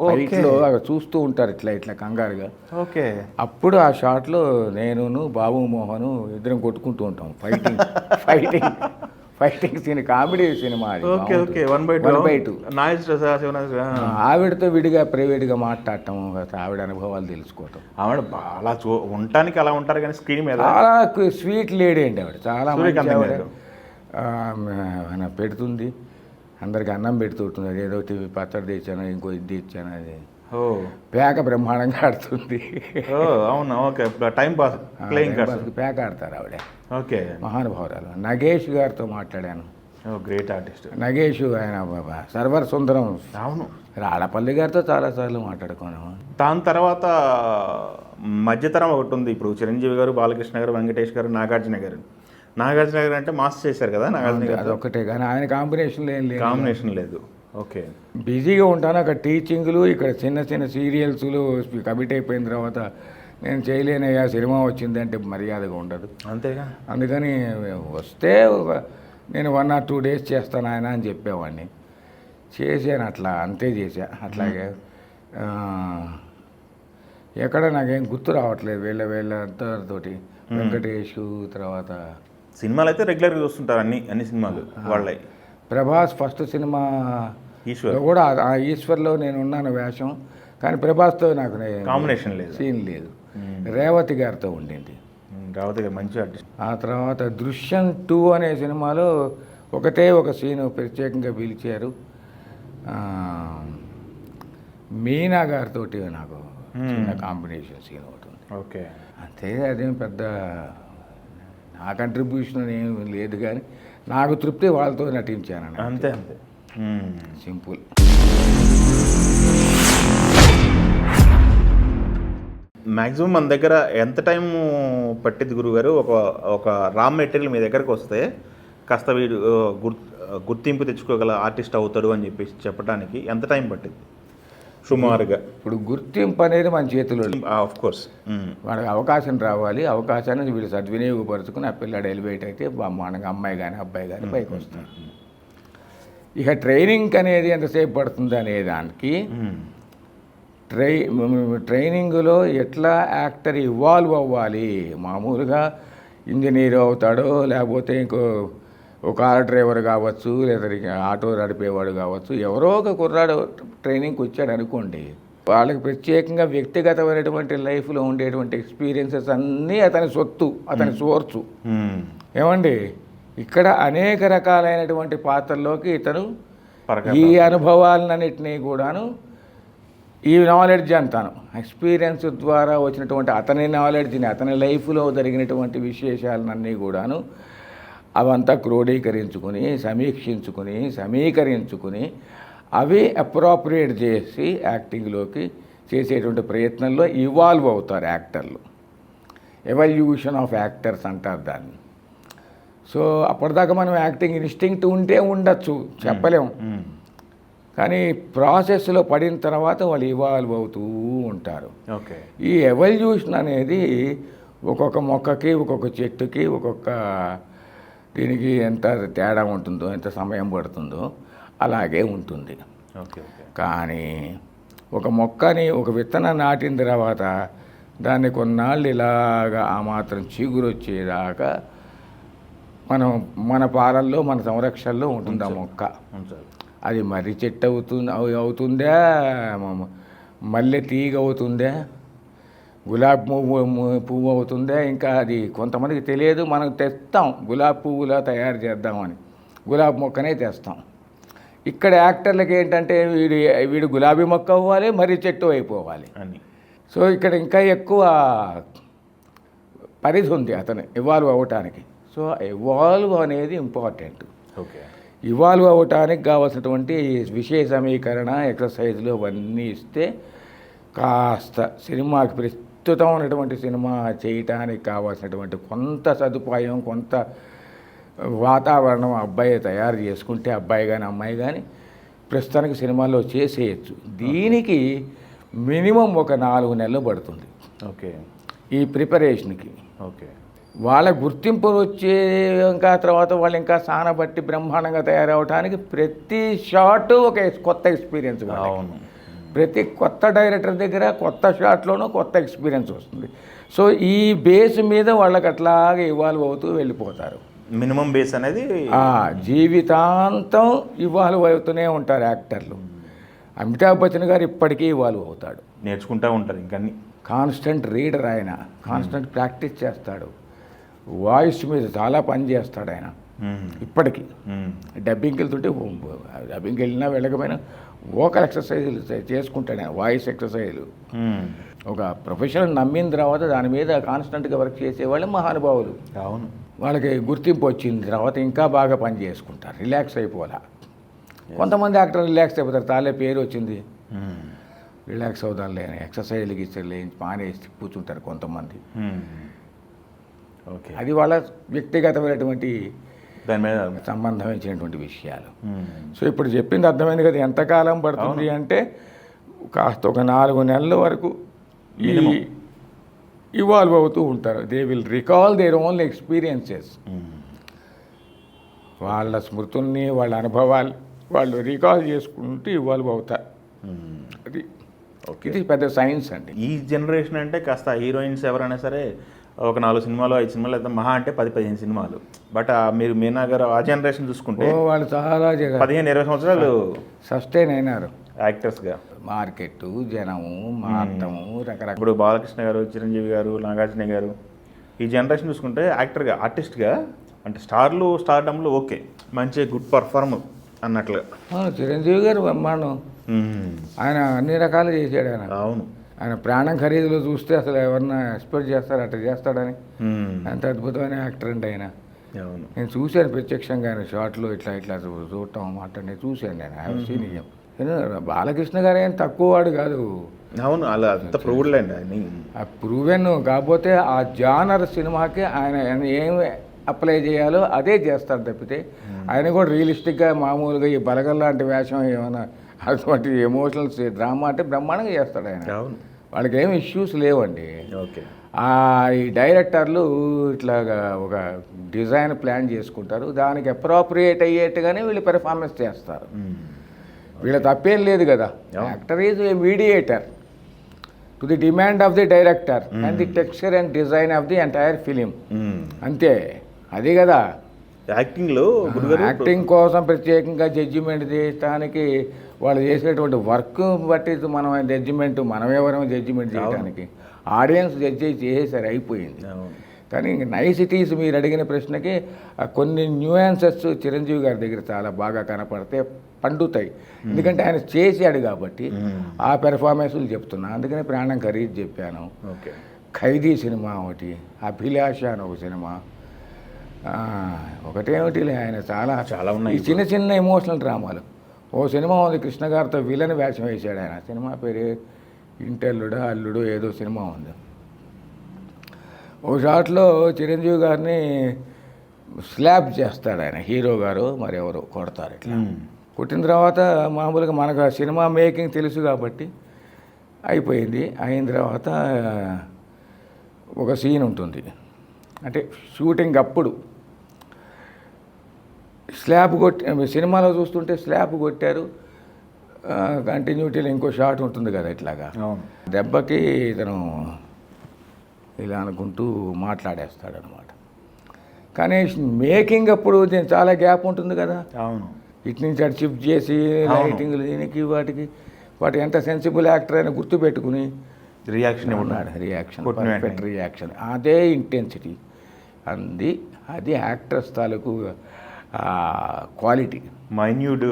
ఫైట్లో, చూస్తూ ఉంటారు ఇట్లా కంగారుగా. ఓకే. అప్పుడు ఆ షాట్లో నేనును బాబు మోహను ఇద్దరం కొట్టుకుంటూ ఉంటాం. ఫైటింగ్ సీన్, కామెడీ సినిమా అది. Okay okay. 1/2 ఆవిడతో విడిగా ప్రైవేట్గా మాట్లాడటం, ఆవిడ అనుభవాలు తెలుసుకోవటం. ఆవిడ అలా ఉండటానికి అలా ఉంటారు కానీ స్క్రీన్ మీద చాలా స్వీట్ లేడీ అండి ఆవిడ, చాలా మంచి ఆవిడ. పెడుతుంది అందరికి, అన్నం పెడుతుంటుంది. అది ఏదో పచ్చడి తెచ్చాను, ఇంకో ఇది తెచ్చాను, అది పేక బ్రహ్మాండంగా ఆడుతుంది. అవును. ఓకే. టైం పాస్ పేక ఆడతారు ఆవిడ. ఓకే. మహానుభావురాలు. నగేష్ గారితో మాట్లాడాను. గ్రేట్ ఆర్టిస్ట్ నగేష్, ఆయన సర్వర్ సుందరం. అవును. రాళ్ళపల్లి గారితో చాలాసార్లు మాట్లాడుకున్నాము. దాని తర్వాత మధ్యతరం ఒకటి ఉంది. ఇప్పుడు చిరంజీవి గారు, బాలకృష్ణ గారు, వెంకటేష్ గారు, నాగార్జున గారు అంటే మాస్ చేశారు కదా నాగార్జున గారు. అదొక్కటే కానీ ఆయన కాంబినేషన్ లేదు. ఓకే. బిజీగా ఉంటాను అక్కడ, టీచింగ్లు, ఇక్కడ చిన్న సీరియల్స్లు కమిట్ అయిపోయిన తర్వాత నేను చేయలేనయ్యా, సినిమా వచ్చిందంటే మర్యాదగా ఉండదు. అంతేగా. అందుకని వస్తే నేను 1 or 2 days చేస్తాను ఆయన అని చెప్పేవాడిని. చేశాను అట్లా, అంతే చేశా. అట్లాగే ఎక్కడ నాకేం గుర్తు రావట్లేదు వీళ్ళంతతోటి. వెంకటేష్ తర్వాత సినిమాలు అయితే రెగ్యులర్గా చూస్తుంటారు, అన్ని సినిమాలు వాళ్ళే. ప్రభాస్ ఫస్ట్ సినిమా ఈశ్వర్ కూడా, ఈశ్వర్లో నేను ఉన్నాను వేషం, కానీ ప్రభాస్తో నాకు కాంబినేషన్ లేదు, సీన్ లేదు. రేవతి గారితో ఉండింది. రేవతి గారు మంచి ఆర్టిస్ట్. ఆ తర్వాత దృశ్యం 2 అనే సినిమాలో ఒకటే ఒక సీను ప్రత్యేకంగా పిలిచారు. మీనా గారితో నాకు చిన్న కాంబినేషన్ సీన్ ఒకటి ఉంది. ఓకే. అంతే, అదేం పెద్ద నా కంట్రిబ్యూషన్ ఏం లేదు, కానీ నాకు తృప్తి వాళ్ళతో నటించాను. అంతే. సింపుల్. మ్యాక్సిమం మన దగ్గర ఎంత టైం పట్టింది గురుగారు? ఒక రా మెటీరియల్ మీ దగ్గరకు వస్తే కాస్త వీడు గుర్తింపు తెచ్చుకోగల ఆర్టిస్ట్ అవుతాడు అని చెప్పడానికి ఎంత టైం పట్టింది సుమారుగా? ఇప్పుడు గుర్తింపు అనేది మన చేతిలో, ఆఫ్ కోర్స్. వాడికి అవకాశం రావాలి. అవకాశాన్ని వీళ్ళు సద్వినియోగపరుచుకుని ఆ పిల్లాడు ఎలివేట్ అయితే మనకి అమ్మాయి కానీ అబ్బాయి కానీ పైకి వస్తారు. ఇక ట్రైనింగ్ అనేది ఎంతసేపు పడుతుంది అనే దానికి, ట్రైనింగ్లో ఎట్లా యాక్టర్ ఇవాల్వ్ అవ్వాలి. మామూలుగా ఇంజనీర్ అవుతాడో, లేకపోతే ఒక కార్ డ్రైవర్ కావచ్చు, లేదా ఆటో నడిపేవాడు కావచ్చు, ఎవరో ఒక కుర్రాడు ట్రైనింగ్కి వచ్చాడు అనుకోండి, వాళ్ళకి ప్రత్యేకంగా వ్యక్తిగతమైనటువంటి లైఫ్లో ఉండేటువంటి ఎక్స్పీరియన్సెస్ అన్నీ అతని సొత్తు, అతని సోర్సు. ఏమండి, ఇక్కడ అనేక రకాలైనటువంటి పాత్రల్లోకి ఇతను ఈ అనుభవాలన్నింటినీ కూడాను, ఈ నాలెడ్జ్ అంతాను, ఎక్స్పీరియన్స్ ద్వారా వచ్చినటువంటి అతని నాలెడ్జ్ని, అతని లైఫ్లో జరిగినటువంటి విశేషాలన్నీ కూడాను అవంతా క్రోడీకరించుకుని, సమీకరించుకుని అవి అప్రోప్రియేట్ చేసి యాక్టింగ్లోకి చేసేటువంటి ప్రయత్నంలో ఇవాల్వ్ అవుతారు యాక్టర్లు. ఎవల్యూషన్ ఆఫ్ యాక్టర్స్ అంటారు దాన్ని. సో అప్పటిదాకా మనం యాక్టింగ్ ఇన్స్టింక్ట్ ఉంటే ఉండొచ్చు, చెప్పలేము. కానీ ప్రాసెస్లో పడిన తర్వాత వాళ్ళు ఇవాల్వ్ అవుతూ ఉంటారు. ఓకే. ఈ ఎవల్యూషన్ అనేది ఒక్కొక్క మొక్కకి, ఒక్కొక్క చెట్టుకి, ఒక్కొక్క దీనికి ఎంత తేడా ఉంటుందో, ఎంత సమయం పడుతుందో అలాగే ఉంటుంది. ఓకే. కానీ ఒక మొక్కని, ఒక విత్తనం నాటిన తర్వాత దాన్ని కొన్నాళ్ళు ఇలాగా ఆ మాత్రం చిగురు వచ్చేదాకా మన పాలల్లో, మన సంరక్షణలో ఉంటుంది ఆ మొక్క. అది మర్రి చెట్టు అవుతుందా, మల్లె తీగ అవుతుందా, గులాబీ పువ్వు అవుతుందా, ఇంకా అది కొంతమందికి తెలియదు. మనం తెస్తాం, గులాబీ పువ్వులా తయారు చేద్దామని గులాబీ మొక్కనే తెస్తాం. ఇక్కడ యాక్టర్లకి ఏంటంటే వీడు గులాబీ మొక్క అవ్వాలి, మర్రి చెట్టు అయిపోవాలి అని. సో ఇక్కడ ఇంకా ఎక్కువ పరిధి ఉంది అతను ఇవాల్వ్ అవ్వటానికి. సో సో ఇవాల్వ్ అనేది ఇంపార్టెంట్. ఓకే. ఇవాల్వ్ అవ్వటానికి కావాల్సినటువంటి విషయ సమీకరణ ఎక్సర్సైజ్లు అవన్నీ ఇస్తే కాస్త సినిమాకి ప్రస్తుతం ఉన్నటువంటి సినిమా చేయటానికి కావాల్సినటువంటి కొంత సదుపాయం, కొంత వాతావరణం అబ్బాయి తయారు చేసుకుంటే, అబ్బాయి కానీ అమ్మాయి కానీ ప్రస్తుతానికి సినిమాల్లో చేసేయచ్చు. దీనికి మినిమం ఒక 4 నెలలు పడుతుంది ఓకే. ఈ ప్రిపరేషన్కి. ఓకే. వాళ్ళ గుర్తింపు వచ్చే ఇంకా తర్వాత వాళ్ళు ఇంకా సానబట్టి బ్రహ్మాండంగా తయారవడానికి ప్రతి షాట్ ఒక కొత్త ఎక్స్పీరియన్స్. అవును. ప్రతి కొత్త డైరెక్టర్ దగ్గర కొత్త షాట్లోనూ కొత్త ఎక్స్పీరియన్స్ వస్తుంది. సో ఈ బేస్ మీద వాళ్ళకి అట్లాగే ఇవాల్వ్ అవుతూ వెళ్ళిపోతారు. మినిమం బేస్ అనేది జీవితాంతం ఇవాల్వ్ అవుతూనే ఉంటారు యాక్టర్లు. అమితాబ్ బచ్చన్ గారు ఇప్పటికీ ఇవాల్వ్ అవుతాడు, నేర్చుకుంటూ ఉంటారు ఇంకన్నీ. కాన్స్టెంట్ రీడర్ ఆయన, కాన్స్టెంట్ ప్రాక్టీస్ చేస్తాడు, వాయిస్ మీద చాలా పని చేస్తాడు ఆయన ఇప్పటికీ. డబ్బింగ్కి వెళ్తుంటే డబ్బింగ్కి వెళ్ళినా వెళ్ళకపోయినా వోకల్ ఎక్సర్సైజులు చేసుకుంటాడు ఆయన, వాయిస్ ఎక్సర్సైజులు. ఒక ప్రొఫెషనల్ నమ్మిన తర్వాత దాని మీద కాన్స్టెంట్గా వర్క్ చేసేవాళ్ళు మహానుభావులు. అవును. వాళ్ళకి గుర్తింపు వచ్చిన తర్వాత ఇంకా బాగా పని చేసుకుంటారు, రిలాక్స్ అయిపోవాలా. కొంతమంది యాక్టర్ రిలాక్స్ అయిపోతారు, తాలే పేరు వచ్చింది రిలాక్స్ అవుదాం లేని ఎక్సర్సైజ్లకి ఇచ్చారు మానేసి కూర్చుంటారు కొంతమంది. ఓకే. అది వాళ్ళ వ్యక్తిగతమైనటువంటి దాని మీద సంబంధించినటువంటి విషయాలు. సో ఇప్పుడు చెప్పింది అర్థమైంది కదా, ఎంతకాలం పడుతుంది అంటే కాస్త ఒక 4 నెలల వరకు ఇవాల్వ్ అవుతూ ఉంటారు. They will recall their own experiences. వాళ్ళ స్మృతుల్ని, వాళ్ళ అనుభవాలు వాళ్ళు రికాల్ చేసుకుంటూ ఇవాల్వ్ అవుతారు. అది ఇది పెద్ద సైన్స్ అండి. ఈ జనరేషన్ అంటే కాస్త హీరోయిన్స్ ఎవరైనా సరే ఒక 4 సినిమాలు 5 సినిమాలు అయితే మహా అంటే 10-15 సినిమాలు. బట్ మీరు మీనా గారు ఆ జనరేషన్ చూసుకుంటే వాళ్ళు చాలా 15-20 సంవత్సరాలు సస్టైన్ అయినారు యాక్టర్స్గా. మార్కెట్, జనము, మార్తము, రకరకాల. ఇప్పుడు బాలకృష్ణ గారు, చిరంజీవి గారు, నాగార్జున గారు ఈ జనరేషన్ చూసుకుంటే యాక్టర్గా, ఆర్టిస్ట్గా అంటే స్టార్డమ్లు ఓకే, మంచి గుడ్ పర్ఫార్మర్ అన్నట్లుగా. చిరంజీవి గారు బ్రహ్మాండం, ఆయన అన్ని రకాలు చేశాడు ఆయన. అవును. ఆయన ప్రాణం ఖరీదులో చూస్తే అసలు ఎవరన్నా ఎక్స్పెక్ట్ చేస్తారు అట్లా చేస్తాడని. అంత అద్భుతమైన యాక్టర్ అండి ఆయన. అవును. నేను చూశాను ప్రత్యక్షంగా ఆయన షార్ట్లు ఇట్లా చూడటం మాట్లాడి చూశాను నేను. సీనియం బాలకృష్ణ గారు ఏం తక్కువ వాడు కాదు. అవును, అలా అంత ప్రూవ్డ్ అండి ఆయన. ఆ ప్రూవెన్, కాకపోతే ఆ జానర్ సినిమాకి ఆయన ఏమి అప్లై చేయాలో అదే చేస్తారు తప్పితే ఆయన కూడా రియలిస్టిక్గా మామూలుగా ఈ బలగల్ లాంటి వేషం ఏమైనా అటువంటి ఎమోషనల్స్ డ్రామా అంటే బ్రహ్మాండంగా చేస్తాడు ఆయన. అవును. వాళ్ళకి ఏమి ఇష్యూస్ లేవండి. ఓకే. ఈ డైరెక్టర్లు ఇట్లాగా ఒక డిజైన్ ప్లాన్ చేసుకుంటారు, దానికి అప్రోప్రియేట్ అయ్యేట్టుగానే వీళ్ళు పెర్ఫార్మెన్స్ చేస్తారు. వీళ్ళ తప్పేం లేదు కదా. Actor is a mediator to the demand of the director and the texture and design of the entire film. అంతే, అది కదా. యాక్టింగ్ కోసం ప్రత్యేకంగా జడ్జిమెంట్ చేయడానికి వాళ్ళు చేసేటువంటి వర్క్ బట్టి మనం మనమెవరం జడ్జిమెంట్ చేయడానికి, ఆడియన్స్ జడ్జి చేసేసరి అయిపోయింది. కానీ నైసిటీస్ మీరు అడిగిన ప్రశ్నకి కొన్ని న్యూయాన్సెస్ చిరంజీవి గారి దగ్గర చాలా బాగా కనపడితే పండుతాయి. ఎందుకంటే ఆయన చేశాడు కాబట్టి ఆ పెర్ఫార్మెన్స్లు చెప్తున్నా. అందుకని ప్రాణం ఖరీదు చెప్పాను. ఖైదీ సినిమా ఒకటి, అభిలాష అని ఒక సినిమా, ఒకటేమిటి ఆయన చాలా ఉన్నాయి. చిన్న చిన్న ఎమోషనల్ డ్రామాలు. ఓ సినిమా ఉంది కృష్ణ గారితో విలన్ వేషం వేశాడు ఆయన. సినిమా పేరు ఇంటల్లుడా అల్లుడు ఏదో సినిమా ఉంది. ఓ షాట్లో చిరంజీవి గారిని స్లాబ్ చేస్తాడు ఆయన, హీరో గారు మరెవరు కొడతారు. ఇట్లా కొట్టిన తర్వాత మామూలుగా మనకు ఆ సినిమా మేకింగ్ తెలుసు కాబట్టి అయిపోయింది. అయిన తర్వాత ఒక సీన్ ఉంటుంది, అంటే షూటింగ్ అప్పుడు స్లాబ్ సినిమాలో చూస్తుంటే స్లాబ్ కొట్టారు, కంటిన్యూటీలో ఇంకో షాట్ ఉంటుంది కదా ఇట్లాగా. దెబ్బకి ఇతను ఇలా అనుకుంటూ మాట్లాడేస్తాడు అనమాట. కానీ మేకింగ్ అప్పుడు చాలా గ్యాప్ ఉంటుంది కదా. అవును. ఇటు నుంచి అటు షిఫ్ట్ చేసి లైటింగ్ దీనికి వాటి ఎంత సెన్సిబుల్ యాక్టర్ అయినా గుర్తుపెట్టుకుని రియాక్షన్ పర్ఫెక్ట్ రియాక్షన్, అదే ఇంటెన్సిటీ అది యాక్టర్స్ తాలూకు క్వాలిటీ. మైన్యూట్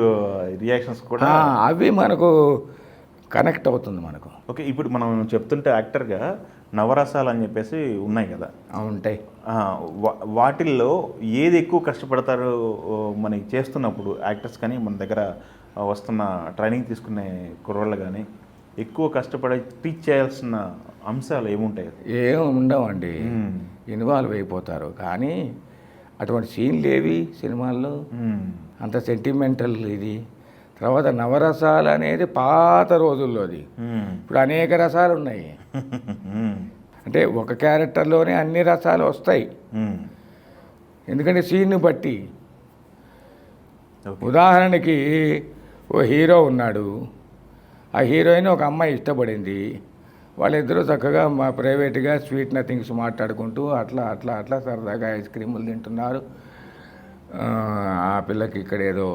రియాక్షన్స్ కూడా అవి మనకు కనెక్ట్ అవుతుంది మనకు. ఓకే. ఇప్పుడు మనం చెప్తుంటే యాక్టర్గా నవరసాలు అని చెప్పేసి ఉన్నాయి కదా. ఉంటాయి. వాటిల్లో ఏది ఎక్కువ కష్టపడతారు మనకి చేస్తున్నప్పుడు యాక్టర్స్ కానీ మన దగ్గర వస్తున్న ట్రైనింగ్ తీసుకునే కుర్రోళ్ళు కానీ ఎక్కువ కష్టపడి టీచ్ చేయాల్సిన అంశాలు ఏముంటాయి? ఏం ఉండవండి, ఇన్వాల్వ్ అయిపోతారు. కానీ అటువంటి సీన్లు ఏవి సినిమాల్లో, అంత సెంటిమెంటల్ ఇది. తర్వాత నవరసాలు అనేది పాత రోజుల్లోది. ఇప్పుడు అనేక రసాలు ఉన్నాయి. అంటే ఒక క్యారెక్టర్లోనే అన్ని రసాలు వస్తాయి. ఎందుకంటే సీన్ను బట్టి. ఉదాహరణకి ఓ హీరో ఉన్నాడు, ఆ హీరోయిన్ ఒక అమ్మాయి ఇష్టపడింది. వాళ్ళిద్దరూ చక్కగా మా ప్రైవేట్గా స్వీట్ నథింగ్స్ మాట్లాడుకుంటూ అట్లా అట్లా అట్లా సరదాగా ఐస్ క్రీములు తింటున్నారు. ఆ పిల్లకి ఇక్కడ ఏదో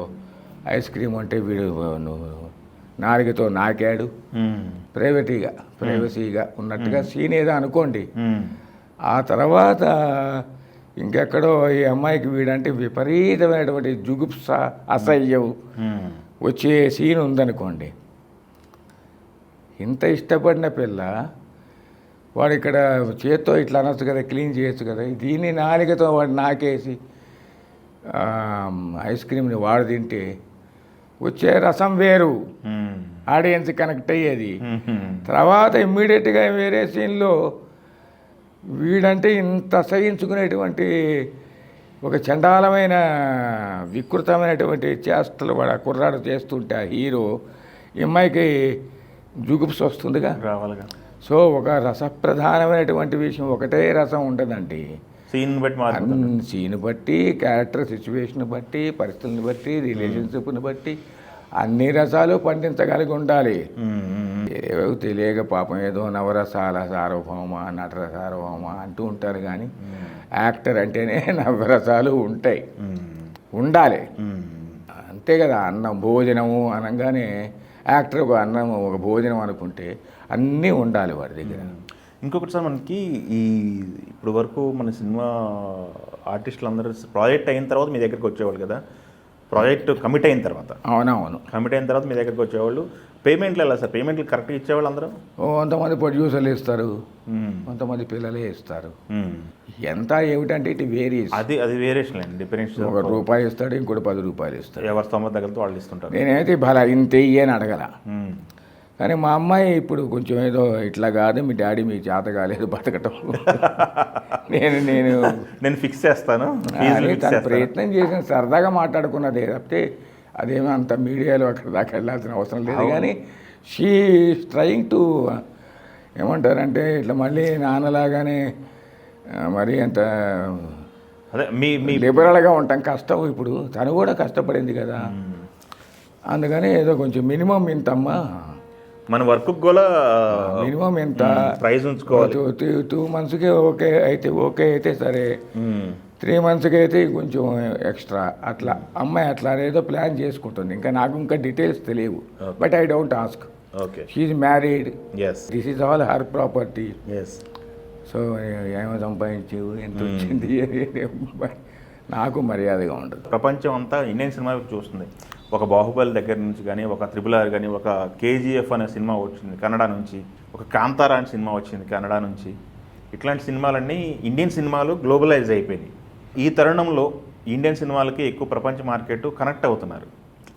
ఐస్ క్రీమ్ అంటే వీడు నాలుగుతో నాకాడు. ప్రైవసీగా ఉన్నట్టుగా సీన్ ఏదో అనుకోండి. ఆ తర్వాత ఇంకెక్కడో ఈ అమ్మాయికి వీడంటే విపరీతమైనటువంటి జుగుప్స, అసహ్యం వచ్చే సీన్ ఉందనుకోండి. ఇంత ఇష్టపడిన పిల్ల వాడు ఇక్కడ చేత్తో ఇట్లా అనొచ్చు కదా, క్లీన్ చేయొచ్చు కదా, దీన్ని నాలుకతో వాడు నాకేసి ఐస్ క్రీమ్ని వాడు తింటే వచ్చే రసం వేరు, ఆడియన్స్ కనెక్ట్ అయ్యేది. తర్వాత ఇమ్మీడియట్గా వేరే సీన్లో వీడంటే ఇంత అసహించుకునేటువంటి ఒక చండాలమైన వికృతమైనటువంటి చేష్టలు వాడు ఆ కుర్రాడు చేస్తుంటే ఆ హీరో ఈ అమ్మాయికి జుగుప్స్ వస్తుందిగా, రావాలిగా. సో ఒక రసప్రధానమైనటువంటి విషయం ఒకటే రసం ఉండదండి. సీన్ బట్టి, క్యారెక్టర్ సిచ్యువేషన్ బట్టి, పరిస్థితులను బట్టి, రిలేషన్షిప్ని బట్టి అన్ని రసాలు పండించగలిగి ఉండాలి. తెలియక పాపం ఏదో నవరసాల సార్వభౌమ, నటర సార్వభౌమ అంటూ ఉంటారు. కానీ యాక్టర్ అంటేనే నవరసాలు ఉంటాయి, ఉండాలి. అంతే కదా. అన్నం భోజనము అనగానే యాక్టర్ ఒక అన్నం ఒక భోజనం అనుకుంటే అన్నీ ఉండాలి వాడి దగ్గర. ఇంకొకటి సార్, మనకి ఇప్పుడు వరకు మన సినిమా ఆర్టిస్టులు అందరూ ప్రాజెక్ట్ అయిన తర్వాత మీ దగ్గరికి వచ్చేవాళ్ళు కదా, ప్రాజెక్ట్ కమిట్ అయిన తర్వాత. అవునవును, కమిట్ అయిన తర్వాత మీ దగ్గరికి వచ్చేవాళ్ళు. పేమెంట్లు ఎలా సార్? పేమెంట్లు కరెక్ట్గా ఇచ్చేవాళ్ళు అందరూ? కొంతమంది ప్రొడ్యూసర్లు ఇస్తారు, కొంతమంది పిల్లలే ఇస్తారు. ఎంత ఏమిటంటే ఇటు వేరియస్, అది వేరియేషన్ అండి, డిఫరెన్స్. ఒక రూపాయి ఇస్తాడు, ఇంకోటి 10 రూపాయలు ఇస్తాడు. ఎవరి స్తోమత దగ్గరతో వాళ్ళు ఇస్తుంటారు. నేనైతే భలా ఇంత అని అడగల. కానీ మా అమ్మాయి ఇప్పుడు కొంచెం ఏదో ఇట్లా కాదు, మీ డాడీ మీకు చేత కాలేదు బతకటం, నేను ఫిక్స్ చేస్తాను తన ప్రయత్నం చేసిన సరదాగా మాట్లాడుకున్నదే తప్పితే అదేమో అంత మీడియాలో అక్కడ దాకా వెళ్ళాల్సిన అవసరం లేదు. కానీ షీ ట్రయింగ్ టు ఏమంటారంటే ఇట్లా మళ్ళీ నాన్నలాగానే మరీ అంత అదే మీ లిబరల్గా ఉంటాం కష్టం. ఇప్పుడు తను కూడా కష్టపడింది కదా, అందుకని ఏదో కొంచెం మినిమం ఇంతమ్మా, మన వర్క్ కూడా మినిమం ఎంత ప్రైజ్ ఉంచుకోవాలి. 2 monthsకి ఓకే అయితే సరే, 3 monthsకి అయితే కొంచెం ఎక్స్ట్రా అట్లా. అమ్మాయి అట్లా ఏదో ప్లాన్ చేసుకుంటుంది. ఇంకా డీటెయిల్స్ తెలియవు, but I don't ask. Okay, she's married, yes, this is all her property. Yes. So ఏమో సంపాదించు, ఎంత వచ్చింది నాకు మర్యాదగా ఉండదు. ప్రపంచం అంతా ఇండియన్ సినిమా చూస్తుంది. ఒక బాహుబలి దగ్గర నుంచి కానీ, ఒక RRR కానీ, ఒక KGF అనే సినిమా వచ్చింది కన్నడ నుంచి, ఒక కాంతారా అనే సినిమా వచ్చింది కన్నడ నుంచి. ఇట్లాంటి సినిమాలన్నీ ఇండియన్ సినిమాలు గ్లోబలైజ్ అయిపోయినాయి. ఈ తరుణంలో ఇండియన్ సినిమాలకి ఎక్కువ ప్రపంచ మార్కెట్ కనెక్ట్ అవుతున్నారు.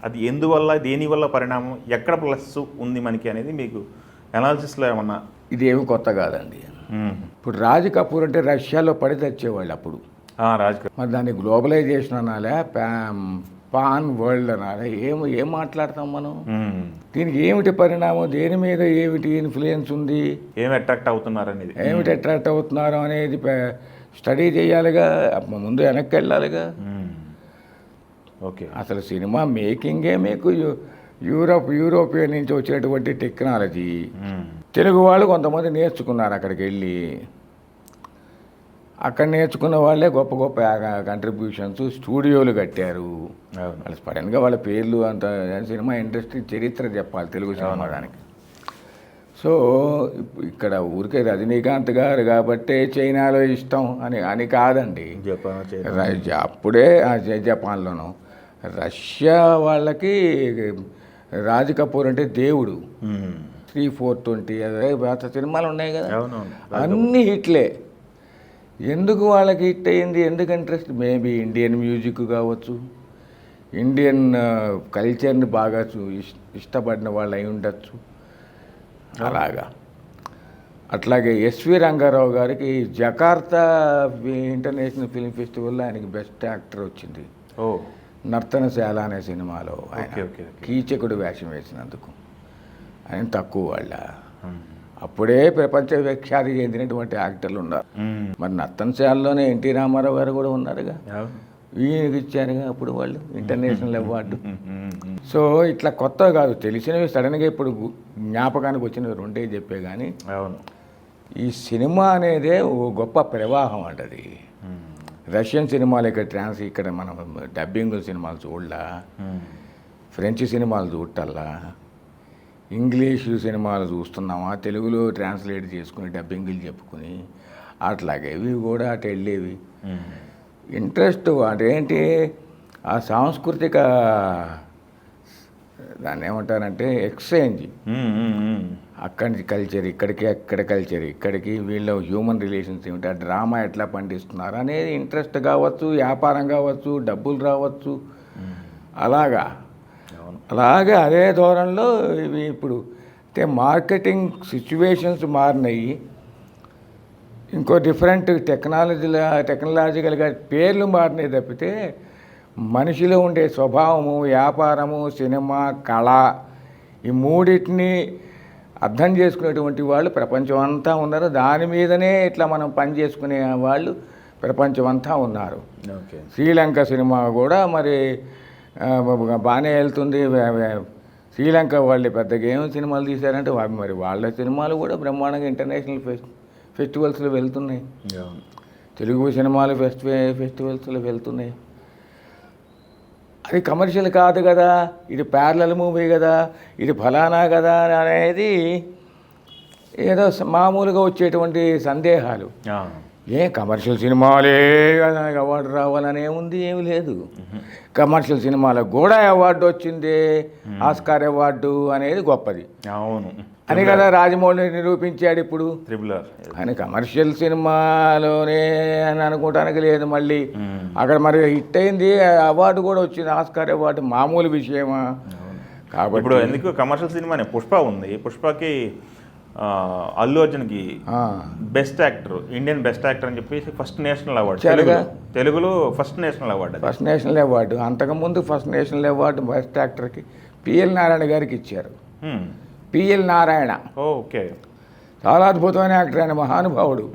అది ఎందువల్ల, దేనివల్ల పరిణామం, ఎక్కడ ప్లస్ ఉంది మనకి అనేది మీకు అనాలిసిస్లో ఏమన్నా? ఇదేమి కొత్త కాదండి. ఇప్పుడు రాజ్ కపూర్ అంటే రష్యాలో పడి తెచ్చేవాళ్ళు అప్పుడు. రాజ్ కపూర్ మరి దాన్ని గ్లోబలైజేషన్ అనాలే, పాన్ వరల్డ్ అనాలి, ఏం మాట్లాడతాం మనం? దీనికి ఏమిటి పరిణామం, దేని మీద ఏమిటి ఇన్ఫ్లుయెన్స్ ఉంది, అట్రాక్ట్ అవుతున్నారు అనేది, ఏమిటి అట్రాక్ట్ అవుతున్నారు అనేది స్టడీ చేయాలిగా, ముందు వెనక్కి వెళ్ళాలిగా. ఓకే, అసలు సినిమా మేకింగే మీకు యూరోపియన్ నుంచి వచ్చేటువంటి టెక్నాలజీ తెలుగు వాళ్ళు కొంతమంది నేర్చుకున్నారు. అక్కడికి వెళ్ళి అక్కడ నేర్చుకున్న వాళ్ళే గొప్ప గొప్ప కంట్రిబ్యూషన్స్, స్టూడియోలు కట్టారు. వాళ్ళు సడన్గా వాళ్ళ పేర్లు అంత సినిమా ఇండస్ట్రీ చరిత్ర చెప్పాలి తెలుగు సినిమా దానికి. సో ఇక్కడ ఊరికే రజనీకాంత్ గారు కాబట్టే చైనాలో ఇష్టం అని కాదండి. అప్పుడే జపాన్లోనూ రష్యా వాళ్ళకి రాజ్ కపూర్ అంటే దేవుడు. 3/420 అదే పాత సినిమాలు ఉన్నాయి కదా, అవునవును. అన్ని హిట్లే. ఎందుకు వాళ్ళకి హిట్ అయ్యింది, ఎందుకు ఇంట్రెస్ట్? మేబీ ఇండియన్ మ్యూజిక్ కావచ్చు, ఇండియన్ కల్చర్ని బాగా ఇష్టపడిన వాళ్ళు అయి ఉండొచ్చు. అలాగా. అట్లాగే ఎస్వి రంగారావు గారికి జకార్తా ఇంటర్నేషనల్ ఫిల్మ్ ఫెస్టివల్లో ఆయనకి బెస్ట్ యాక్టర్ వచ్చింది. ఓ నర్తనశాల అనే సినిమాలో ఓకే ఆయన ఓకే ఓకే. కీచకుడు వేషం వేసినందుకు. ఆయన తక్కువ వాళ్ళ అప్పుడే ప్రపంచ విఖ్యాతి చెందినటువంటి యాక్టర్లు ఉన్నారు. మరి నర్తనశాలలోనే ఎన్టీ రామారావు గారు కూడా ఉన్నారుగా, ఈయనకి ఇచ్చారుగా అప్పుడు వాళ్ళు ఇంటర్నేషనల్ అవార్డు. సో ఇట్లా కొత్తగా కాదు, తెలిసినవి సడన్గా ఇప్పుడు జ్ఞాపకానికి వచ్చినవి రెండే చెప్పే కానీ, అవును, ఈ సినిమా అనేదే ఓ గొప్ప ప్రవాహం అంటది. రష్యన్ సినిమాలు ఇక్కడ మనం డబ్బింగ్ సినిమాలు చూడలా, ఫ్రెంచ్ సినిమాలు చూడటల్లా, ఇంగ్లీషు సినిమాలు చూస్తున్నామా, తెలుగులో ట్రాన్స్లేట్ చేసుకుని డబ్బింగ్లు చెప్పుకుని అట్లాగే ఇవి కూడా అటు వెళ్ళేవి. ఇంట్రెస్ట్ అదేంటి, ఆ సాంస్కృతిక దాన్ని ఏమంటారంటే ఎక్స్చేంజ్. అక్కడి నుంచి కల్చర్ ఇక్కడికి, అక్కడ కల్చర్ ఇక్కడికి, వీళ్ళ హ్యూమన్ రిలేషన్స్ ఏమిటి, ఆ డ్రామా ఎట్లా పండిస్తున్నారు అనేది ఇంట్రెస్ట్ కావచ్చు, వ్యాపారం కావచ్చు, డబ్బులు రావచ్చు. అలాగే అదే ధోరణిలో ఇవి ఇప్పుడు అంటే మార్కెటింగ్ సిచ్యువేషన్స్ మారినాయి. ఇంకో డిఫరెంట్ టెక్నాలజికల్గా పేర్లు మారినాయి తప్పితే మనిషిలో ఉండే స్వభావము, వ్యాపారము, సినిమా, కళ, ఈ మూడింటిని అర్థం చేసుకునేటువంటి వాళ్ళు ప్రపంచం అంతా ఉన్నారు. దాని మీదనే ఇట్లా మనం పని చేసుకునే వాళ్ళు ప్రపంచం అంతా ఉన్నారు. శ్రీలంక సినిమా కూడా మరి బాగానే వెళ్తుంది. శ్రీలంక వాళ్ళు పెద్దగా ఏం సినిమాలు తీశారంటే మరి వాళ్ళ సినిమాలు కూడా బ్రహ్మాండంగా ఇంటర్నేషనల్ ఫెస్టివల్స్లో వెళ్తున్నాయి. తెలుగు సినిమాలు ఫెస్టివల్స్లో వెళ్తున్నాయి. అది కమర్షియల్ కాదు కదా, ఇది ప్యారలల్ మూవీ కదా, ఇది ఫలానా కదా అనేది ఏదో మామూలుగా వచ్చేటువంటి సందేహాలు. కమర్షియల్ సినిమాలే కదా అవార్డు రావాలనే ఉంది, ఏమి లేదు. కమర్షియల్ సినిమాలకు కూడా అవార్డు వచ్చింది, ఆస్కార్ అవార్డు అనేది గొప్పది. అవును అని కదా రాజమౌళి నిరూపించాడు ఇప్పుడు. అని కమర్షియల్ సినిమాలోనే అని అనుకోవటానికి లేదు. మళ్ళీ అక్కడ మరి హిట్ అయింది, అవార్డు కూడా వచ్చింది, ఆస్కార్ అవార్డు. మామూలు విషయమా? కాబట్టి ఇప్పుడు ఎందుకు కమర్షియల్ సినిమానే పుష్ప ఉంది, పుష్పకి అల్లు అర్జున్కి best actor, Indian best actor అని చెప్పి ఫస్ట్ నేషనల్ అవార్డు, తెలుగులో ఫస్ట్ నేషనల్ అవార్డు. అంతకుముందు ఫస్ట్ నేషనల్ అవార్డు బెస్ట్ యాక్టర్కి పిఎల్ నారాయణ గారికి ఇచ్చారు. పిఎల్ నారాయణ ఓకే, చాలా అద్భుతమైన యాక్టర్, ఆయన మహానుభావుడు.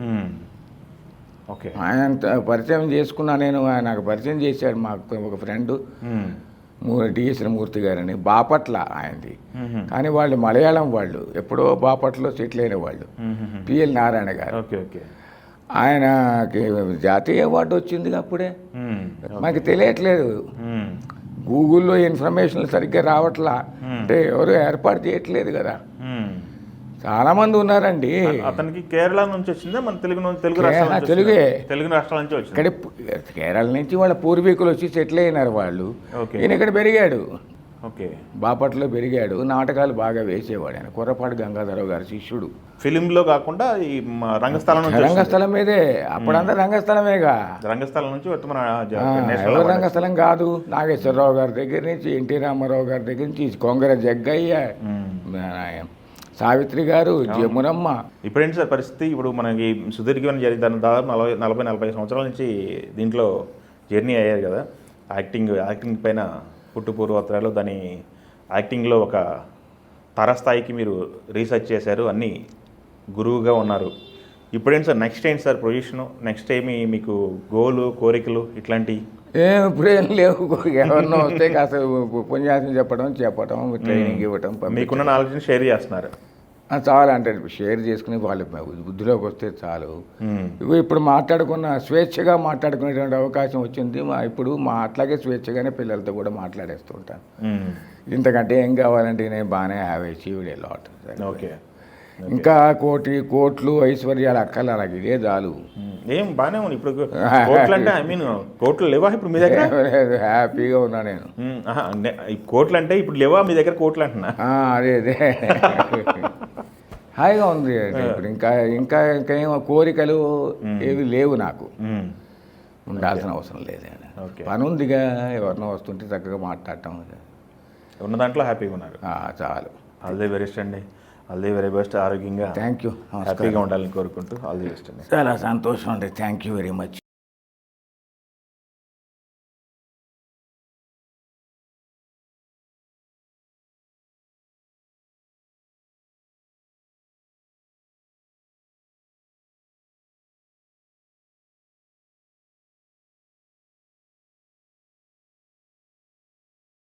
ఓకే, ఆయన పరిచయం చేసుకున్నా నేను, ఆయన నాకు పరిచయం చేశాడు మాకు ఒక ఫ్రెండ్ డిఎస్ మూర్తి గారని, బాపట్ల ఆయనది. కానీ వాళ్ళు మలయాళం వాళ్ళు, ఎప్పుడో బాపట్లలో సెటిల్ అయిన వాళ్ళు. పిఎల్ నారాయణ గారు, ఆయనకి జాతీయ అవార్డు వచ్చింది అప్పుడే. మాకు తెలియట్లేదు, గూగుల్లో ఇన్ఫర్మేషన్ సరిగ్గా రావట్లా, అంటే ఎవరు ఏర్పాటు చేయట్లేదు కదా. చాలా మంది ఉన్నారండి. అతనికి కేరళ నుంచి వచ్చిందా, మన తెలుగే, తెలుగు రాష్ట్రాల నుంచి వచ్చింది. ఇక్కడ కేరళ నుంచి వాళ్ళ పూర్వీకులు వచ్చి సెటిల్ అయినారు వాళ్ళు. ఈయన ఇక్కడ పెరిగాడు, బాపట్లలో పెరిగాడు. నాటకాలు బాగా వేసేవాడు ఆయన, కుర్రపాటి గంగాధరరావు గారి శిష్యుడు. ఫిలింలో కాకుండా ఈ రంగస్థలం మీదే, అప్పుడంతా రంగస్థలమేగా. రంగస్థలం నుంచి రంగస్థలం కాదు, నాగేశ్వరరావు గారి దగ్గర నుంచి, ఎన్టీ రామారావు గారి దగ్గర నుంచి, కొంగర జగ్గయ్య, సావిత్రి గారు, జమునమ్మ. ఇప్పుడేంటి సార్ పరిస్థితి? ఇప్పుడు మనకి సుదీర్ఘమైన జరిగిన దాదాపు 40-45 సంవత్సరాల నుంచి దీంట్లో జర్నీ అయ్యారు కదా. యాక్టింగ్ పైన పుట్టుపూర్వోత్తరాలు, దాని యాక్టింగ్లో ఒక తారస్థాయికి మీరు రీసెర్చ్ చేశారు, అన్నీ గురువుగా ఉన్నారు. ఇప్పుడేంటి సార్ నెక్స్ట్ ఏంటి సార్ పొజిషను? నెక్స్ట్ ఏమి మీకు గోలు, కోరికలు ఇట్లాంటివి? ఇప్పుడేం లేవు. ఎవరినో వస్తే కాస్త ఉపన్యాసం చెప్పడం, ట్రైనింగ్ ఇవ్వటం. మీకున్న నాలెడ్జ్ని షేర్ చేస్తున్నారు. చాలా అంటే షేర్ చేసుకుని వాళ్ళ బుద్ధిలోకి వస్తే చాలు. ఇప్పుడు స్వేచ్ఛగా మాట్లాడుకునేటువంటి అవకాశం వచ్చింది. ఇప్పుడు అట్లాగే స్వేచ్ఛగానే పిల్లలతో కూడా మాట్లాడేస్తూ ఉంటాను. ఇంతకంటే ఏం కావాలంటే నేను బాగానే have achieved a lot. Okay, ఇంకా కోట్లు ఐశ్వర్యాలు అక్కర్లు, అలాగే ఇదే చాలు. ఏం బాగానే ఉంది. ఇప్పుడు కోట్లు అంటే కోట్లు లేవా ఇప్పుడు మీ దగ్గర? హ్యాపీగా ఉన్నా నేను. కోట్లు అంటే ఇప్పుడు లేవా మీ దగ్గర కోట్లు అంటున్నా? అదే హాయిగా ఉంది ఇప్పుడు ఇంకా ఇంకా ఇంకేం కోరికలు ఏవి లేవు నాకు, ఉండాల్సిన అవసరం లేదు. ఓకే. పని ఉందిగా, ఎవరినో వస్తుంటే చక్కగా మాట్లాడటం, ఉన్న దాంట్లో హ్యాపీగా ఉన్నారు. చాలు. ఆల్ ది వెరీ బెస్ట్ అండి. All the very best. ఆరోగ్యంగా థ్యాంక్ యూ, హ్యాపీగా ఉండాలని కోరుకుంటూ ఆల్ ది బెస్ట్ అండి. చాలా సంతోషం అండి. Thank you very much.